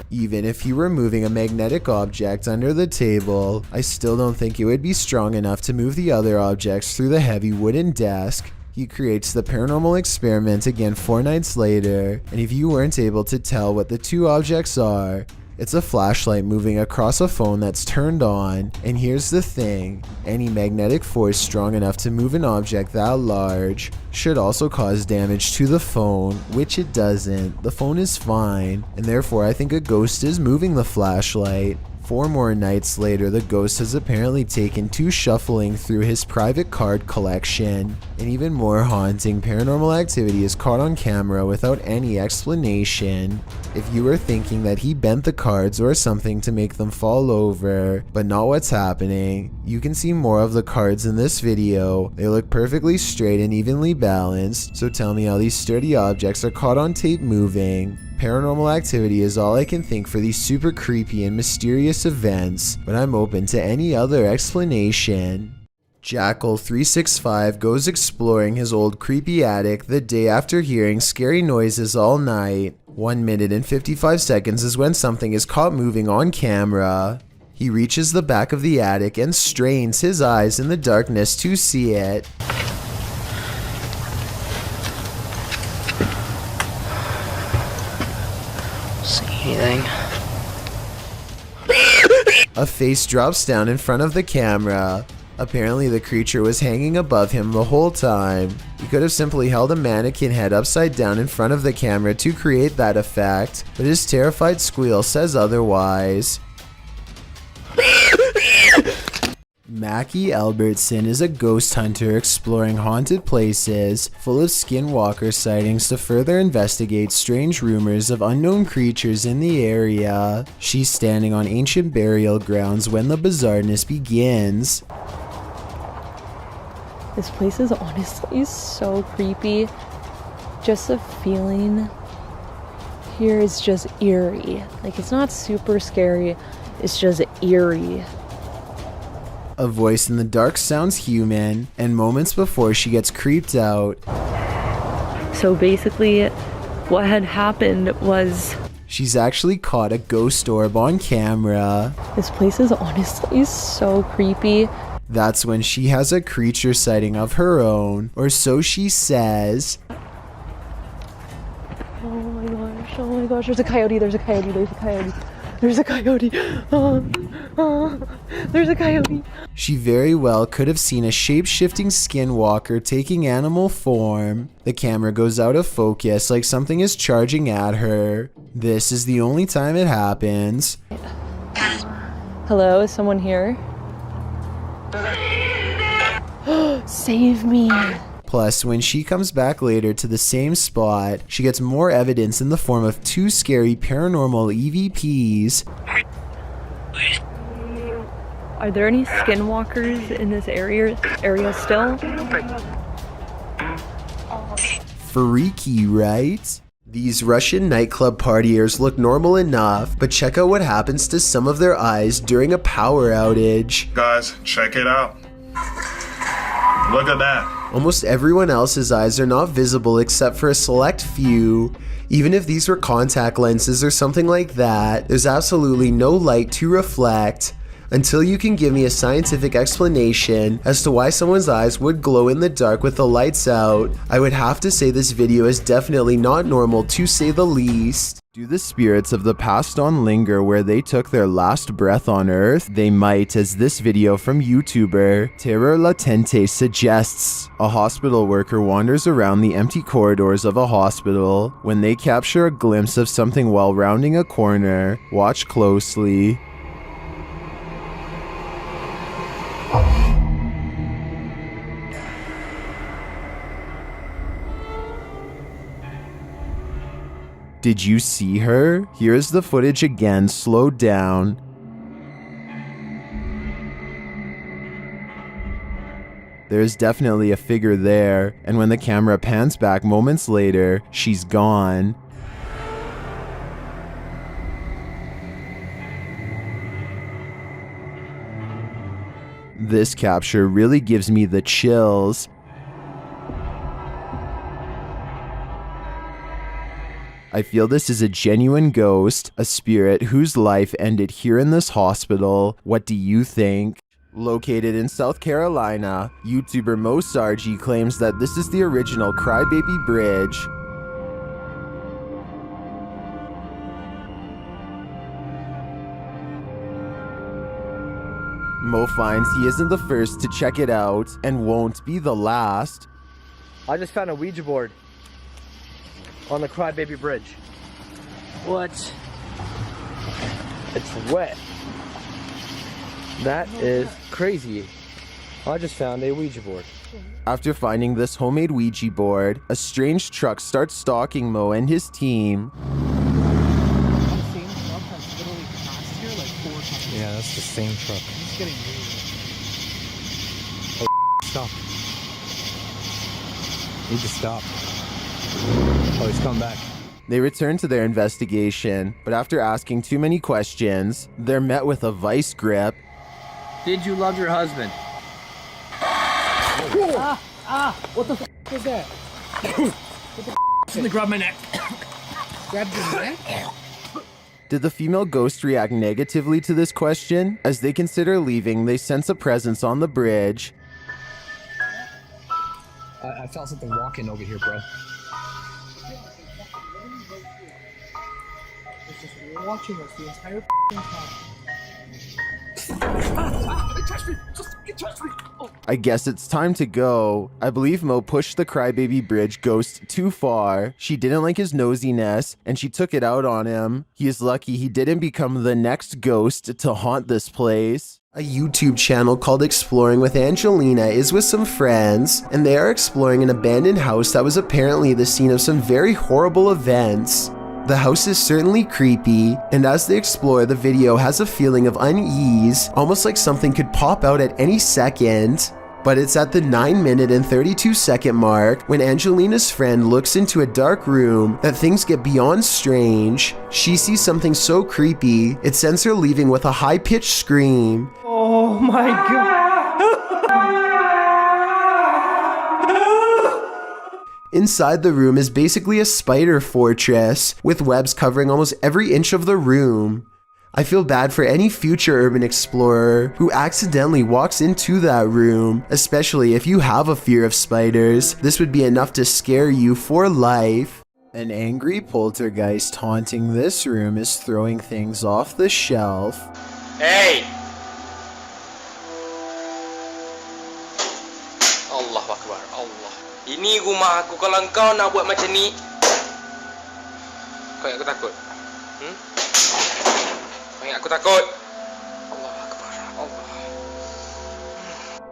Even if you were moving a magnetic object under the table, I still don't think it would be strong enough to move the other objects through the heavy wooden desk. He creates the paranormal experiment again 4 nights later, and if you weren't able to tell what the 2 objects are, it's a flashlight moving across a phone that's turned on. And here's the thing, any magnetic force strong enough to move an object that large should also cause damage to the phone, which it doesn't. The phone is fine, and therefore I think a ghost is moving the flashlight. 4 more nights later, the ghost has apparently taken to shuffling through his private card collection. And even more haunting paranormal activity is caught on camera without any explanation. If you were thinking that he bent the cards or something to make them fall over, but not what's happening, you can see more of the cards in this video. They look perfectly straight and evenly balanced, so tell me how these sturdy objects are caught on tape moving. Paranormal activity is all I can think for these super creepy and mysterious events, but I'm open to any other explanation. Jackal365 goes exploring his old creepy attic the day after hearing scary noises all night. 1 minute and 55 seconds is when something is caught moving on camera. He reaches the back of the attic and strains his eyes in the darkness to see it. See anything? A face drops down in front of the camera. Apparently the creature was hanging above him the whole time. He could have simply held a mannequin head upside down in front of the camera to create that effect, but his terrified squeal says otherwise. Mackie Albertson is a ghost hunter exploring haunted places, full of skinwalker sightings to further investigate strange rumors of unknown creatures in the area. She's standing on ancient burial grounds when the bizarreness begins. This place is honestly so creepy. Just the feeling here is just eerie. Like, it's not super scary, it's just eerie. A voice in the dark sounds human, and moments before she gets creeped out. So basically, what had happened was she's actually caught a ghost orb on camera. This place is honestly so creepy. That's when she has a creature sighting of her own, or so she says. Oh my gosh, there's a coyote, there's a coyote, there's a coyote. There's a coyote. There's a coyote. She very well could have seen a shape-shifting skinwalker taking animal form. The camera goes out of focus like something is charging at her. This is the only time it happens. Hello, is someone here? Save me. Plus, when she comes back later to the same spot, she gets more evidence in the form of 2 scary paranormal EVPs. Are there any skinwalkers in this area still? Freaky, right? These Russian nightclub partiers look normal enough, but check out what happens to some of their eyes during a power outage. Guys, check it out. Look at that. Almost everyone else's eyes are not visible except for a select few. Even if these were contact lenses or something like that, there's absolutely no light to reflect. Until you can give me a scientific explanation as to why someone's eyes would glow in the dark with the lights out, I would have to say this video is definitely not normal, to say the least. Do the spirits of the past on linger where they took their last breath on Earth? They might, as this video from YouTuber Terror Latente suggests. A hospital worker wanders around the empty corridors of a hospital. When they capture a glimpse of something while rounding a corner, watch closely. Did you see her? Here's the footage again, slowed down. There's definitely a figure there, and when the camera pans back moments later, she's gone. This capture really gives me the chills. I feel this is a genuine ghost, a spirit whose life ended here in this hospital. What do you think? Located in South Carolina, YouTuber Mo Sargi claims that this is the original Crybaby Bridge. Mo finds he isn't the first to check it out and won't be the last. I just found a Ouija board on the Crybaby Bridge. What? It's wet. That is crazy. I just found a Ouija board. After finding this homemade Ouija board, a strange truck starts stalking Mo and his team. Yeah, that's the same truck. It's getting weird. Oh, stop. Need to stop. Oh, he's coming back. They return to their investigation, but after asking too many questions, they're met with a vice grip. Did you love your husband? What the f was that? What the f? Something grabbed my neck. Grabbed your neck? Did the female ghost react negatively to this question? As they consider leaving, they sense a presence on the bridge. I felt something walking over here, bro. It's just watching us the entire time. It touched me! It touched me! Oh. I guess it's time to go. I believe Mo pushed the crybaby bridge ghost too far. She didn't like his nosiness, and she took it out on him. He is lucky he didn't become the next ghost to haunt this place. A YouTube channel called Exploring with Angelina is with some friends, and they are exploring an abandoned house that was apparently the scene of some very horrible events. The house is certainly creepy, and as they explore, the video has a feeling of unease, almost like something could pop out at any second. But it's at the 9-minute and 32-second mark when Angelina's friend looks into a dark room that things get beyond strange. She sees something so creepy, it sends her leaving with a high-pitched scream. Oh my god! Inside the room is basically a spider fortress, with webs covering almost every inch of the room. I feel bad for any future urban explorer who accidentally walks into that room, especially if you have a fear of spiders. This would be enough to scare you for life. An angry poltergeist haunting this room is throwing things off the shelf. Hey! Allah Akbar, Allah. Ini rumah aku, kalau kau nak buat macam ni, kau ingat aku takut? Kau ingat aku takut? Allah Akbar, Allah.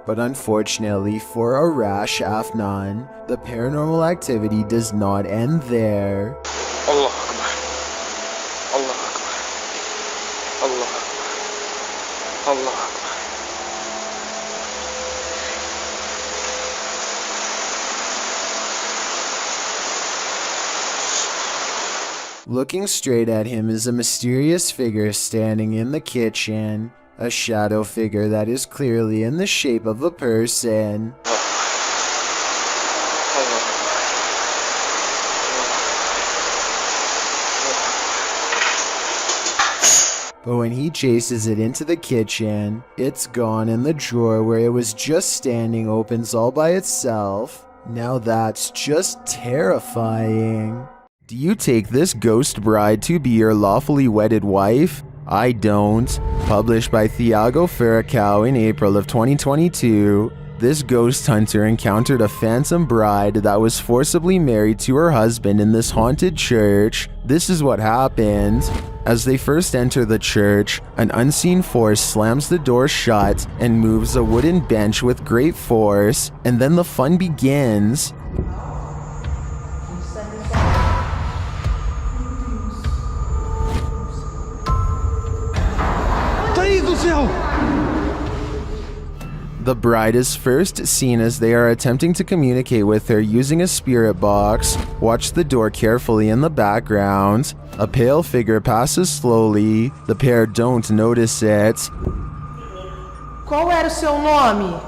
But unfortunately for Arash Afnan, the paranormal activity does not end there. Allah Akbar. Allah Akbar. Allah Akbar. Allah Akbar. Looking straight at him is a mysterious figure standing in the kitchen, a shadow figure that is clearly in the shape of a person. But when he chases it into the kitchen, it's gone and the drawer where it was just standing opens all by itself. Now that's just terrifying. Do you take this ghost bride to be your lawfully wedded wife? I don't. Published by Thiago Ferracao in April of 2022, this ghost hunter encountered a phantom bride that was forcibly married to her husband in this haunted church. This is what happened. As they first enter the church, an unseen force slams the door shut and moves a wooden bench with great force, and then the fun begins. The bride is first seen as they are attempting to communicate with her using a spirit box. Watch the door carefully in the background. A pale figure passes slowly. The pair don't notice it. Qual era o seu nome?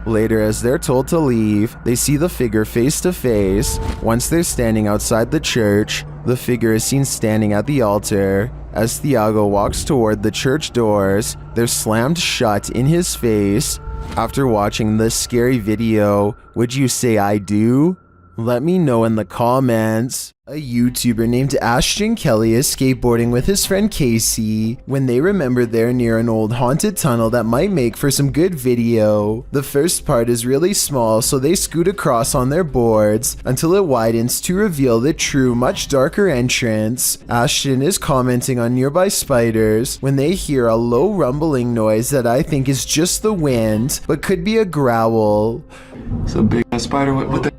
Later, as they're told to leave, they see the figure face to face. Once they're standing outside the church, the figure is seen standing at the altar. As Thiago walks toward the church doors, they're slammed shut in his face. After watching this scary video, would you say I do? Let me know in the comments. A YouTuber named Ashton Kelly is skateboarding with his friend Casey when they remember they're near an old haunted tunnel that might make for some good video. The first part is really small, so they scoot across on their boards until it widens to reveal the true, much darker entrance. Ashton is commenting on nearby spiders when they hear a low rumbling noise that I think is just the wind, but could be a growl. It's a big ass spider. What the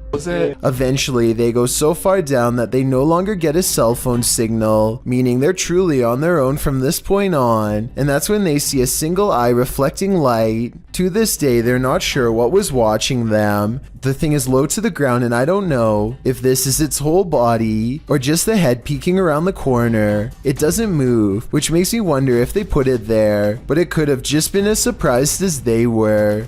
Eventually, they go so far down that they no longer get a cell phone signal, meaning they're truly on their own from this point on, and that's when they see a single eye reflecting light. To this day, they're not sure what was watching them. The thing is low to the ground, and I don't know if this is its whole body or just the head peeking around the corner. It doesn't move, which makes me wonder if they put it there, but it could have just been as surprised as they were.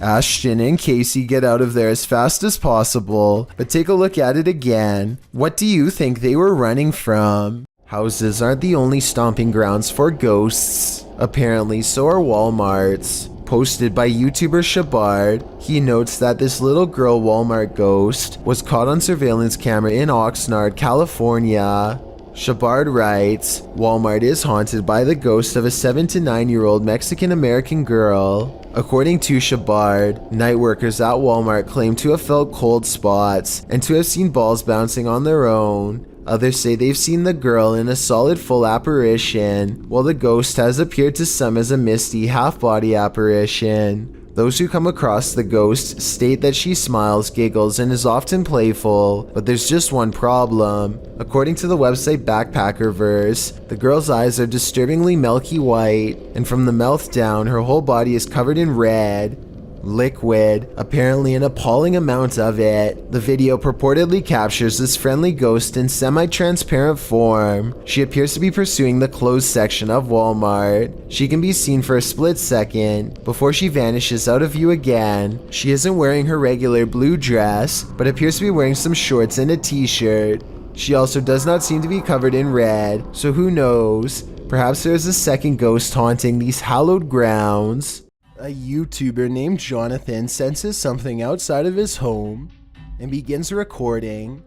Ashton and Casey get out of there as fast as possible, but take a look at it again. What do you think they were running from? Houses aren't the only stomping grounds for ghosts. Apparently, so are Walmarts. Posted by YouTuber Shivers, he notes that this little girl Walmart ghost was caught on surveillance camera in Oxnard, California. Shivers writes, Walmart is haunted by the ghost of a 7 to 9-year-old Mexican-American girl. According to Shivers, night workers at Walmart claim to have felt cold spots and to have seen balls bouncing on their own. Others say they've seen the girl in a solid full apparition, while the ghost has appeared to some as a misty half-body apparition. Those who come across the ghost state that she smiles, giggles, and is often playful, but there's just one problem. According to the website Backpackerverse, the girl's eyes are disturbingly milky white, and from the mouth down, her whole body is covered in red. Liquid, apparently an appalling amount of it. The video purportedly captures this friendly ghost in semi-transparent form. She appears to be pursuing the closed section of Walmart. She can be seen for a split second before she vanishes out of view again. She isn't wearing her regular blue dress, but appears to be wearing some shorts and a t-shirt. She also does not seem to be covered in red, so who knows? Perhaps there is a second ghost haunting these hallowed grounds. A YouTuber named Jonathan senses something outside of his home and begins recording.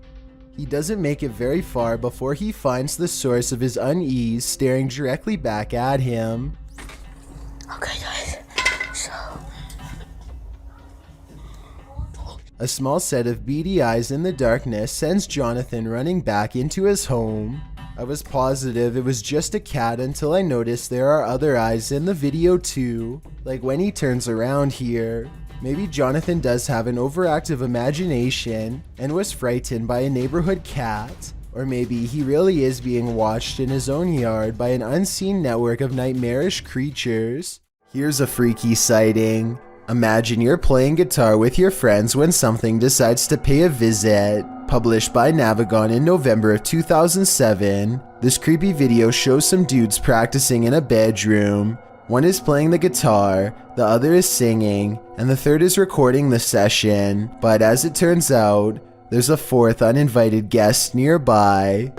He doesn't make it very far before he finds the source of his unease staring directly back at him. Okay guys, so... A small set of beady eyes in the darkness sends Jonathan running back into his home. I was positive it was just a cat until I noticed there are other eyes in the video too, like when he turns around here. Maybe Jonathan does have an overactive imagination and was frightened by a neighborhood cat, or maybe he really is being watched in his own yard by an unseen network of nightmarish creatures. Here's a freaky sighting. Imagine you're playing guitar with your friends when something decides to pay a visit. Published by Navigon in November of 2007, this creepy video shows some dudes practicing in a bedroom. One is playing the guitar, the other is singing, and the third is recording the session. But as it turns out, there's a fourth uninvited guest nearby.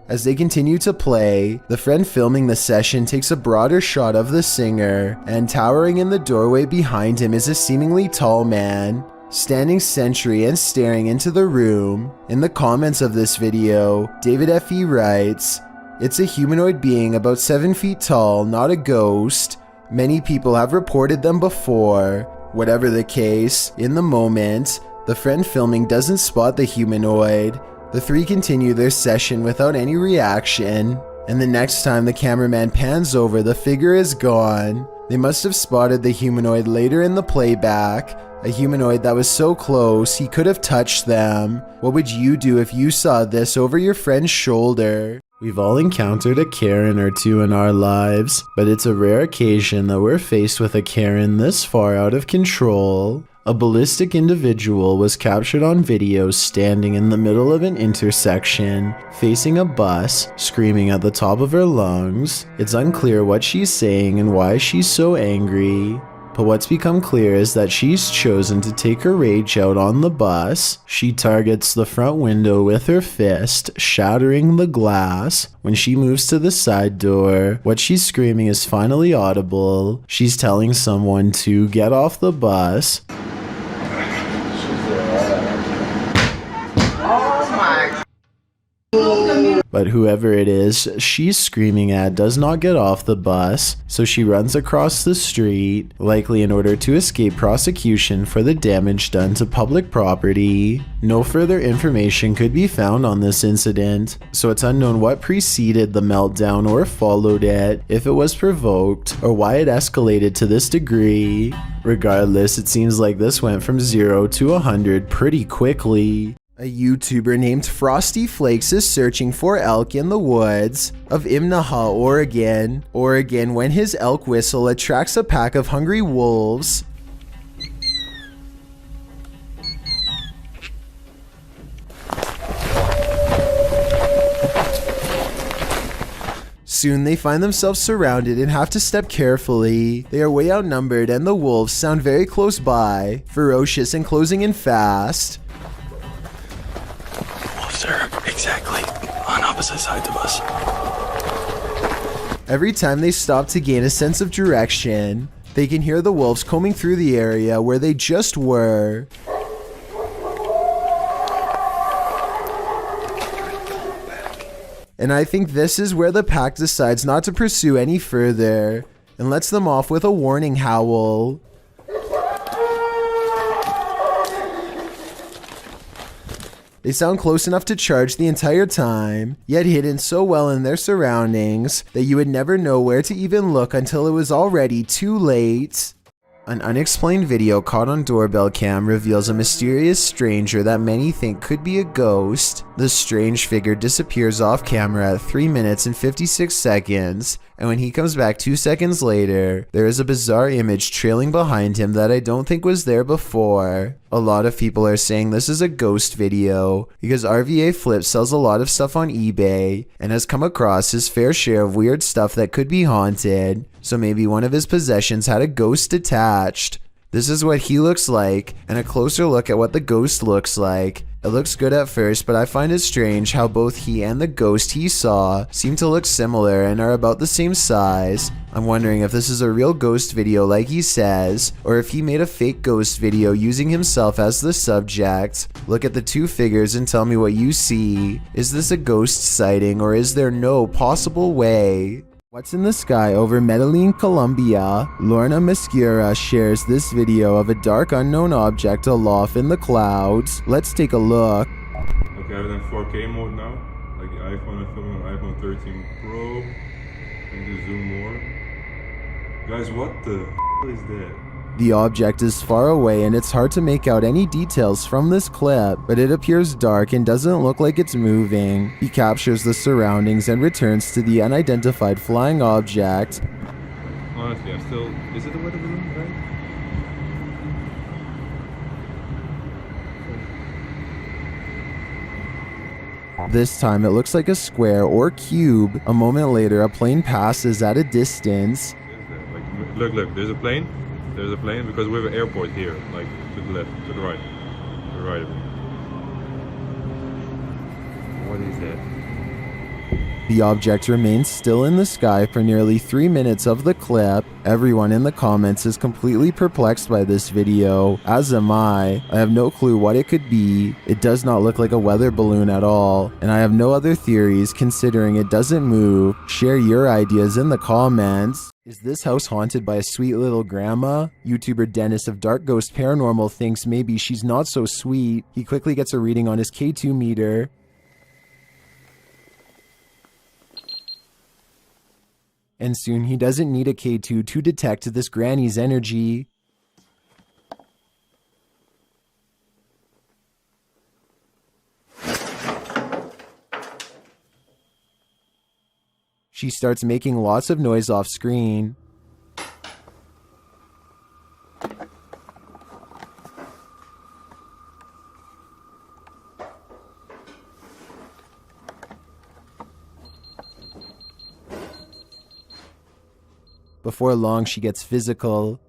As they continue to play, the friend filming the session takes a broader shot of the singer, and towering in the doorway behind him is a seemingly tall man, standing sentry and staring into the room. In the comments of this video, David F.E. writes, "It's a humanoid being about 7 feet tall, not a ghost. Many people have reported them before." Whatever the case, in the moment, the friend filming doesn't spot the humanoid. The three continue their session without any reaction, and the next time the cameraman pans over, the figure is gone. They must have spotted the humanoid later in the playback, a humanoid that was so close he could have touched them. What would you do if you saw this over your friend's shoulder? We've all encountered a Karen or two in our lives, but it's a rare occasion that we're faced with a Karen this far out of control. A ballistic individual was captured on video standing in the middle of an intersection, facing a bus, screaming at the top of her lungs. It's unclear what she's saying and why she's so angry, but what's become clear is that she's chosen to take her rage out on the bus. She targets the front window with her fist, shattering the glass. When she moves to the side door, what she's screaming is finally audible. She's telling someone to get off the bus. But whoever it is she's screaming at does not get off the bus, so she runs across the street, likely in order to escape prosecution for the damage done to public property. No further information could be found on this incident, so it's unknown what preceded the meltdown or followed it, if it was provoked, or why it escalated to this degree. Regardless, it seems like this went from 0 to 100 pretty quickly. A YouTuber named Frosty Flakes is searching for elk in the woods of Imnaha, Oregon, when his elk whistle attracts a pack of hungry wolves. Soon they find themselves surrounded and have to step carefully. They are way outnumbered and the wolves sound very close by, ferocious and closing in fast. Wolves are exactly on opposite sides of us. Every time they stop to gain a sense of direction, they can hear the wolves combing through the area where they just were. And I think this is where the pack decides not to pursue any further and lets them off with a warning howl. They sound close enough to charge the entire time, yet hidden so well in their surroundings that you would never know where to even look until it was already too late. An unexplained video caught on doorbell cam reveals a mysterious stranger that many think could be a ghost. The strange figure disappears off camera at 3 minutes and 56 seconds, and when he comes back 2 seconds later, there is a bizarre image trailing behind him that I don't think was there before. A lot of people are saying this is a ghost video because RVA Flip sells a lot of stuff on eBay and has come across his fair share of weird stuff that could be haunted, so maybe one of his possessions had a ghost attached. This is what he looks like, and a closer look at what the ghost looks like. It looks good at first, but I find it strange how both he and the ghost he saw seem to look similar and are about the same size. I'm wondering if this is a real ghost video like he says, or if he made a fake ghost video using himself as the subject. Look at the two figures and tell me what you see. Is this a ghost sighting, or is there no possible way? What's in the sky over Medellin, Colombia? Lorna Mascura shares this video of a dark unknown object aloft in the clouds. Let's take a look. Okay, I've done 4K mode now. Like the iPhone, I'm filming on iPhone 13 Pro. And just zoom more. Guys, what the is that? The object is far away and it's hard to make out any details from this clip, but it appears dark and doesn't look like it's moving. He captures the surroundings and returns to the unidentified flying object. Honestly, I'm still... Is it a weather balloon, right? This time it looks like a square or cube. A moment later, a plane passes at a distance. Like, look, there's a plane. There's a plane because we have an airport here, like to the left, to the right, to the right of it. What is that? The object remains still in the sky for nearly 3 minutes of the clip. Everyone in the comments is completely perplexed by this video, as am I. I have no clue what it could be. It does not look like a weather balloon at all, and I have no other theories considering it doesn't move. Share your ideas in the comments. Is this house haunted by a sweet little grandma? YouTuber Dennis of Dark Ghost Paranormal thinks maybe she's not so sweet. He quickly gets a reading on his K2 meter. And soon he doesn't need a K2 to detect this granny's energy. She starts making lots of noise off screen. Before long, she gets physical.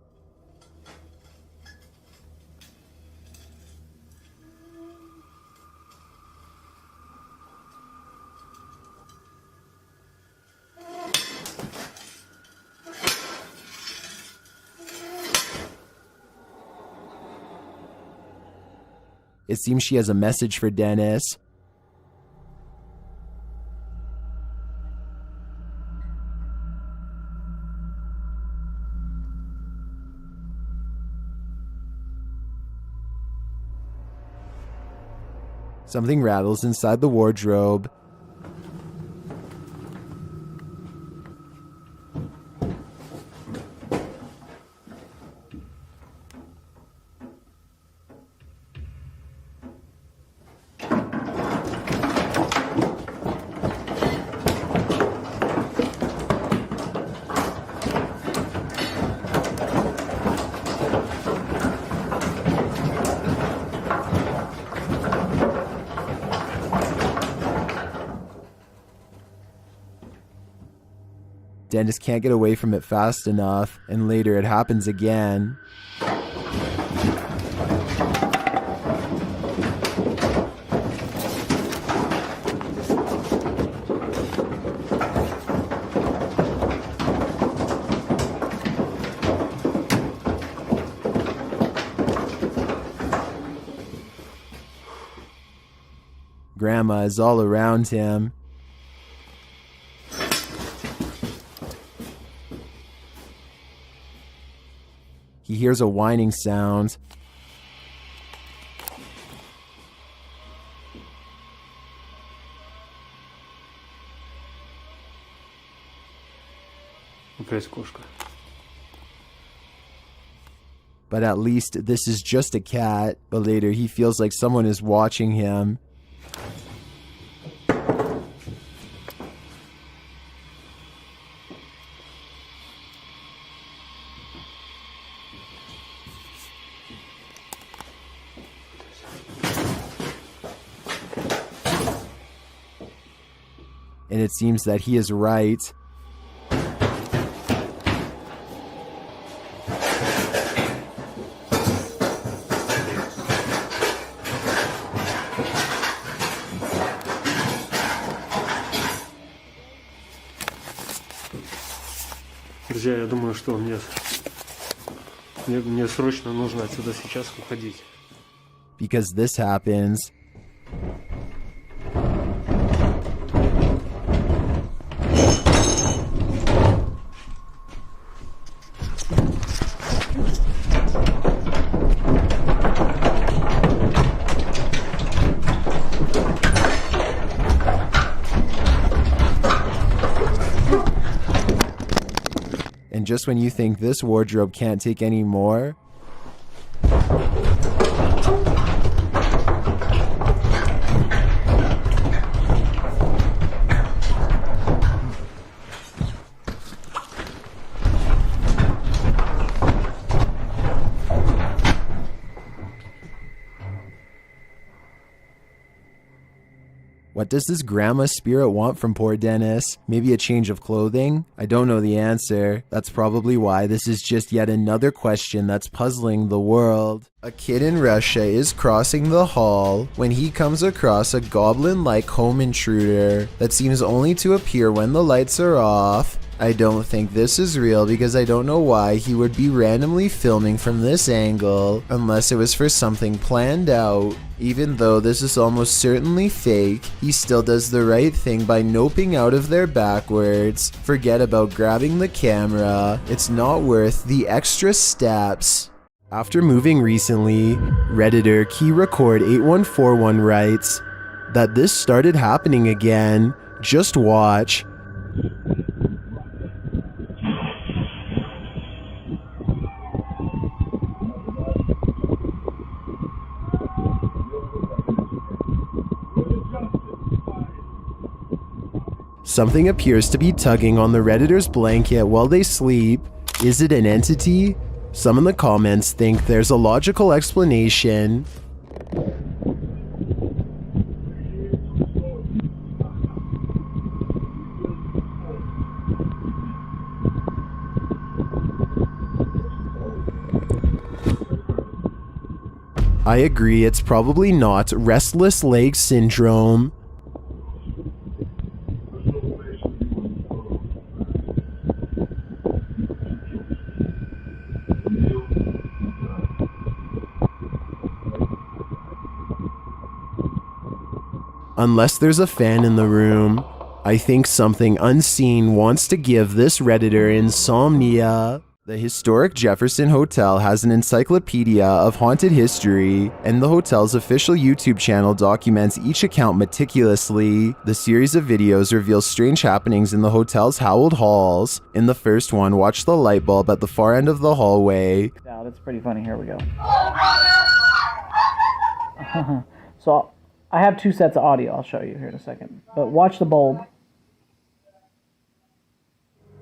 It seems she has a message for Dennis. Something rattles inside the wardrobe. Dennis can't get away from it fast enough, and later it happens again. Grandma is all around him. He hears a whining sound. Опять кошка. But at least this is just a cat. But later he feels like someone is watching him. And it seems that he is right. Друзья, я думаю, что мне срочно нужно отсюда сейчас уходить. Because this happens. And just when you think this wardrobe can't take any more, what does this grandma spirit want from poor Dennis? Maybe a change of clothing? I don't know the answer. That's probably why this is just yet another question that's puzzling the world. A kid in Russia is crossing the hall when he comes across a goblin-like home intruder that seems only to appear when the lights are off. I don't think this is real because I don't know why he would be randomly filming from this angle unless it was for something planned out. Even though this is almost certainly fake, he still does the right thing by noping out of there backwards. Forget about grabbing the camera. It's not worth the extra steps. After moving recently, Redditor KeyRecord8141 writes that this started happening again. Just watch. Something appears to be tugging on the Redditor's blanket while they sleep. Is it an entity? Some in the comments think there's a logical explanation. I agree, it's probably not restless leg syndrome. Unless there's a fan in the room, I think something unseen wants to give this Redditor insomnia. The historic Jefferson Hotel has an encyclopedia of haunted history, and the hotel's official YouTube channel documents each account meticulously. The series of videos reveals strange happenings in the hotel's howled halls. In the first one, watch the light bulb at the far end of the hallway. Wow, that's pretty funny. Here we go. So I have 2 sets of audio. I'll show you here in a second. But watch the bulb.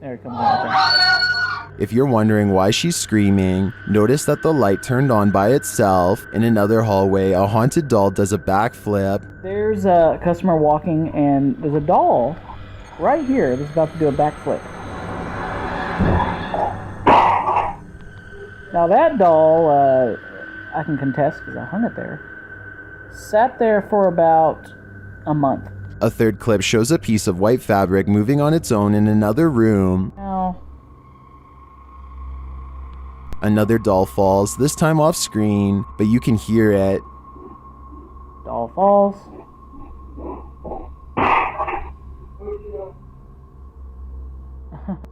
There it comes out. If you're wondering why she's screaming, notice that the light turned on by itself. In another hallway, a haunted doll does a backflip. There's a customer walking, and there's a doll right here that's about to do a backflip. Now that doll, I can contest because I hung it there, sat there for about a month. A third clip shows a piece of white fabric moving on its own in another room. Now, another doll falls, this time off screen, but you can hear it. Doll falls.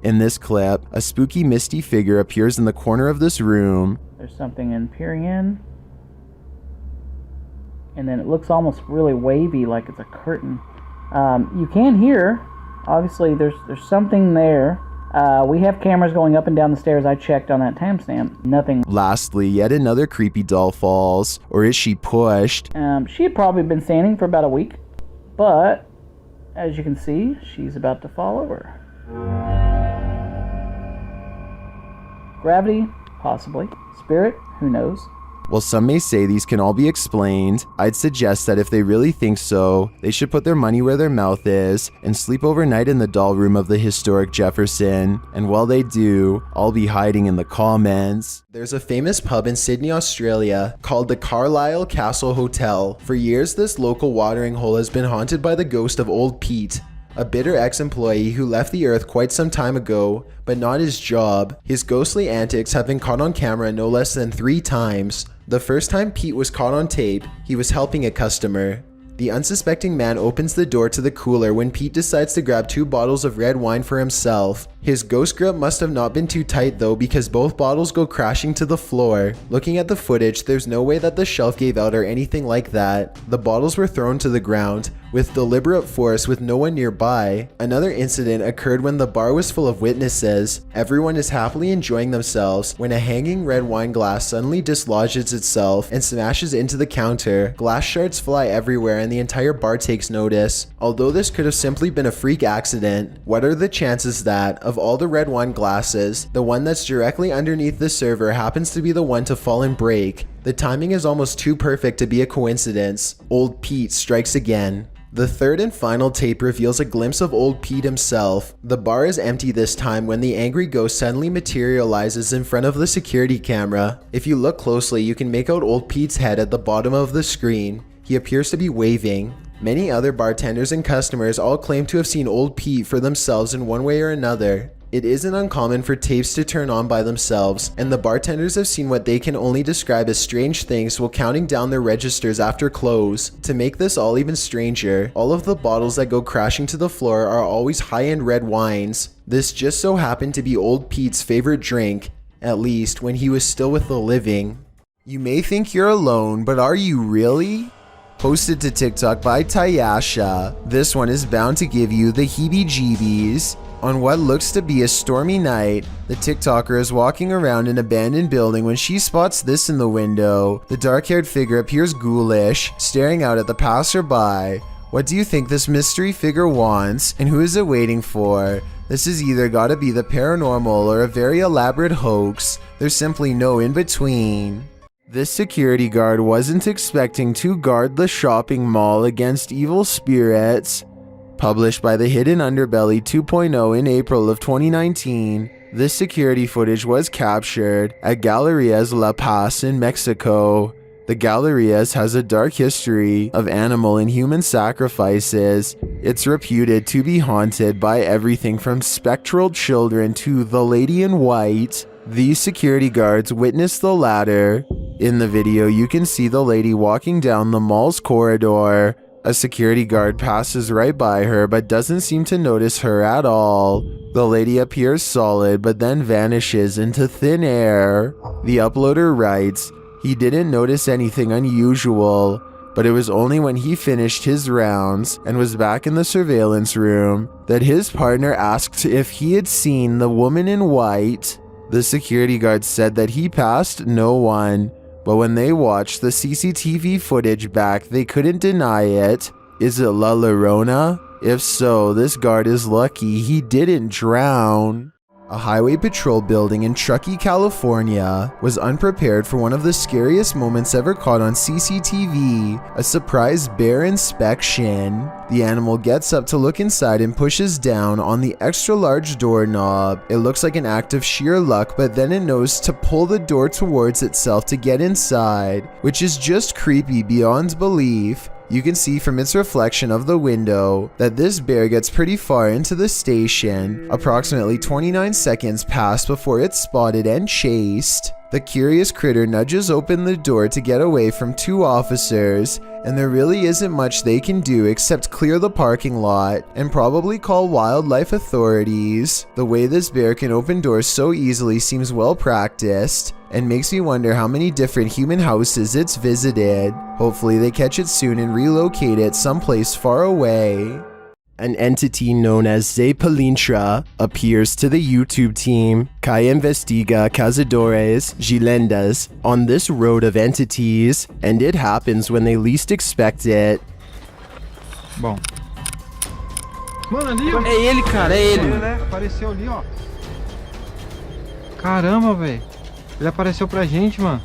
In this clip, a spooky misty figure appears in the corner of this room. There's something in peering in. And then it looks almost really wavy, like it's a curtain. You can hear, obviously there's something there. We have cameras going up and down the stairs. I checked on that timestamp. Nothing. Lastly, yet another creepy doll falls. Or is she pushed? She had probably been standing for about a week. But, as you can see, she's about to fall over. Gravity? Possibly. Spirit? Who knows? While some may say these can all be explained, I'd suggest that if they really think so, they should put their money where their mouth is and sleep overnight in the doll room of the historic Jefferson. And while they do, I'll be hiding in the comments. There's a famous pub in Sydney, Australia called the Carlisle Castle Hotel. For years, this local watering hole has been haunted by the ghost of Old Pete, a bitter ex-employee who left the earth quite some time ago, but not his job. His ghostly antics have been caught on camera no less than 3 times. The first time Pete was caught on tape, he was helping a customer. The unsuspecting man opens the door to the cooler when Pete decides to grab 2 bottles of red wine for himself. His ghost grip must have not been too tight though, because both bottles go crashing to the floor. Looking at the footage, there's no way that the shelf gave out or anything like that. The bottles were thrown to the ground with deliberate force with no one nearby. Another incident occurred when the bar was full of witnesses. Everyone is happily enjoying themselves when a hanging red wine glass suddenly dislodges itself and smashes into the counter. Glass shards fly everywhere and the entire bar takes notice. Although this could have simply been a freak accident, what are the chances that, of all the red wine glasses, the one that's directly underneath the server happens to be the one to fall and break? The timing is almost too perfect to be a coincidence. Old Pete strikes again. The third and final tape reveals a glimpse of Old Pete himself. The bar is empty this time when the angry ghost suddenly materializes in front of the security camera. If you look closely, you can make out Old Pete's head at the bottom of the screen. He appears to be waving. Many other bartenders and customers all claim to have seen Old Pete for themselves in one way or another. It isn't uncommon for tapes to turn on by themselves, and the bartenders have seen what they can only describe as strange things while counting down their registers after close. To make this all even stranger, all of the bottles that go crashing to the floor are always high-end red wines. This just so happened to be Old Pete's favorite drink, at least when he was still with the living. You may think you're alone, but are you really? Posted to TikTok by Tayasha, this one is bound to give you the heebie-jeebies. On what looks to be a stormy night, the TikToker is walking around an abandoned building when she spots this in the window. The dark-haired figure appears ghoulish, staring out at the passerby. What do you think this mystery figure wants, and who is it waiting for? This has either gotta be the paranormal or a very elaborate hoax. There's simply no in-between. This security guard wasn't expecting to guard the shopping mall against evil spirits. Published by the Hidden Underbelly 2.0 in April of 2019, this security footage was captured at Galerías La Paz in Mexico. The Galerías has a dark history of animal and human sacrifices. It's reputed to be haunted by everything from spectral children to the lady in white. These security guards witnessed the latter. In the video, you can see the lady walking down the mall's corridor. A security guard passes right by her but doesn't seem to notice her at all. The lady appears solid but then vanishes into thin air. The uploader writes, he didn't notice anything unusual, but it was only when he finished his rounds and was back in the surveillance room that his partner asked if he had seen the woman in white. The security guard said that he passed no one, but when they watched the CCTV footage back, they couldn't deny it. Is it La Llorona? If so, this guard is lucky he didn't drown. A highway patrol building in Truckee, California was unprepared for one of the scariest moments ever caught on CCTV, a surprise bear inspection. The animal gets up to look inside and pushes down on the extra large doorknob. It looks like an act of sheer luck, but then it knows to pull the door towards itself to get inside, which is just creepy beyond belief. You can see from its reflection of the window that this bear gets pretty far into the station. Approximately 29 seconds pass before it's spotted and chased. The curious critter nudges open the door to get away from two officers, and there really isn't much they can do except clear the parking lot and probably call wildlife authorities. The way this bear can open doors so easily seems well practiced and makes me wonder how many different human houses it's visited. Hopefully they catch it soon and relocate it someplace far away. An entity known as Zepalintra appears to the YouTube team Calle Investiga Cazadores Gilendas on this road of entities, and it happens when they least expect it. Bom. Mano, ali, ó. É ele, cara, é ele. Né? Apareceu ali, ó. Caramba, velho. Ele apareceu pra gente, mano.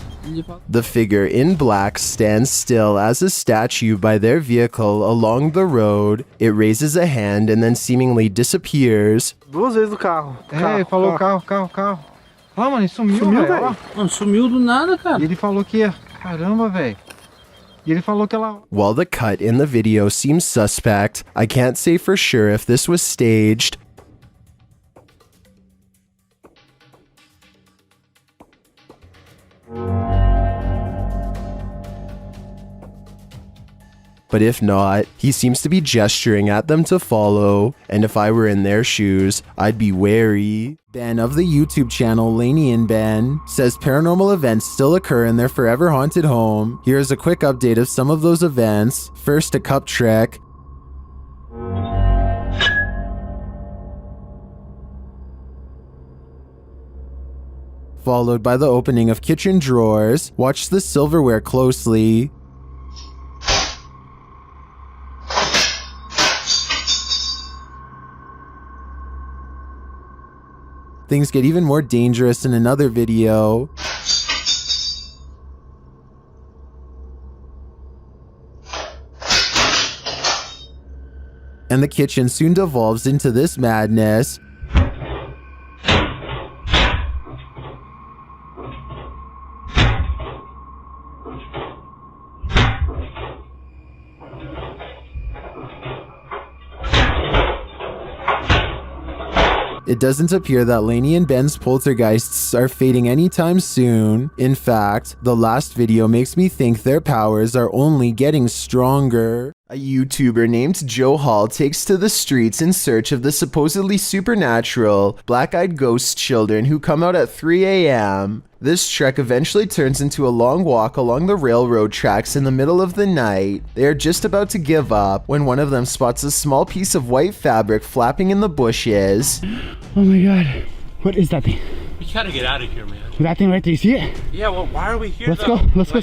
The figure in black stands still as a statue by their vehicle along the road. It raises a hand and then seemingly disappears. Duas vezes do carro. É, ele falou carro. Ah, mano, ele sumiu, velho. Mano, sumiu do nada, cara. E ele falou que ia... Caramba, velho. E ele falou que ela... While the cut in the video seems suspect, I can't say for sure if this was staged. But if not, he seems to be gesturing at them to follow, and if I were in their shoes, I'd be wary. Ben of the YouTube channel Laney and Ben says paranormal events still occur in their forever haunted home. Here's a quick update of some of those events. First, a cup trick. Followed by the opening of kitchen drawers. Watch the silverware closely. Things get even more dangerous in another video. And the kitchen soon devolves into this madness. It doesn't appear that Laney and Ben's poltergeists are fading anytime soon. In fact, the last video makes me think their powers are only getting stronger. A YouTuber named Joe Hall takes to the streets in search of the supposedly supernatural, black-eyed ghost children who come out at 3 a.m. This trek eventually turns into a long walk along the railroad tracks in the middle of the night. They are just about to give up when one of them spots a small piece of white fabric flapping in the bushes. Oh my god. What is that thing? We gotta get out of here, man. That thing right there, you see it? Yeah, well, why are we here? Let's go. Let's go.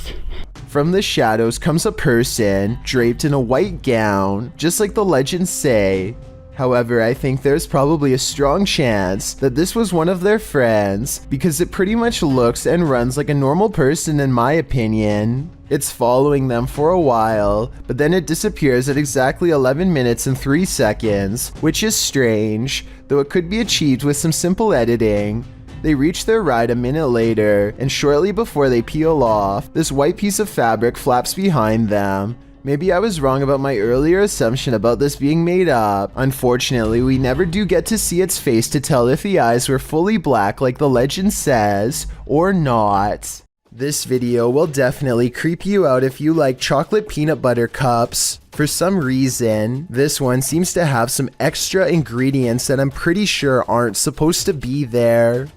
From the shadows comes a person draped in a white gown, just like the legends say. However, I think there's probably a strong chance that this was one of their friends, because it pretty much looks and runs like a normal person in my opinion. It's following them for a while, but then it disappears at exactly 11 minutes and 3 seconds, which is strange, though it could be achieved with some simple editing. They reach their ride a minute later, and shortly before they peel off, this white piece of fabric flaps behind them. Maybe I was wrong about my earlier assumption about this being made up. Unfortunately, we never do get to see its face to tell if the eyes were fully black like the legend says, or not. This video will definitely creep you out if you like chocolate peanut butter cups. For some reason, this one seems to have some extra ingredients that I'm pretty sure aren't supposed to be there.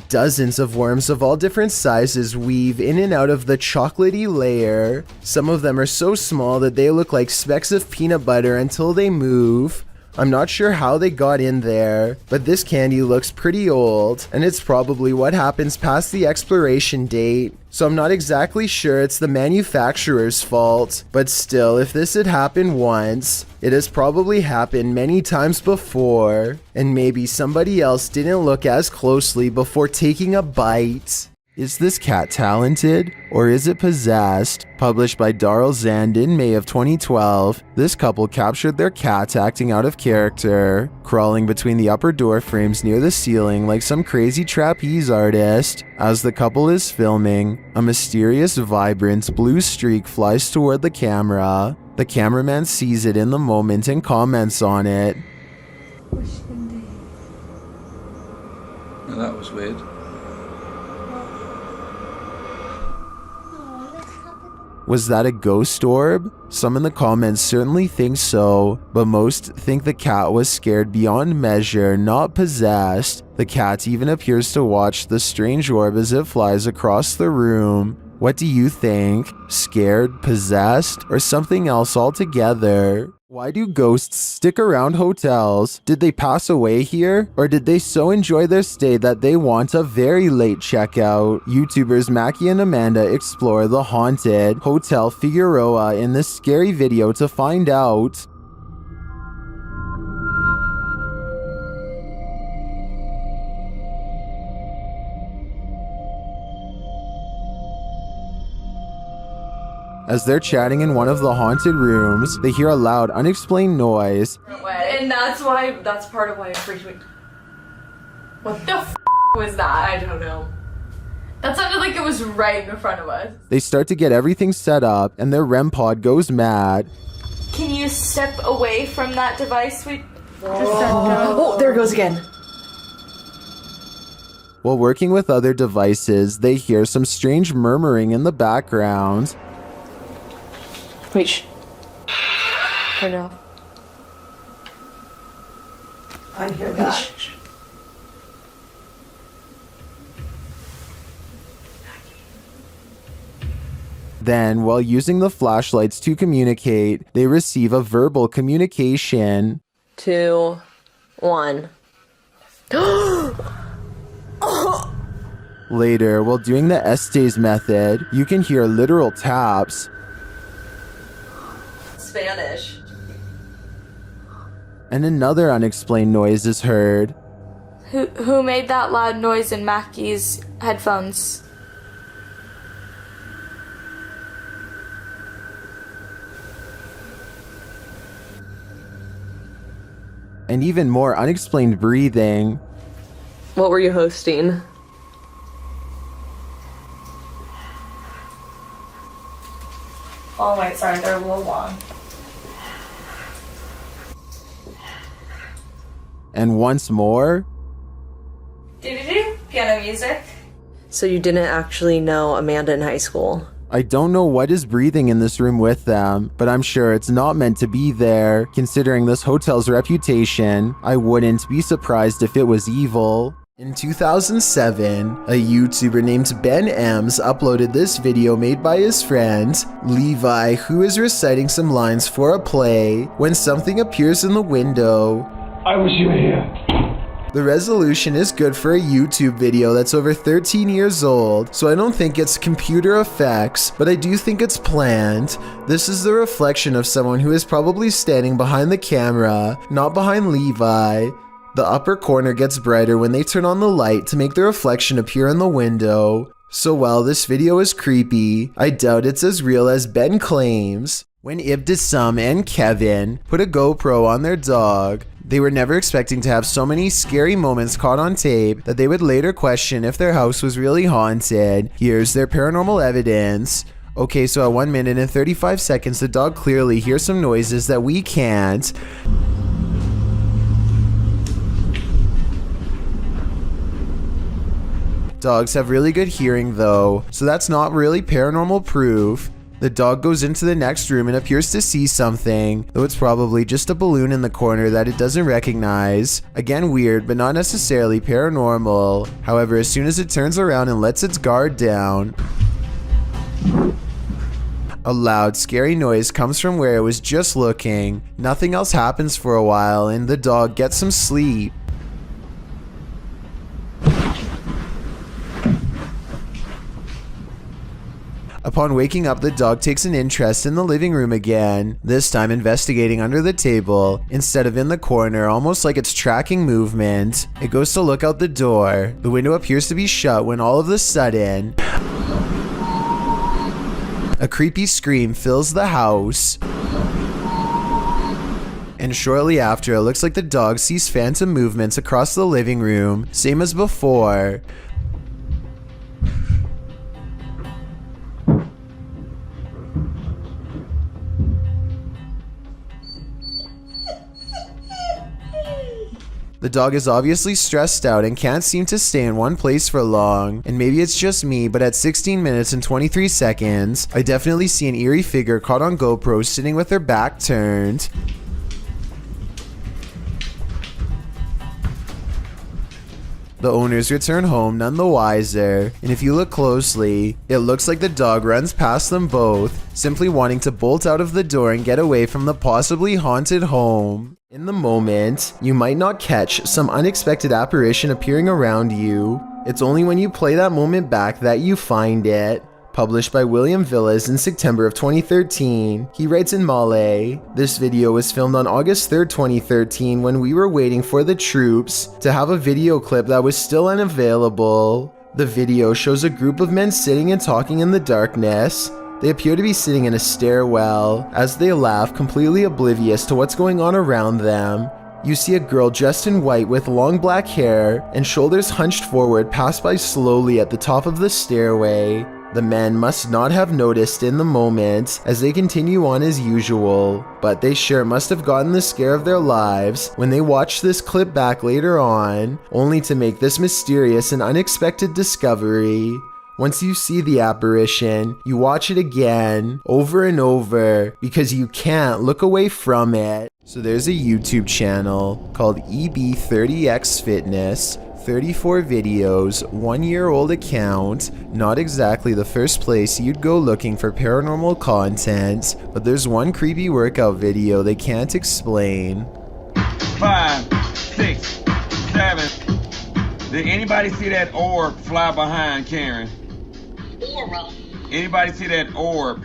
Dozens of worms of all different sizes weave in and out of the chocolatey layer. Some of them are so small that they look like specks of peanut butter until they move. I'm not sure how they got in there, but this candy looks pretty old, and it's probably what happens past the expiration date. So I'm not exactly sure it's the manufacturer's fault, but still, if this had happened once, it has probably happened many times before, and maybe somebody else didn't look as closely before taking a bite. Is this cat talented, or is it possessed? Published by Darrell Zand in May of 2012, this couple captured their cat acting out of character, crawling between the upper door frames near the ceiling like some crazy trapeze artist. As the couple is filming, a mysterious, vibrant blue streak flies toward the camera. The cameraman sees it in the moment and comments on it. Now that was weird. Was that a ghost orb? Some in the comments certainly think so, but most think the cat was scared beyond measure, not possessed. The cat even appears to watch the strange orb as it flies across the room. What do you think? Scared, possessed, or something else altogether? Why do ghosts stick around hotels? Did they pass away here? Or did they so enjoy their stay that they want a very late checkout? YouTubers Mackie and Amanda explore the haunted Hotel Figueroa in this scary video to find out. As they're chatting in one of the haunted rooms, they hear a loud, unexplained noise. And that's part of why it freaked me. What the f was that? I don't know. That sounded like it was right in front of us. They start to get everything set up, and their REM pod goes mad. Can you step away from that device we just Oh, there it goes again. While working with other devices, they hear some strange murmuring in the background. Wait, shh. Turn it off. I hear that. Then, while using the flashlights to communicate, they receive a verbal communication. 2, 1. Later, while doing the Estes method, you can hear literal taps. Spanish. And another unexplained noise is heard. Who made that loud noise in Mackie's headphones? And even more unexplained breathing. What were you hosting? Oh wait, sorry, they're a little long. And once more. Do piano music? So you didn't actually know Amanda in high school? I don't know what is breathing in this room with them, but I'm sure it's not meant to be there. Considering this hotel's reputation, I wouldn't be surprised if it was evil. In 2007, a YouTuber named Ben Ems uploaded this video made by his friend, Levi, who is reciting some lines for a play when something appears in the window. I wish you were here. The resolution is good for a YouTube video that's over 13 years old, so I don't think it's computer effects, but I do think it's planned. This is the reflection of someone who is probably standing behind the camera, not behind Levi. The upper corner gets brighter when they turn on the light to make the reflection appear in the window. So while this video is creepy, I doubt it's as real as Ben claims. When Ibtisam and Kevin put a GoPro on their dog, they were never expecting to have so many scary moments caught on tape that they would later question if their house was really haunted. Here's their paranormal evidence. Okay, so at 1 minute and 35 seconds, the dog clearly hears some noises that we can't. Dogs have really good hearing though, so that's not really paranormal proof. The dog goes into the next room and appears to see something, though it's probably just a balloon in the corner that it doesn't recognize. Again, weird, but not necessarily paranormal. However, as soon as it turns around and lets its guard down, a loud, scary noise comes from where it was just looking. Nothing else happens for a while, and the dog gets some sleep. Upon waking up, the dog takes an interest in the living room again, this time investigating under the table instead of in the corner, almost like it's tracking movement. It goes to look out the door. The window appears to be shut when all of a sudden, a creepy scream fills the house. And shortly after, it looks like the dog sees phantom movements across the living room, same as before. The dog is obviously stressed out and can't seem to stay in one place for long, and maybe it's just me, but at 16 minutes and 23 seconds, I definitely see an eerie figure caught on GoPro sitting with her back turned. The owners return home none the wiser, and if you look closely, it looks like the dog runs past them both, simply wanting to bolt out of the door and get away from the possibly haunted home. In the moment, you might not catch some unexpected apparition appearing around you. It's only when you play that moment back that you find it. Published by William Villas in September of 2013, he writes in Malay, "This video was filmed on August 3rd, 2013 when we were waiting for the troops to have a video clip that was still unavailable. The video shows a group of men sitting and talking in the darkness. They appear to be sitting in a stairwell as they laugh, completely oblivious to what's going on around them. You see a girl dressed in white with long black hair and shoulders hunched forward pass by slowly at the top of the stairway. The men must not have noticed in the moment as they continue on as usual, but they sure must have gotten the scare of their lives when they watch this clip back later on, only to make this mysterious and unexpected discovery. Once you see the apparition, you watch it again, over and over, because you can't look away from it." So there's a YouTube channel called EB30X Fitness, 34 videos, 1-year-old account, not exactly the first place you'd go looking for paranormal content, but there's one creepy workout video they can't explain. 5, 6, 7. Did anybody see that orb fly behind Karen? Aura. Anybody see that orb?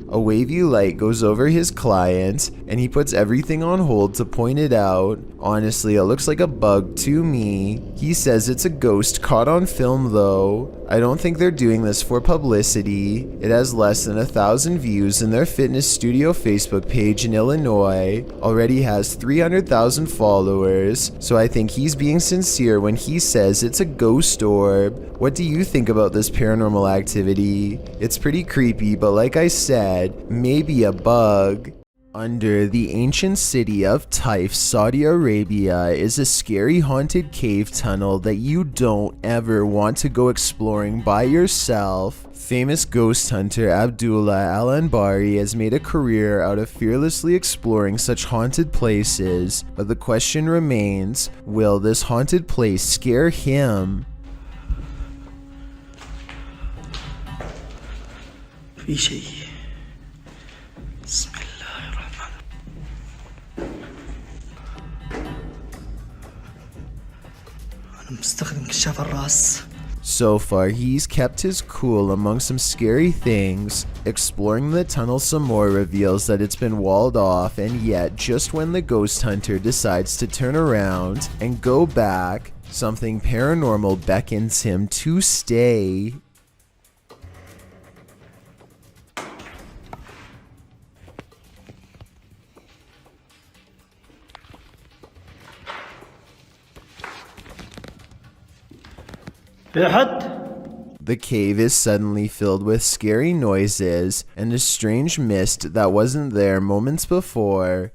A wavy light goes over his client, and he puts everything on hold to point it out. Honestly, it looks like a bug to me. He says it's a ghost caught on film though. I don't think they're doing this for publicity. It has less than 1,000 views, and their fitness studio Facebook page in Illinois already has 300,000 followers, so I think he's being sincere when he says it's a ghost orb. What do you think about this paranormal activity? It's pretty creepy, but like I said, maybe a bug. Under the ancient city of Taif, Saudi Arabia, is a scary haunted cave tunnel that you don't ever want to go exploring by yourself. Famous ghost hunter Abdullah Al-Anbari has made a career out of fearlessly exploring such haunted places, but the question remains, will this haunted place scare him? So far, he's kept his cool among some scary things. Exploring the tunnel some more reveals that it's been walled off, and yet just when the ghost hunter decides to turn around and go back, something paranormal beckons him to stay. The cave is suddenly filled with scary noises and a strange mist that wasn't there moments before.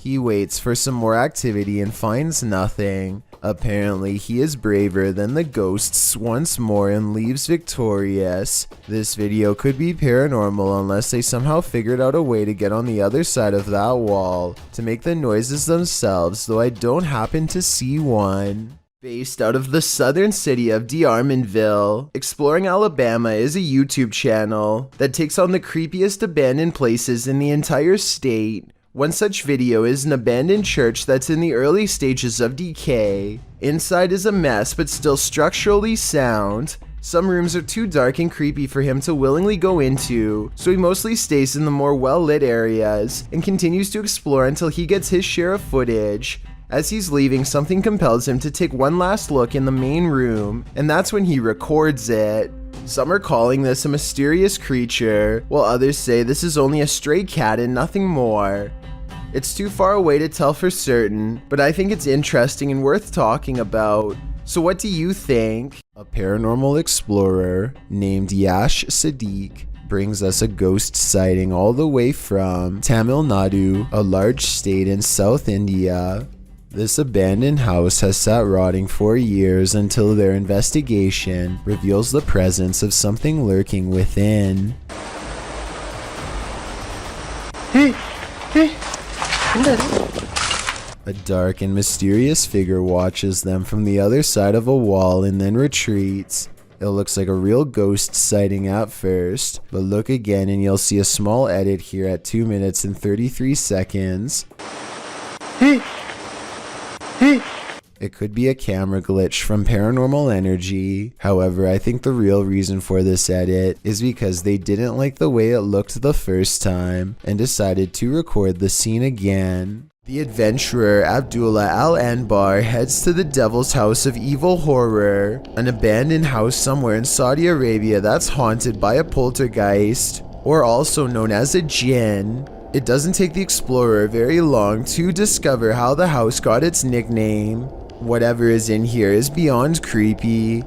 He waits for some more activity and finds nothing. Apparently, he is braver than the ghosts once more and leaves victorious. This video could be paranormal unless they somehow figured out a way to get on the other side of that wall to make the noises themselves, though I don't happen to see one. Based out of the southern city of D'Armanville, Exploring Alabama is a YouTube channel that takes on the creepiest abandoned places in the entire state. One such video is an abandoned church that's in the early stages of decay. Inside is a mess but still structurally sound. Some rooms are too dark and creepy for him to willingly go into, so he mostly stays in the more well-lit areas and continues to explore until he gets his share of footage. As he's leaving, something compels him to take one last look in the main room, and that's when he records it. Some are calling this a mysterious creature, while others say this is only a stray cat and nothing more. It's too far away to tell for certain, but I think it's interesting and worth talking about. So what do you think? A paranormal explorer named Yash Sadiq brings us a ghost sighting all the way from Tamil Nadu, a large state in South India. This abandoned house has sat rotting for years until their investigation reveals the presence of something lurking within. A dark and mysterious figure watches them from the other side of a wall and then retreats. It looks like a real ghost sighting at first, but look again and you'll see a small edit here at 2 minutes and 33 seconds. It could be a camera glitch from Paranormal Energy. However, I think the real reason for this edit is because they didn't like the way it looked the first time and decided to record the scene again. The adventurer Abdullah Al-Anbar heads to the Devil's House of Evil Horror, an abandoned house somewhere in Saudi Arabia that's haunted by a poltergeist, or also known as a jinn. It doesn't take the explorer very long to discover how the house got its nickname. Whatever is in here is beyond creepy.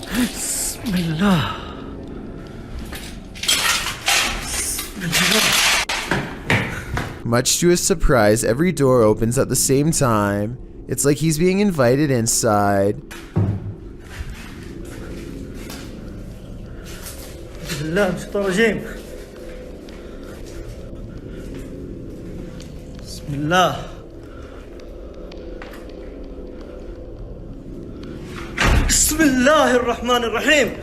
Bismillah. Much to his surprise, every door opens at the same time. It's like he's being invited inside. Bismillah, Bismillah. Bismillahirrahmanirrahim.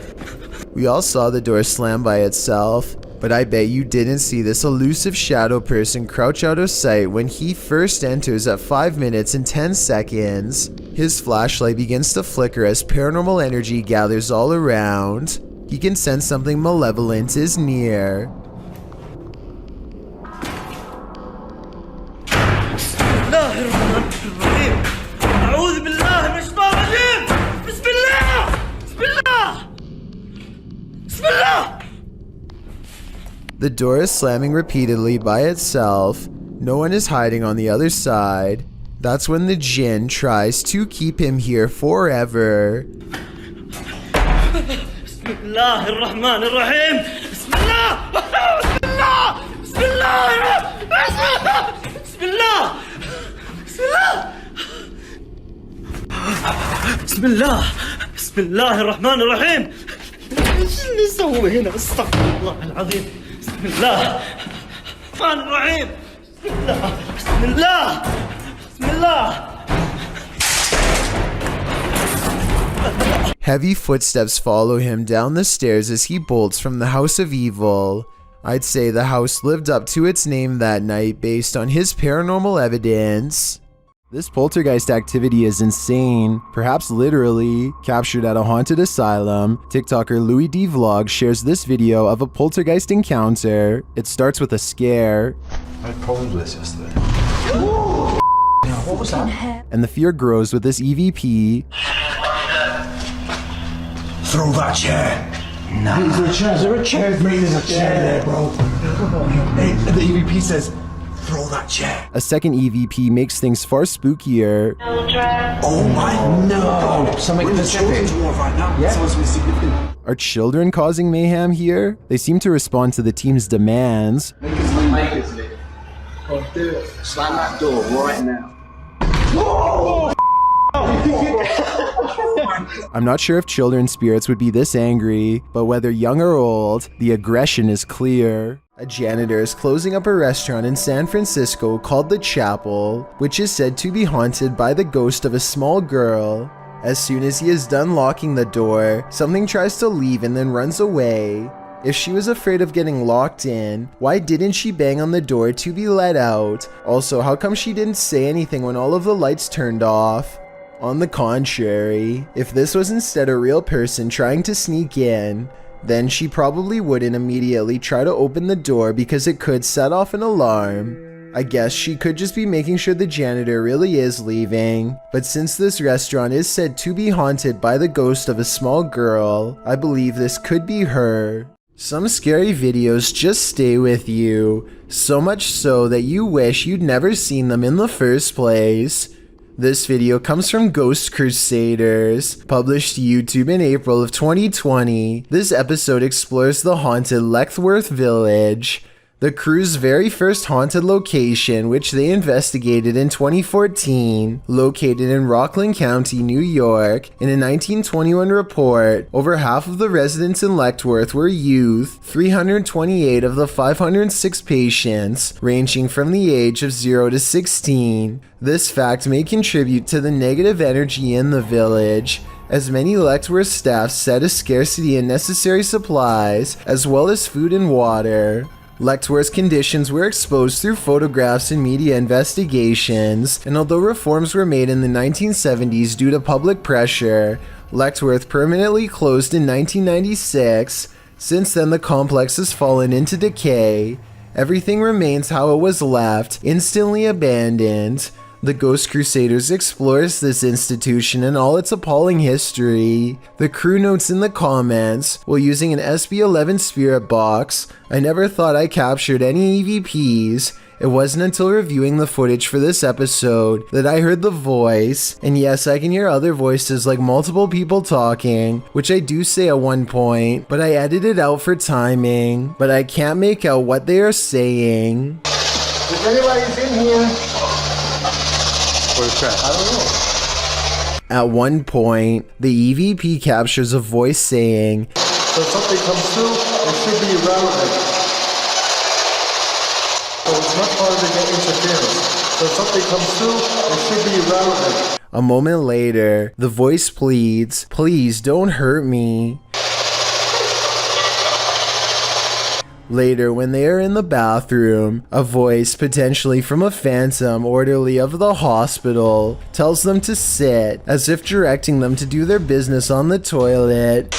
We all saw the door slam by itself, but I bet you didn't see this elusive shadow person crouch out of sight when he first enters at 5 minutes and 10 seconds. His flashlight begins to flicker as paranormal energy gathers all around. He can sense something malevolent is near. The door is slamming repeatedly by itself. No one is hiding on the other side. That's when the jinn tries to keep him here forever. Bismillahirrahmanirrahim. Bismillah. Bismillah. Bismillah. Bismillah. Bismillah. Bismillah. Bismillahirrahmanirrahim. ايش اللي سوى هنا؟ استغفر الله العظيم. بسم الله الرحمن الرحيم. بسم الله. بسم الله. بسم الله. Heavy footsteps follow him down the stairs as he bolts from the House of Evil. I'd say the house lived up to its name that night based on his paranormal evidence. This poltergeist activity is insane, perhaps literally. Captured at a haunted asylum, TikToker Louis D Vlog shares this video of a poltergeist encounter. It starts with a scare. I had problems with this yesterday. What was that? And the fear grows with this EVP. Throw that chair! No. Is there a chair? Is there a chair? Mate, there's a chair there, bro. Hey, the EVP says, throw that chair. A second EVP makes things far spookier. Oh my no! Something specific. Right now. Yeah. Sounds really significant. Are children causing mayhem here? They seem to respond to the team's demands. Slam that door right now. I'm not sure if children's spirits would be this angry, but whether young or old, the aggression is clear. A janitor is closing up a restaurant in San Francisco called The Chapel, which is said to be haunted by the ghost of a small girl. As soon as he is done locking the door, something tries to leave and then runs away. If she was afraid of getting locked in, why didn't she bang on the door to be let out? Also, how come she didn't say anything when all of the lights turned off? On the contrary, if this was instead a real person trying to sneak in, then she probably wouldn't immediately try to open the door because it could set off an alarm. I guess she could just be making sure the janitor really is leaving. But since this restaurant is said to be haunted by the ghost of a small girl, I believe this could be her. Some scary videos just stay with you, so much so that you wish you'd never seen them in the first place. This video comes from Ghost Crusaders, published to YouTube in April of 2020. This episode explores the haunted Leavenworth Village, the crew's very first haunted location, which they investigated in 2014. Located in Rockland County, New York, in a 1921 report, over half of the residents in Leavenworth were youth, 328 of the 506 patients, ranging from the age of 0 to 16. This fact may contribute to the negative energy in the village, as many Leavenworth staff said a scarcity in necessary supplies, as well as food and water. Leavenworth's conditions were exposed through photographs and media investigations, and although reforms were made in the 1970s due to public pressure, Leavenworth permanently closed in 1996. Since then, the complex has fallen into decay. Everything remains how it was left, instantly abandoned. The Ghost Crusaders explores this institution and all its appalling history. The crew notes in the comments, while using an SB11 spirit box, I never thought I captured any EVPs. It wasn't until reviewing the footage for this episode that I heard the voice, and yes, I can hear other voices like multiple people talking, which I do say at one point, but I edited out for timing, but I can't make out what they are saying. If anybody's in here, Where's that? I don't know. At one point, the EVP captures a voice saying, So if something comes through, it should be irrelevant. So it's much harder to get interference. So if something comes through, it should be irrelevant. A moment later, the voice pleads, "Please don't hurt me." Later, when they are in the bathroom, a voice, potentially from a phantom orderly of the hospital, tells them to sit, as if directing them to do their business on the toilet.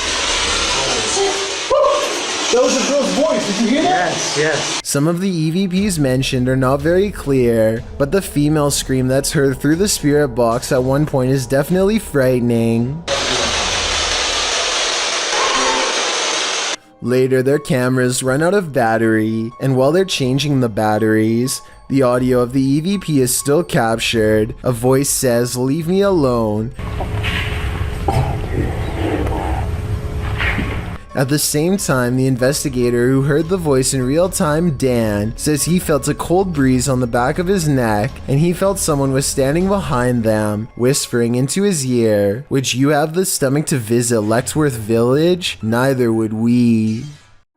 That was a girl's voice. Did you hear that? Yes. Some of the EVPs mentioned are not very clear, but the female scream that's heard through the spirit box at one point is definitely frightening. Later, their cameras run out of battery, and while they're changing the batteries, the audio of the EVP is still captured. A voice says, "Leave me alone." At the same time, the investigator who heard the voice in real time, Dan, says he felt a cold breeze on the back of his neck and he felt someone was standing behind them, whispering into his ear, "Would you have the stomach to visit Leavenworth Village? Neither would we."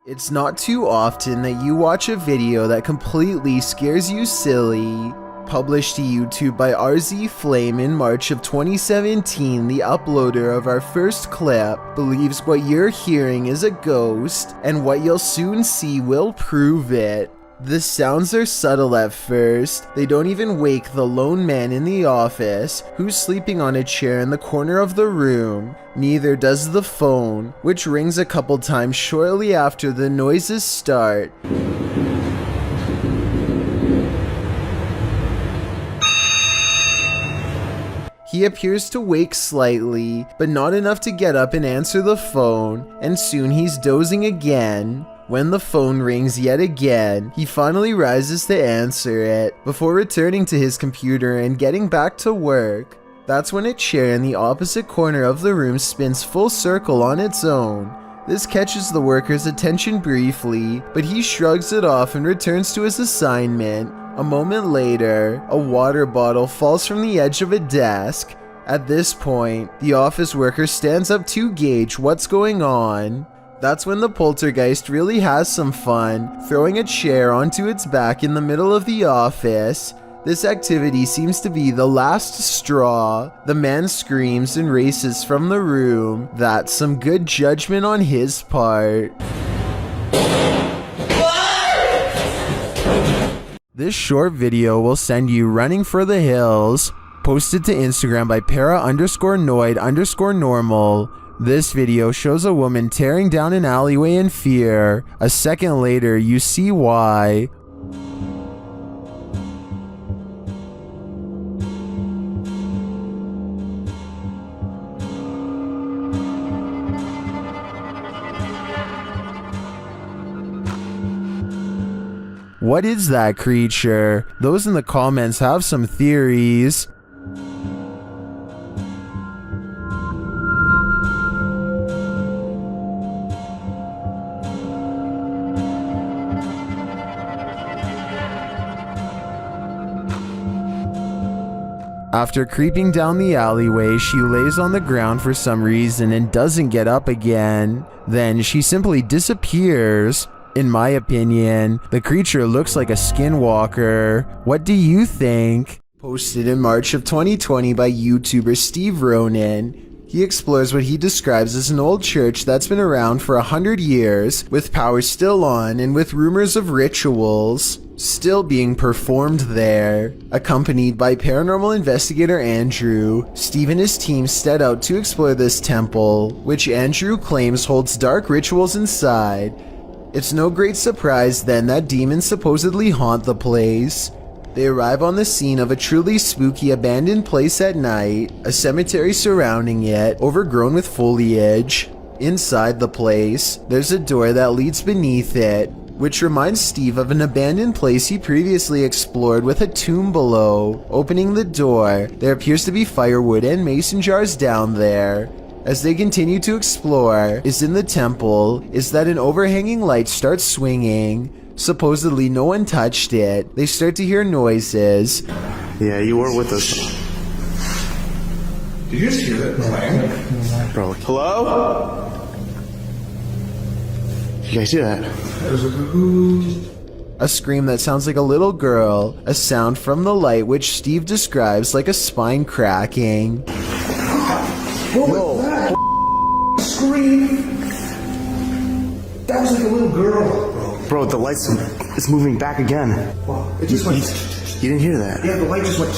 It's not too often that you watch a video that completely scares you silly. Published to YouTube by RZ Flame in March of 2017, the uploader of our first clip believes what you're hearing is a ghost, and what you'll soon see will prove it. The sounds are subtle at first. They don't even wake the lone man in the office, who's sleeping on a chair in the corner of the room. Neither does the phone, which rings a couple times shortly after the noises start. He appears to wake slightly, but not enough to get up and answer the phone, and soon he's dozing again. When the phone rings yet again, he finally rises to answer it before returning to his computer and getting back to work. That's when a chair in the opposite corner of the room spins full circle on its own. This catches the worker's attention briefly, but he shrugs it off and returns to his assignment. A moment later, a water bottle falls from the edge of a desk. At this point, the office worker stands up to gauge what's going on. That's when the poltergeist really has some fun, throwing a chair onto its back in the middle of the office. This activity seems to be the last straw. The man screams and races from the room. That's some good judgment on his part. This short video will send you running for the hills. Posted to Instagram by para_noid_normal. This video shows a woman tearing down an alleyway in fear. A second later, you see why. What is that creature? Those in the comments have some theories. After creeping down the alleyway, she lays on the ground for some reason and doesn't get up again. Then she simply disappears. In my opinion, the creature looks like a skinwalker. What do you think? Posted in March of 2020 by YouTuber Steve Ronan. He explores what he describes as an old church that's been around for 100 years, with power still on and with rumors of rituals still being performed there. Accompanied by paranormal investigator Andrew, Steve and his team set out to explore this temple, which Andrew claims holds dark rituals inside. It's no great surprise then that demons supposedly haunt the place. They arrive on the scene of a truly spooky abandoned place at night, a cemetery surrounding it, overgrown with foliage. Inside the place, there's a door that leads beneath it, which reminds Steve of an abandoned place he previously explored with a tomb below. Opening the door, there appears to be firewood and mason jars down there. As they continue to explore, in the temple, is that an overhanging light starts swinging. Supposedly no one touched it. They start to hear noises. Yeah, you were with us. Did you just hear that clang? Bro, hello? You guys hear that? It was like a whoo. A scream that sounds like a little girl, a sound from the light which Steve describes like a spine cracking. What was that? Scream! That was like a little girl, bro. Bro, the light's it's moving back again. Wow, it just went. You didn't hear that? Yeah, the light just went.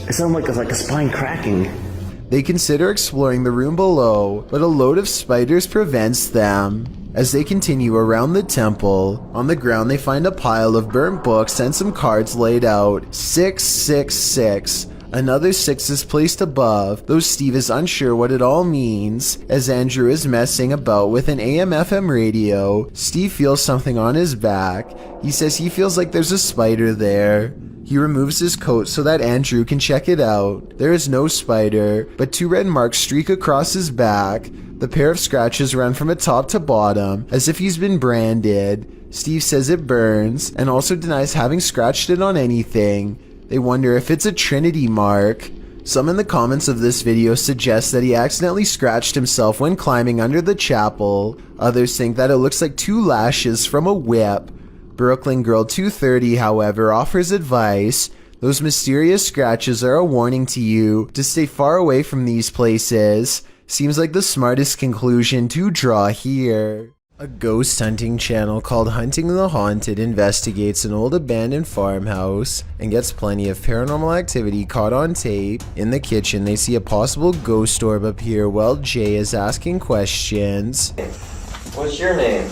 It sounded like a spine cracking. They consider exploring the room below, but a load of spiders prevents them. As they continue around the temple, on the ground they find a pile of burnt books and some cards laid out. 666. Another 6 is placed above, though Steve is unsure what it all means. As Andrew is messing about with an AM/FM radio, Steve feels something on his back. He says he feels like there's a spider there. He removes his coat so that Andrew can check it out. There is no spider, but 2 red marks streak across his back. The pair of scratches run from top to bottom, as if he's been branded. Steve says it burns, and also denies having scratched it on anything. They wonder if it's a Trinity mark. Some in the comments of this video suggest that he accidentally scratched himself when climbing under the chapel. Others think that it looks like 2 lashes from a whip. Brooklyn Girl 230, however, offers advice. Those mysterious scratches are a warning to you to stay far away from these places. Seems like the smartest conclusion to draw here. A ghost hunting channel called Hunting the Haunted investigates an old abandoned farmhouse and gets plenty of paranormal activity caught on tape. In the kitchen, they see a possible ghost orb appear while Jay is asking questions. What's your name?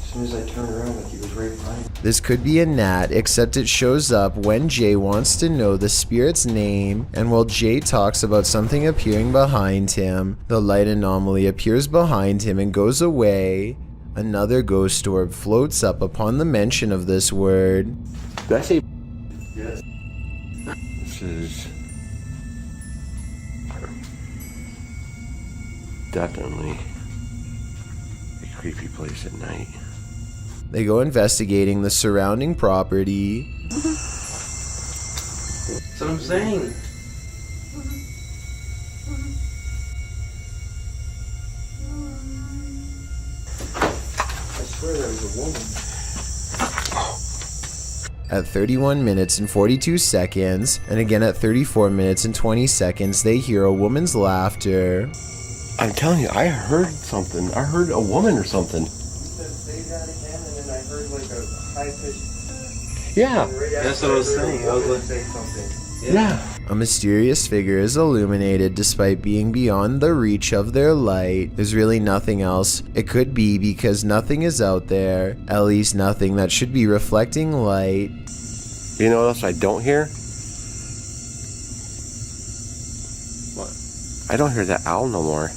As soon as I turned around, like he was This could be a gnat, except it shows up when Jay wants to know the spirit's name, and while Jay talks about something appearing behind him, the light anomaly appears behind him and goes away. Another ghost orb floats up upon the mention of this word. Did I say yes? This is definitely a creepy place at night. They go investigating the surrounding property. That's what I'm saying. I swear there was a woman. At 31 minutes and 42 seconds, and again at 34 minutes and 20 seconds, they hear a woman's laughter. I'm telling you, I heard something. I heard a woman or something. Yeah. That's what I was saying. I was going to say something. Yeah. A mysterious figure is illuminated despite being beyond the reach of their light. There's really nothing else it could be because nothing is out there, at least nothing that should be reflecting light. You know what else I don't hear? What? I don't hear that owl no more.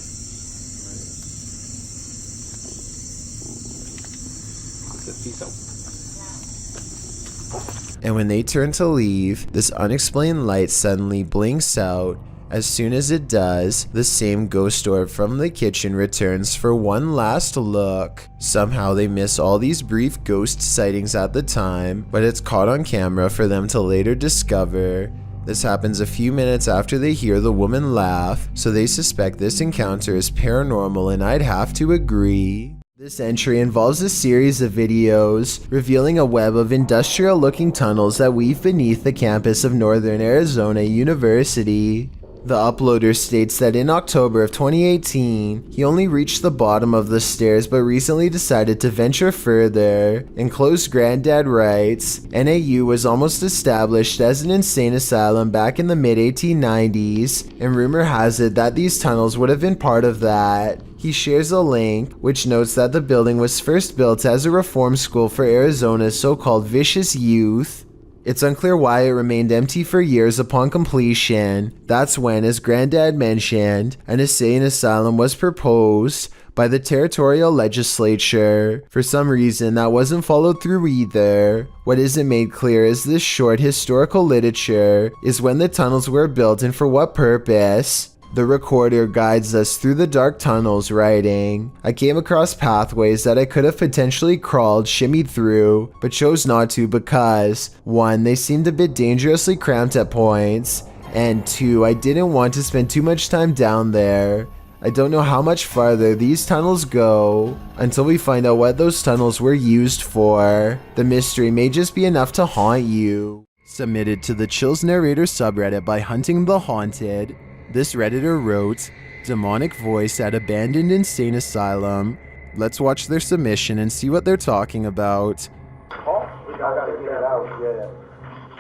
And when they turn to leave, this unexplained light suddenly blinks out. As soon as it does, the same ghost orb from the kitchen returns for one last look. Somehow they miss all these brief ghost sightings at the time, but it's caught on camera for them to later discover. This happens a few minutes after they hear the woman laugh, so they suspect this encounter is paranormal, and I'd have to agree. This entry involves a series of videos revealing a web of industrial-looking tunnels that weave beneath the campus of Northern Arizona University. The uploader states that in October of 2018, he only reached the bottom of the stairs but recently decided to venture further. Enclosed Granddad writes, NAU was almost established as an insane asylum back in the mid-1890s, and rumor has it that these tunnels would have been part of that. He shares a link, which notes that the building was first built as a reform school for Arizona's so-called vicious youth. It's unclear why it remained empty for years upon completion. That's when, as Granddad mentioned, an insane asylum was proposed by the territorial legislature. For some reason, that wasn't followed through either. What isn't made clear is this short historical literature is when the tunnels were built and for what purpose. The recorder guides us through the dark tunnels, writing, I came across pathways that I could have potentially crawled, shimmied through, but chose not to because 1. They seemed a bit dangerously cramped at points, and 2. I didn't want to spend too much time down there. I don't know how much farther these tunnels go until we find out what those tunnels were used for. The mystery may just be enough to haunt you. Submitted to the Chills Narrator subreddit by Hunting the Haunted. This Redditor wrote, Demonic voice at abandoned insane asylum. Let's watch their submission and see what they're talking about. Oh, I gotta get it out, yeah.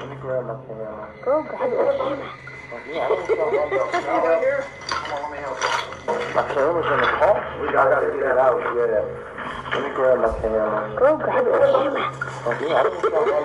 Let me grab my camera. Go grab it. Yeah, right here. Come on, let me help you. My camera's in the car. I gotta get it out, yeah. Let me grab my camera. Go grab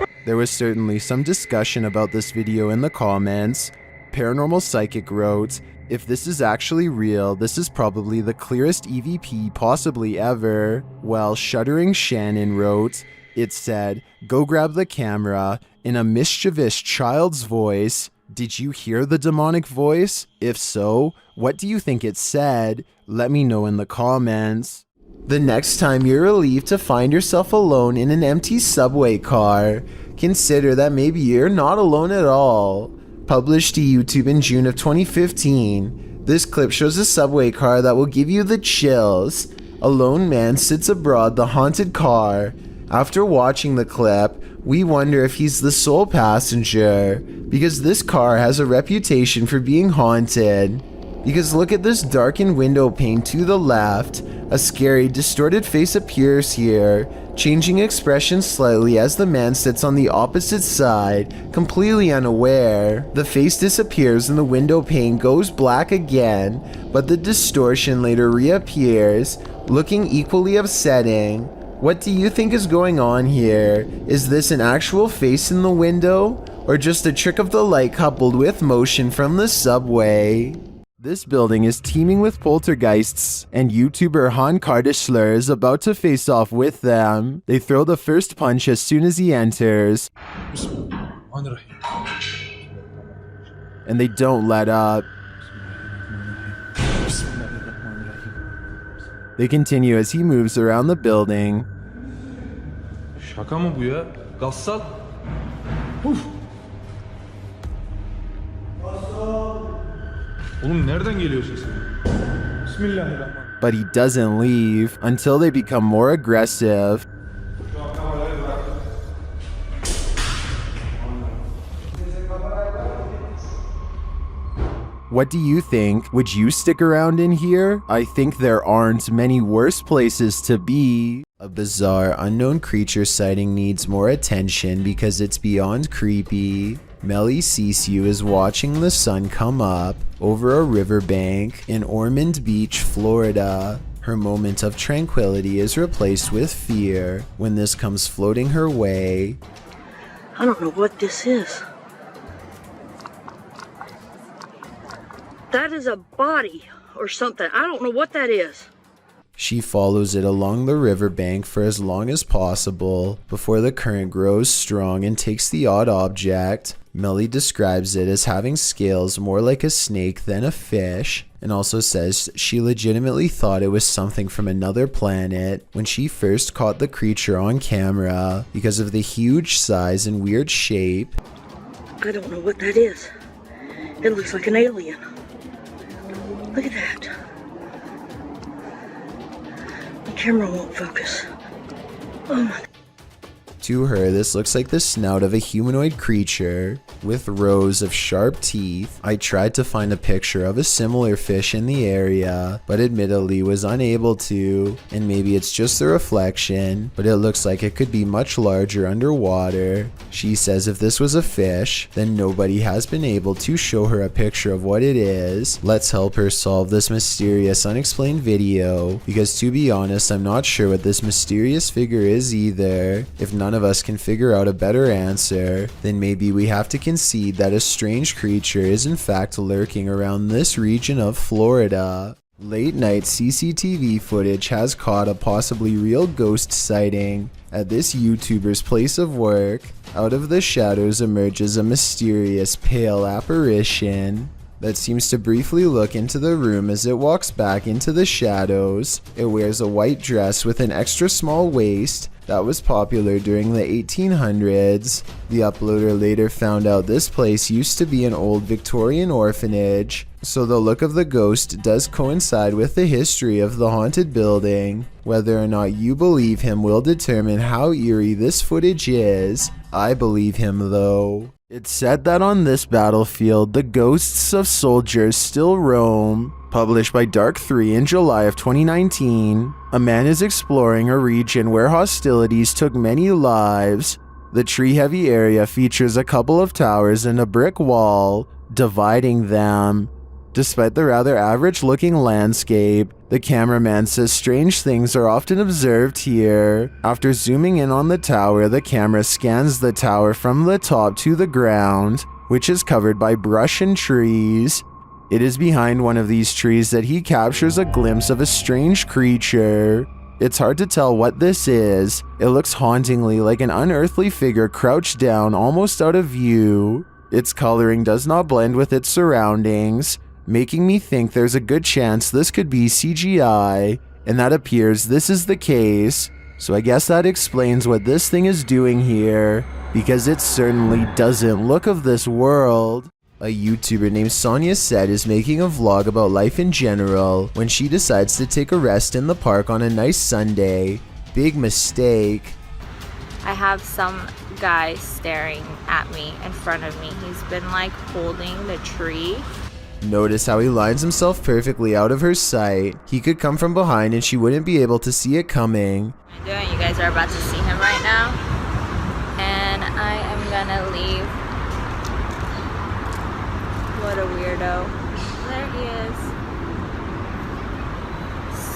it. There was certainly some discussion about this video in the comments. Paranormal Psychic wrote, if this is actually real, this is probably the clearest EVP possibly ever. While Shuddering Shannon wrote, it said, go grab the camera, in a mischievous child's voice. Did you hear the demonic voice? If so, what do you think it said? Let me know in the comments. The next time you're relieved to find yourself alone in an empty subway car, consider that maybe you're not alone at all. Published to YouTube in June of 2015, this clip shows a subway car that will give you the chills. A lone man sits aboard the haunted car. After watching the clip, we wonder if he's the sole passenger, because this car has a reputation for being haunted. Because look at this darkened window pane to the left. A scary, distorted face appears here, changing expression slightly as the man sits on the opposite side, completely unaware. The face disappears and the window pane goes black again, but the distortion later reappears, looking equally upsetting. What do you think is going on here? Is this an actual face in the window? Or just a trick of the light coupled with motion from the subway? This building is teeming with poltergeists, and YouTuber Han Kardashler is about to face off with them. They throw the first punch as soon as he enters, and they don't let up. They continue as he moves around the building. Şaka mı bu ya? Gassal. Oğlum nereden geliyor sesin? Bismillahirrahmanirrahim. But he doesn't leave until they become more aggressive. What do you think? Would you stick around in here? I think there aren't many worse places to be. A bizarre unknown creature sighting needs more attention because it's beyond creepy. Melly Sisu is watching the sun come up over a riverbank in Ormond Beach, Florida. Her moment of tranquility is replaced with fear when this comes floating her way. I don't know what this is. That is a body or something. I don't know what that is. She follows it along the riverbank for as long as possible before the current grows strong and takes the odd object. Melly describes it as having scales more like a snake than a fish, and also says she legitimately thought it was something from another planet when she first caught the creature on camera because of the huge size and weird shape. I don't know what that is. It looks like an alien. Look at that. The camera won't focus. Oh my. To her, this looks like the snout of a humanoid creature with rows of sharp teeth. I tried to find a picture of a similar fish in the area, but admittedly was unable to, and maybe it's just the reflection, but it looks like it could be much larger underwater. She says if this was a fish, then nobody has been able to show her a picture of what it is. Let's help her solve this mysterious unexplained video, because to be honest, I'm not sure what this mysterious figure is either. If none of us can figure out a better answer, then maybe we have to concede that a strange creature is in fact lurking around this region of Florida. Late night CCTV footage has caught a possibly real ghost sighting at this YouTuber's place of work. Out of the shadows emerges a mysterious pale apparition that seems to briefly look into the room as it walks back into the shadows. It wears a white dress with an extra small waist that was popular during the 1800s. The uploader later found out this place used to be an old Victorian orphanage, so the look of the ghost does coincide with the history of the haunted building. Whether or not you believe him will determine how eerie this footage is. I believe him though. It's said that on this battlefield, the ghosts of soldiers still roam. Published by Dark 3 in July of 2019, a man is exploring a region where hostilities took many lives. The tree-heavy area features a couple of towers and a brick wall dividing them. Despite the rather average-looking landscape, the cameraman says strange things are often observed here. After zooming in on the tower, the camera scans the tower from the top to the ground, which is covered by brush and trees. It is behind one of these trees that he captures a glimpse of a strange creature. It's hard to tell what this is. It looks hauntingly like an unearthly figure crouched down almost out of view. Its coloring does not blend with its surroundings, making me think there's a good chance this could be CGI, and that appears this is the case. So I guess that explains what this thing is doing here, because it certainly doesn't look of this world. A YouTuber named Sonia Said is making a vlog about life in general when she decides to take a rest in the park on a nice Sunday. Big mistake. I have some guy staring at me in front of me. He's been like holding the tree. Notice how he lines himself perfectly out of her sight. He could come from behind and she wouldn't be able to see it coming. What am I doing? You guys are about to see him right now. And I am gonna leave. What a weirdo. There he is.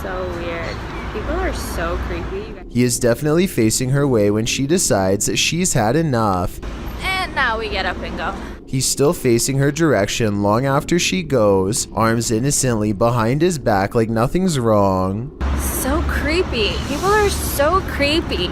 So weird. People are so creepy. He is definitely facing her way when she decides that she's had enough. And now we get up and go. He's still facing her direction long after she goes, arms innocently behind his back like nothing's wrong. So creepy. People are so creepy.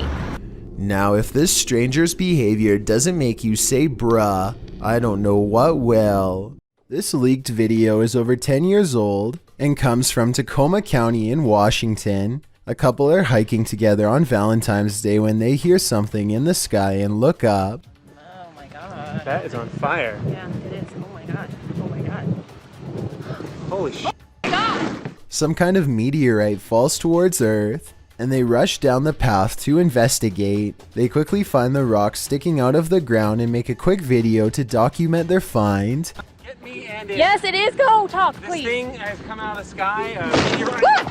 Now, if this stranger's behavior doesn't make you say bruh, I don't know what will. This leaked video is over 10 years old and comes from Tacoma County in Washington. A couple are hiking together on Valentine's Day when they hear something in the sky and look up. Oh my god. That is on fire. Yeah, it is. Oh my god. Oh my god. Holy shit. Some kind of meteorite falls towards Earth, and they rush down the path to investigate. They quickly find the rock sticking out of the ground and make a quick video to document their find. Get me and it. Yes, it is. Go talk, This please. thing has come out of the sky.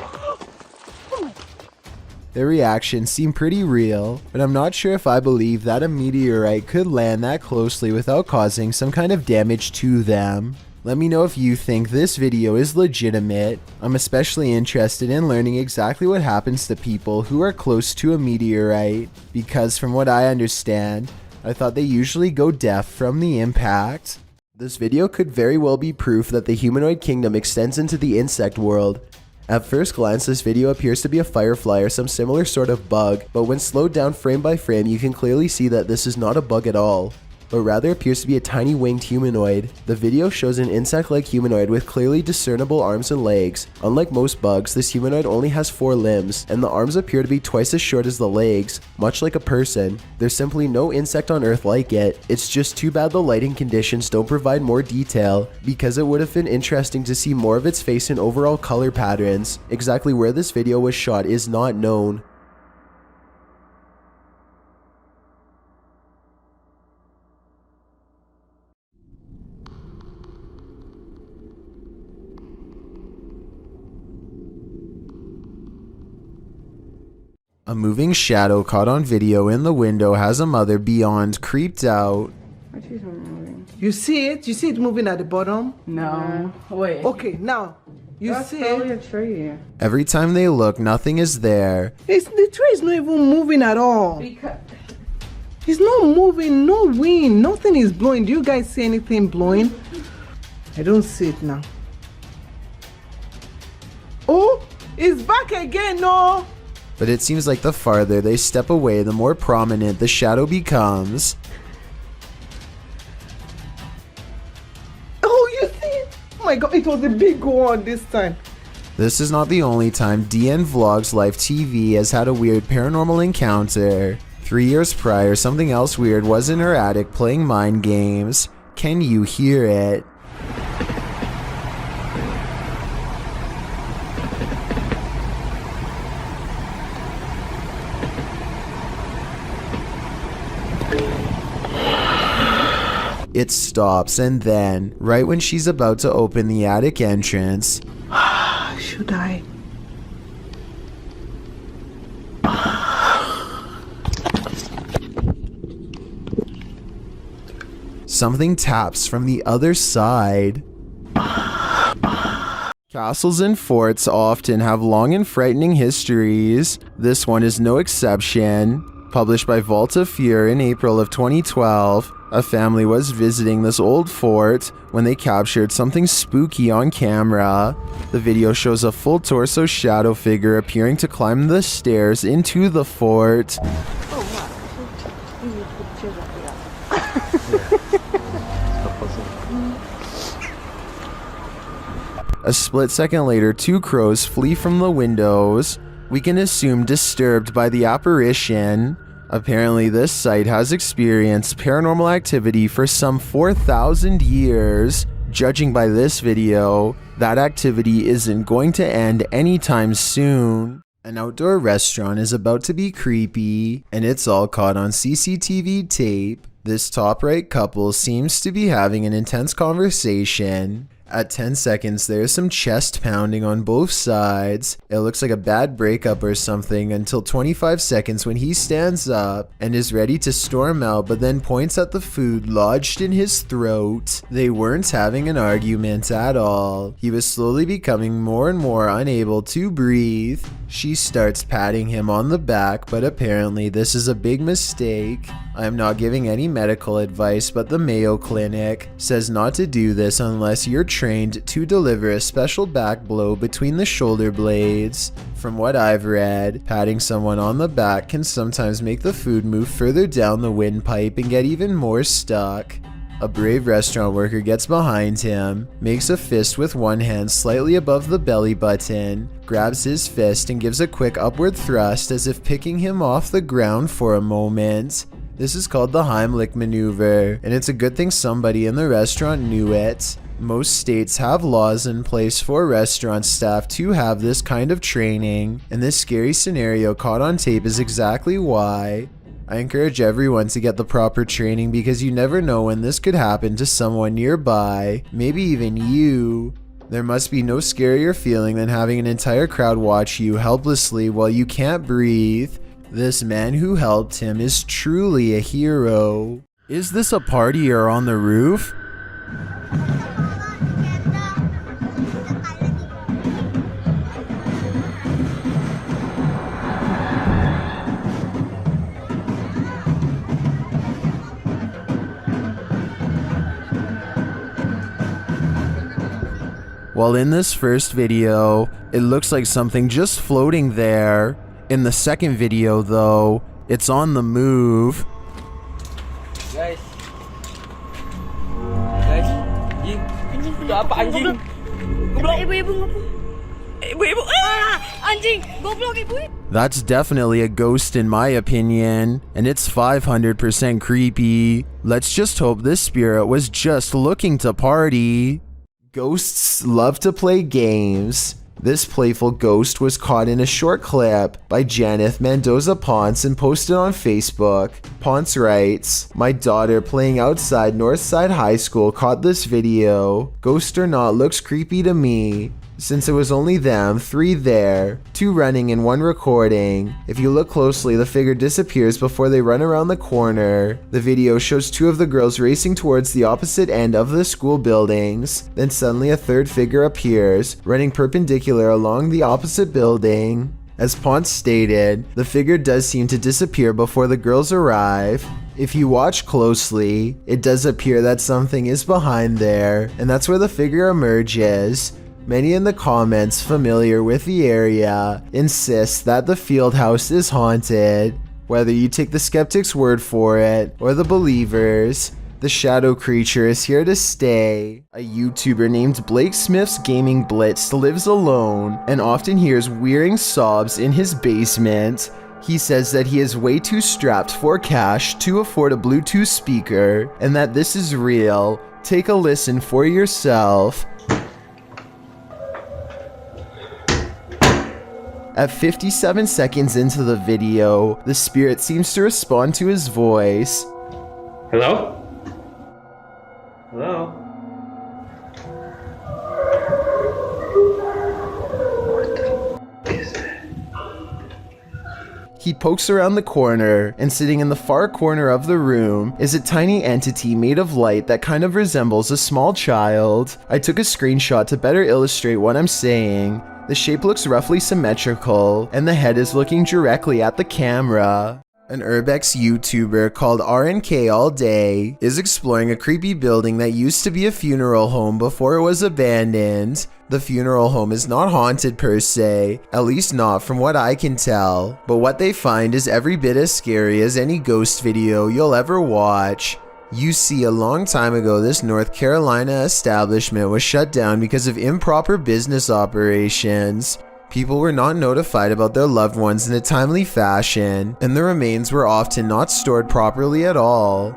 Their reactions seem pretty real, but I'm not sure if I believe that a meteorite could land that closely without causing some kind of damage to them. Let me know if you think this video is legitimate. I'm especially interested in learning exactly what happens to people who are close to a meteorite, because from what I understand, I thought they usually go deaf from the impact. This video could very well be proof that the humanoid kingdom extends into the insect world. At first glance, this video appears to be a firefly or some similar sort of bug, but when slowed down frame by frame, you can clearly see that this is not a bug at all, but rather appears to be a tiny winged humanoid. The video shows an insect-like humanoid with clearly discernible arms and legs. Unlike most bugs, this humanoid only has 4 limbs, and the arms appear to be twice as short as the legs, much like a person. There's simply no insect on Earth like it. It's just too bad the lighting conditions don't provide more detail, because it would have been interesting to see more of its face and overall color patterns. Exactly where this video was shot is not known. A moving shadow caught on video in the window has a mother beyond creeped out. You see it? You see it moving at the bottom? No. Wait. Okay, now. You see probably it? a tree. Every time they look, nothing is there. The tree is not even moving at all. It's not moving, no wind, nothing is blowing. Do you guys see anything blowing? I don't see it now. Oh, it's back again, no. But it seems like the farther they step away, the more prominent the shadow becomes. Oh, you see it? Oh my god, it was a big one this time. This is not the only time DN Vlogs Live TV has had a weird paranormal encounter. 3 years prior, something else weird was in her attic playing mind games. Can you hear it? It stops, and then, right when she's about to open the attic entrance, should I? something taps from the other side. Castles and forts often have long and frightening histories. This one is no exception. Published by Vault of Fear in April of 2012, a family was visiting this old fort when they captured something spooky on camera. The video shows a full torso shadow figure appearing to climb the stairs into the fort. A split second later, two crows flee from the windows. We can assume disturbed by the apparition. Apparently, this site has experienced paranormal activity for some 4,000 years. Judging by this video, that activity isn't going to end anytime soon. An outdoor restaurant is about to be creepy, and it's all caught on CCTV tape. This top right couple seems to be having an intense conversation. At 10 seconds, there's some chest pounding on both sides. It looks like a bad breakup or something until 25 seconds when he stands up and is ready to storm out, but then points at the food lodged in his throat. They weren't having an argument at all. He was slowly becoming more and more unable to breathe. She starts patting him on the back, but apparently this is a big mistake. I am not giving any medical advice, but the Mayo Clinic says not to do this unless you're trained to deliver a special back blow between the shoulder blades. From what I've read, patting someone on the back can sometimes make the food move further down the windpipe and get even more stuck. A brave restaurant worker gets behind him, makes a fist with one hand slightly above the belly button, grabs his fist and gives a quick upward thrust as if picking him off the ground for a moment. This is called the Heimlich maneuver, and it's a good thing somebody in the restaurant knew it. Most states have laws in place for restaurant staff to have this kind of training, and this scary scenario caught on tape is exactly why. I encourage everyone to get the proper training because you never know when this could happen to someone nearby, maybe even you. There must be no scarier feeling than having an entire crowd watch you helplessly while you can't breathe. This man who helped him is truly a hero. Is this a party or on the roof? While in this first video, it looks like something just floating there. In the second video though, it's on the move. Guys, anjing, itu apa anjing? Ibu-ibu anjing, goblok ibu. That's definitely a ghost in my opinion, and it's 500% creepy. Let's just hope this spirit was just looking to party. Ghosts love to play games. This playful ghost was caught in a short clip by Janeth Mendoza Ponce and posted on Facebook. Ponce writes, "My daughter playing outside Northside High School caught this video. Ghost or not, looks creepy to me. Since it was only them, 3 there, 2 running and 1 recording. If you look closely, the figure disappears before they run around the corner. The video shows 2 of the girls racing towards the opposite end of the school buildings. Then suddenly a 3rd figure appears, running perpendicular along the opposite building. As Ponce stated, the figure does seem to disappear before the girls arrive. If you watch closely, it does appear that something is behind there, and that's where the figure emerges. Many in the comments familiar with the area insist that the field house is haunted. Whether you take the skeptic's word for it or the believers, the shadow creature is here to stay. A YouTuber named Blake Smith's Gaming Blitz lives alone and often hears wearing sobs in his basement. He says that he is way too strapped for cash to afford a Bluetooth speaker and that this is real. Take a listen for yourself. At 57 seconds into the video, the spirit seems to respond to his voice. Hello? Hello? He pokes around the corner, and sitting in the far corner of the room is a tiny entity made of light that kind of resembles a small child. I took a screenshot to better illustrate what I'm saying. The shape looks roughly symmetrical, and the head is looking directly at the camera. An Urbex YouTuber called RNK All Day is exploring a creepy building that used to be a funeral home before it was abandoned. The funeral home is not haunted per se, at least not from what I can tell, but what they find is every bit as scary as any ghost video you'll ever watch. You see, a long time ago, this North Carolina establishment was shut down because of improper business operations. People were not notified about their loved ones in a timely fashion, and the remains were often not stored properly at all.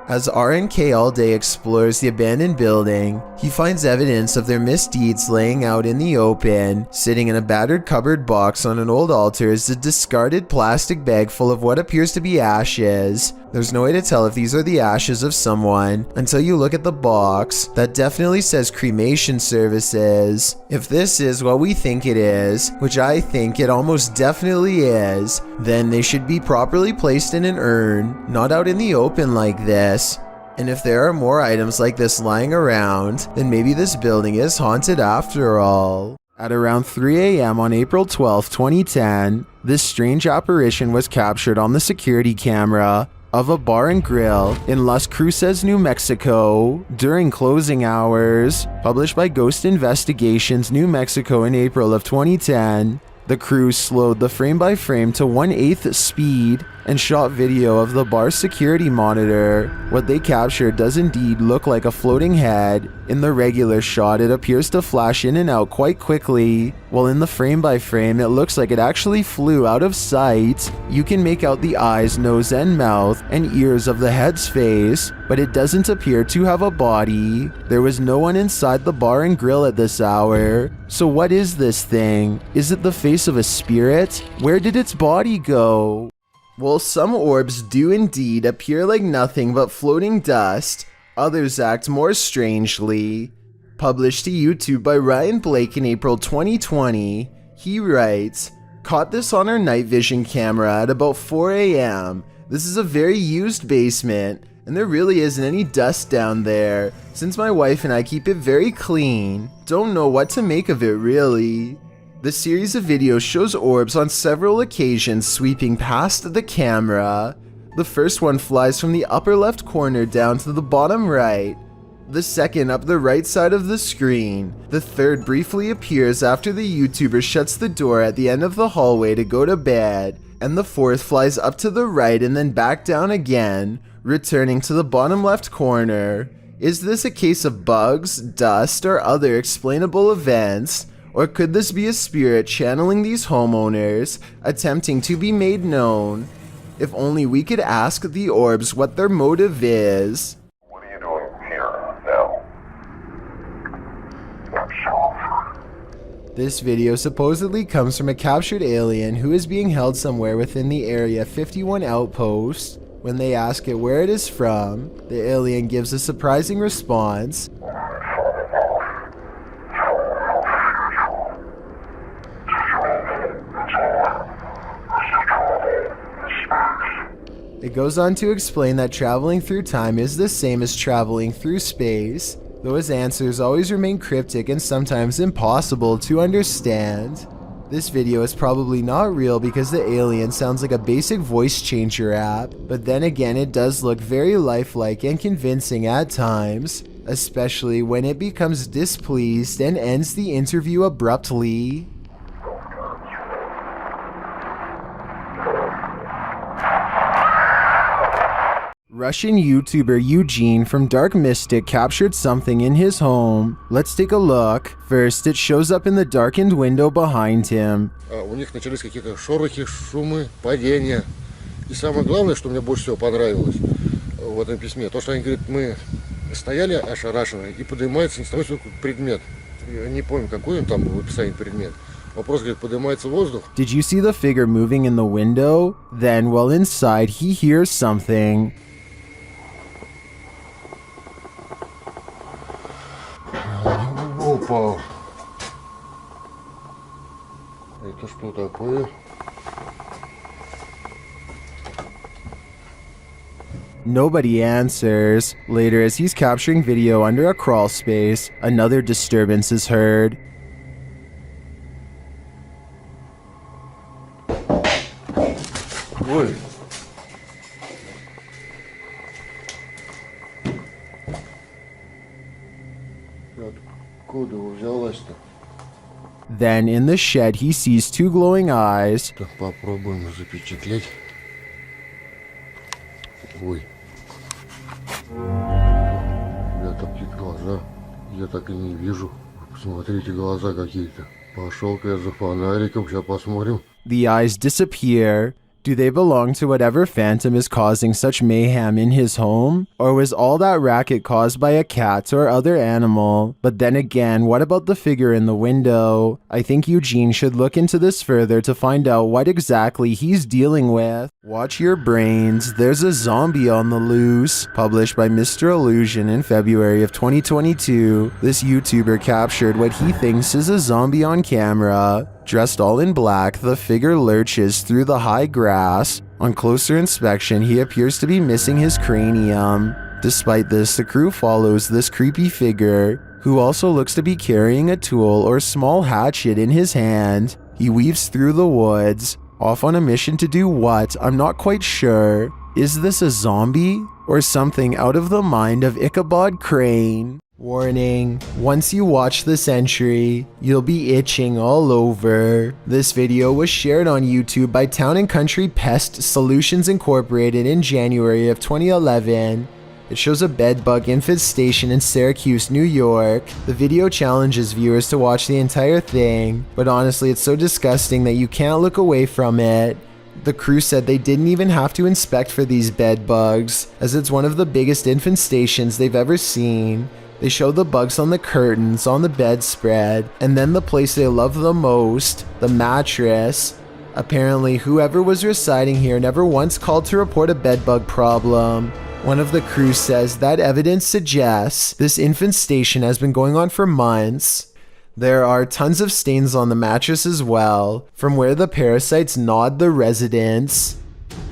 As RNK All Day explores the abandoned building, he finds evidence of their misdeeds laying out in the open. Sitting in a battered cupboard box on an old altar is a discarded plastic bag full of what appears to be ashes. There's no way to tell if these are the ashes of someone until you look at the box. That definitely says cremation services. If this is what we think it is, which I think it almost definitely is, then they should be properly placed in an urn, not out in the open like this. And if there are more items like this lying around, then maybe this building is haunted after all. At around 3 a.m. on April 12, 2010, this strange apparition was captured on the security camera of a bar and grill in Las Cruces, New Mexico during closing hours. Published by Ghost Investigations New Mexico in April of 2010, the crew slowed the frame-by-frame to 1/8 speed and shot video of the bar's security monitor. What they captured does indeed look like a floating head. In the regular shot, it appears to flash in and out quite quickly, while in the frame-by-frame, it looks like it actually flew out of sight. You can make out the eyes, nose, and mouth, and ears of the head's face, but it doesn't appear to have a body. There was no one inside the bar and grill at this hour. So what is this thing? Is it the face of a spirit? Where did its body go? Well, some orbs do indeed appear like nothing but floating dust. Others act more strangely. Published to YouTube by Ryan Blake in April 2020, he writes, "Caught this on our night vision camera at about 4 a.m. This is a very used basement, and there really isn't any dust down there, since my wife and I keep it very clean. Don't know what to make of it really." The series of videos shows orbs on several occasions sweeping past the camera. The first one flies from the upper left corner down to the bottom right. The second up the right side of the screen. The third briefly appears after the YouTuber shuts the door at the end of the hallway to go to bed. And the fourth flies up to the right and then back down again, returning to the bottom left corner. Is this a case of bugs, dust, or other explainable events? Or could this be a spirit channeling these homeowners, attempting to be made known? If only we could ask the orbs what their motive is. What are you doing here now? This video supposedly comes from a captured alien who is being held somewhere within the Area 51 outpost. When they ask it where it is from, the alien gives a surprising response. It goes on to explain that traveling through time is the same as traveling through space, though his answers always remain cryptic and sometimes impossible to understand. This video is probably not real because the alien sounds like a basic voice changer app, but then again it does look very lifelike and convincing at times, especially when it becomes displeased and ends the interview abruptly. Russian YouTuber Eugene from Dark Mystic captured something in his home. Let's take a look. First, it shows up in the darkened window behind him. У них начались какие-то шорохи, шумы, падения. И самое главное, что мне больше всего понравилось в этом письме, то, что они говорят, мы стояли ошарашенные, и поднимается ни с того предмет. Я не помню, какой он там в описании предмет. Вопрос, говорит, поднимается воздух. Did you see the figure moving in the window? Then, while inside, he hears something. Опа! Это что такое? Nobody answers. Later, as he's capturing video under a crawl space, another disturbance is heard. Ой! Откуда взялась-то? Then, in the shed, he sees two glowing eyes. Так, попробуем запечатлеть. Ой. Я такие глаза, я так и не вижу. Посмотрите, глаза какие-то. Пошел-ка я за фонариком, сейчас посмотрим. The eyes disappear. Do they belong to whatever phantom is causing such mayhem in his home? Or was all that racket caused by a cat or other animal? But then again, what about the figure in the window? I think Eugene should look into this further to find out what exactly he's dealing with. Watch your brains, there's a zombie on the loose. Published by Mr. Illusion in February of 2022, this YouTuber captured what he thinks is a zombie on camera. Dressed all in black, the figure lurches through the high grass. On closer inspection, he appears to be missing his cranium. Despite this, the crew follows this creepy figure, who also looks to be carrying a tool or small hatchet in his hand. He weaves through the woods, off on a mission to do what? I'm not quite sure. Is this a zombie? Or something out of the mind of Ichabod Crane? Warning, once you watch this entry, you'll be itching all over. This video was shared on YouTube by Town & Country Pest Solutions Incorporated in January of 2011. It shows a bedbug infestation in Syracuse, New York. The video challenges viewers to watch the entire thing, but honestly it's so disgusting that you can't look away from it. The crew said they didn't even have to inspect for these bedbugs, as it's one of the biggest infestations they've ever seen. They show the bugs on the curtains, on the bedspread, and then the place they love the most, the mattress. Apparently, whoever was residing here never once called to report a bedbug problem. One of the crew says that evidence suggests this infestation has been going on for months. There are tons of stains on the mattress as well, from where the parasites gnawed the residents.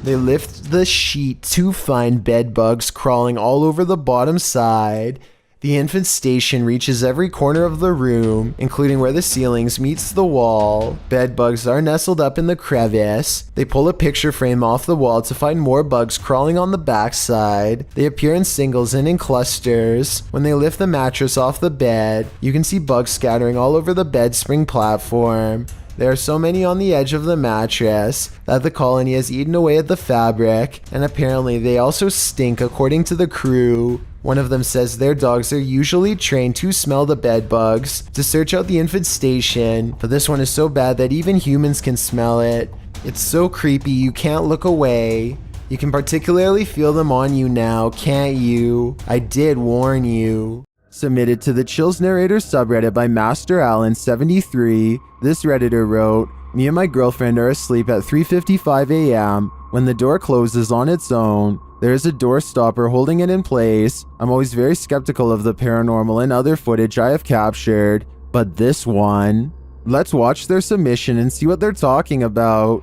They lift the sheet to find bedbugs crawling all over the bottom side. The infestation reaches every corner of the room, including where the ceilings meets the wall. Bedbugs are nestled up in the crevice. They pull a picture frame off the wall to find more bugs crawling on the backside. They appear in singles and in clusters. When they lift the mattress off the bed, you can see bugs scattering all over the bed spring platform. There are so many on the edge of the mattress that the colony has eaten away at the fabric, and apparently they also stink according to the crew. One of them says their dogs are usually trained to smell the bed bugs to search out the infestation, but this one is so bad that even humans can smell it. It's so creepy you can't look away. You can particularly feel them on you now, can't you? I did warn you. Submitted to the Chills Narrator subreddit by Master Allen73, this redditor wrote, "Me and my girlfriend are asleep at 3:55 a.m. when the door closes on its own. There is a door stopper holding it in place. I'm always very skeptical of the paranormal and other footage I have captured, but this one..." Let's watch their submission and see what they're talking about.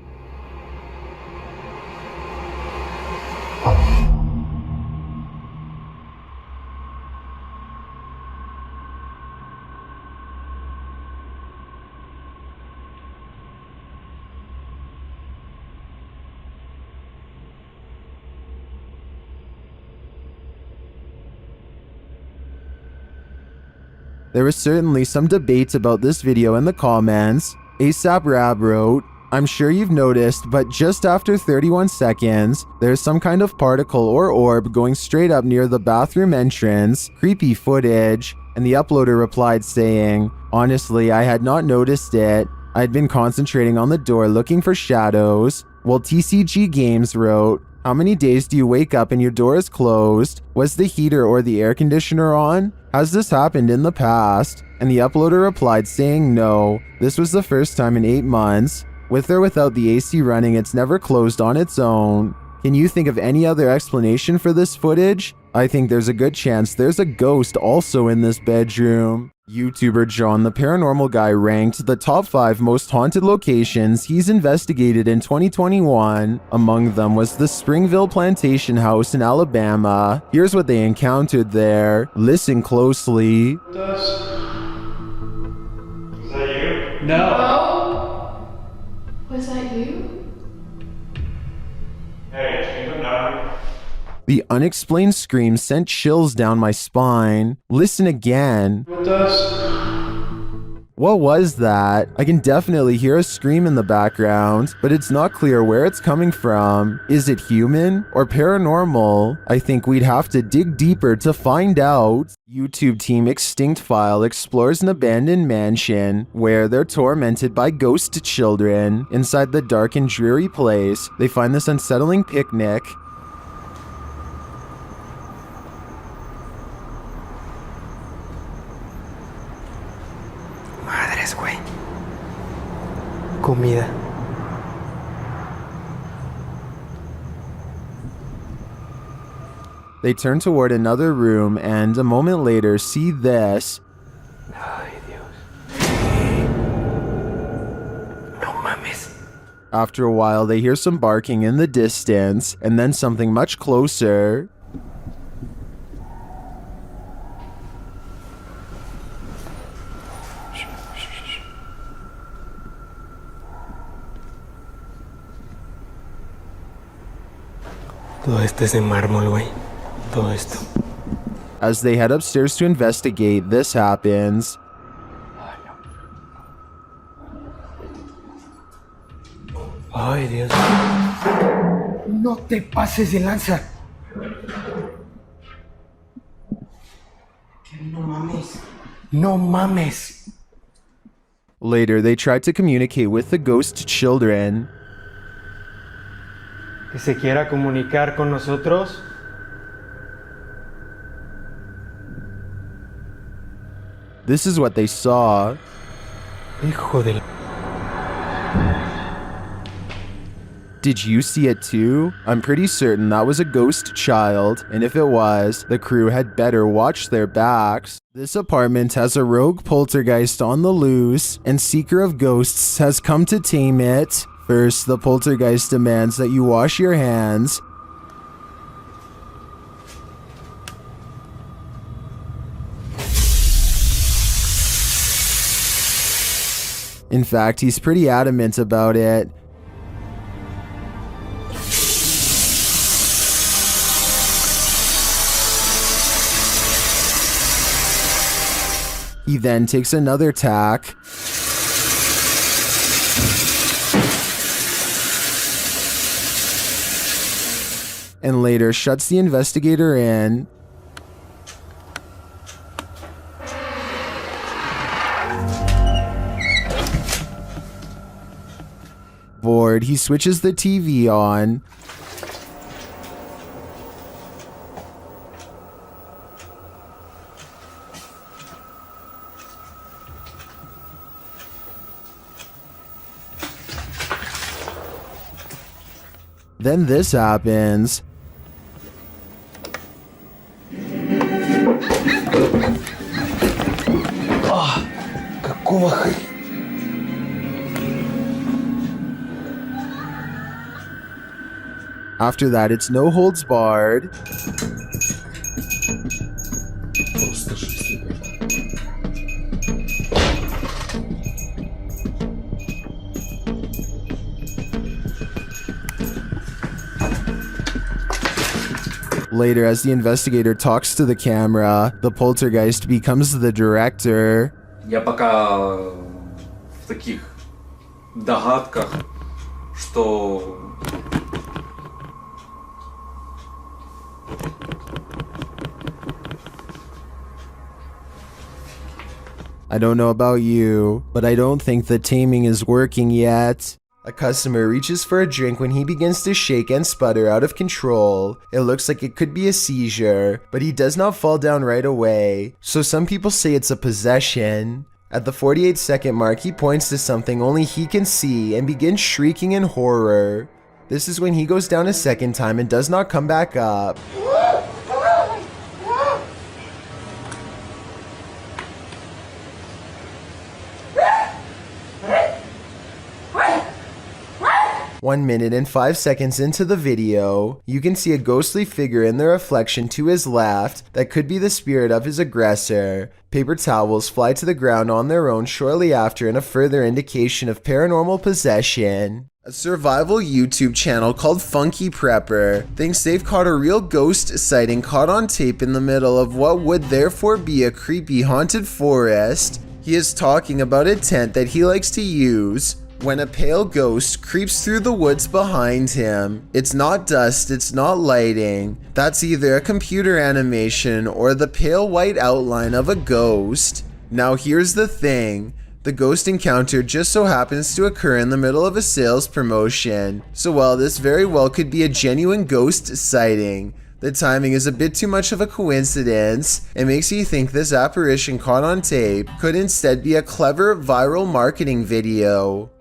There was certainly some debate about this video in the comments. ASAP Rab wrote, "I'm sure you've noticed, but just after 31 seconds, there's some kind of particle or orb going straight up near the bathroom entrance. Creepy footage." And the uploader replied saying, "Honestly, I had not noticed it. I'd been concentrating on the door looking for shadows." While TCG Games wrote, "How many days do you wake up and your door is closed? Was the heater or the air conditioner on? Has this happened in the past?" And the uploader replied saying no, this was the first time in 8 months. With or without the AC running, it's never closed on its own. Can you think of any other explanation for this footage? I think there's a good chance there's a ghost also in this bedroom. YouTuber John the Paranormal Guy ranked the top 5 most haunted locations he's investigated in 2021. Among them was the Springville Plantation House in Alabama. Here's what they encountered there. Listen closely. Was that you? No. Was that you? Hey, can you come down here? The unexplained scream sent chills down my spine. Listen again. With us? What was that? I can definitely hear a scream in the background, but it's not clear where it's coming from. Is it human or paranormal? I think we'd have to dig deeper to find out. YouTube team Extinct File explores an abandoned mansion where they're tormented by ghost children. Inside the dark and dreary place, they find this unsettling picnic. Madres, güey. Comida. They turn toward another room and a moment later see this. Ay, Dios. No mames. After a while, they hear some barking in the distance and then something much closer. Todo esto es en mármol, güey. Todo esto. As they head upstairs to investigate, this happens. Ay, Dios. No te pases de lanza. No mames. No mames. Later, they tried to communicate with the ghost children. Que se quiera comunicar con nosotros. This is what they saw. Hijo de la... Did you see it too? I'm pretty certain that was a ghost child, and if it was, the crew had better watch their backs. This apartment has a rogue poltergeist on the loose, and Seeker of Ghosts has come to tame it. First, the poltergeist demands that you wash your hands. In fact, he's pretty adamant about it. He then takes another tack. And later shuts the investigator in. Bored, he switches the TV on. Then this happens. Какого хрена? After that, it's no holds barred. Later, as the investigator talks to the camera, the poltergeist becomes the director. Я пока в таких догадках, что I don't know about you, but I don't think the taming is working yet. A customer reaches for a drink when he begins to shake and sputter out of control. It looks like it could be a seizure, but he does not fall down right away, so some people say it's a possession. At the 48-second mark, he points to something only he can see and begins shrieking in horror. This is when he goes down a second time and does not come back up. One minute and 5 seconds into the video, you can see a ghostly figure in the reflection to his left that could be the spirit of his aggressor. Paper towels fly to the ground on their own shortly after in a further indication of paranormal possession. A survival YouTube channel called Funky Prepper thinks they've caught a real ghost sighting caught on tape in the middle of what would therefore be a creepy haunted forest. He is talking about a tent that he likes to use when a pale ghost creeps through the woods behind him. It's not dust, it's not lighting. That's either a computer animation or the pale white outline of a ghost. Now here's the thing. The ghost encounter just so happens to occur in the middle of a sales promotion. So while this very well could be a genuine ghost sighting, the timing is a bit too much of a coincidence. It makes you think this apparition caught on tape could instead be a clever viral marketing video.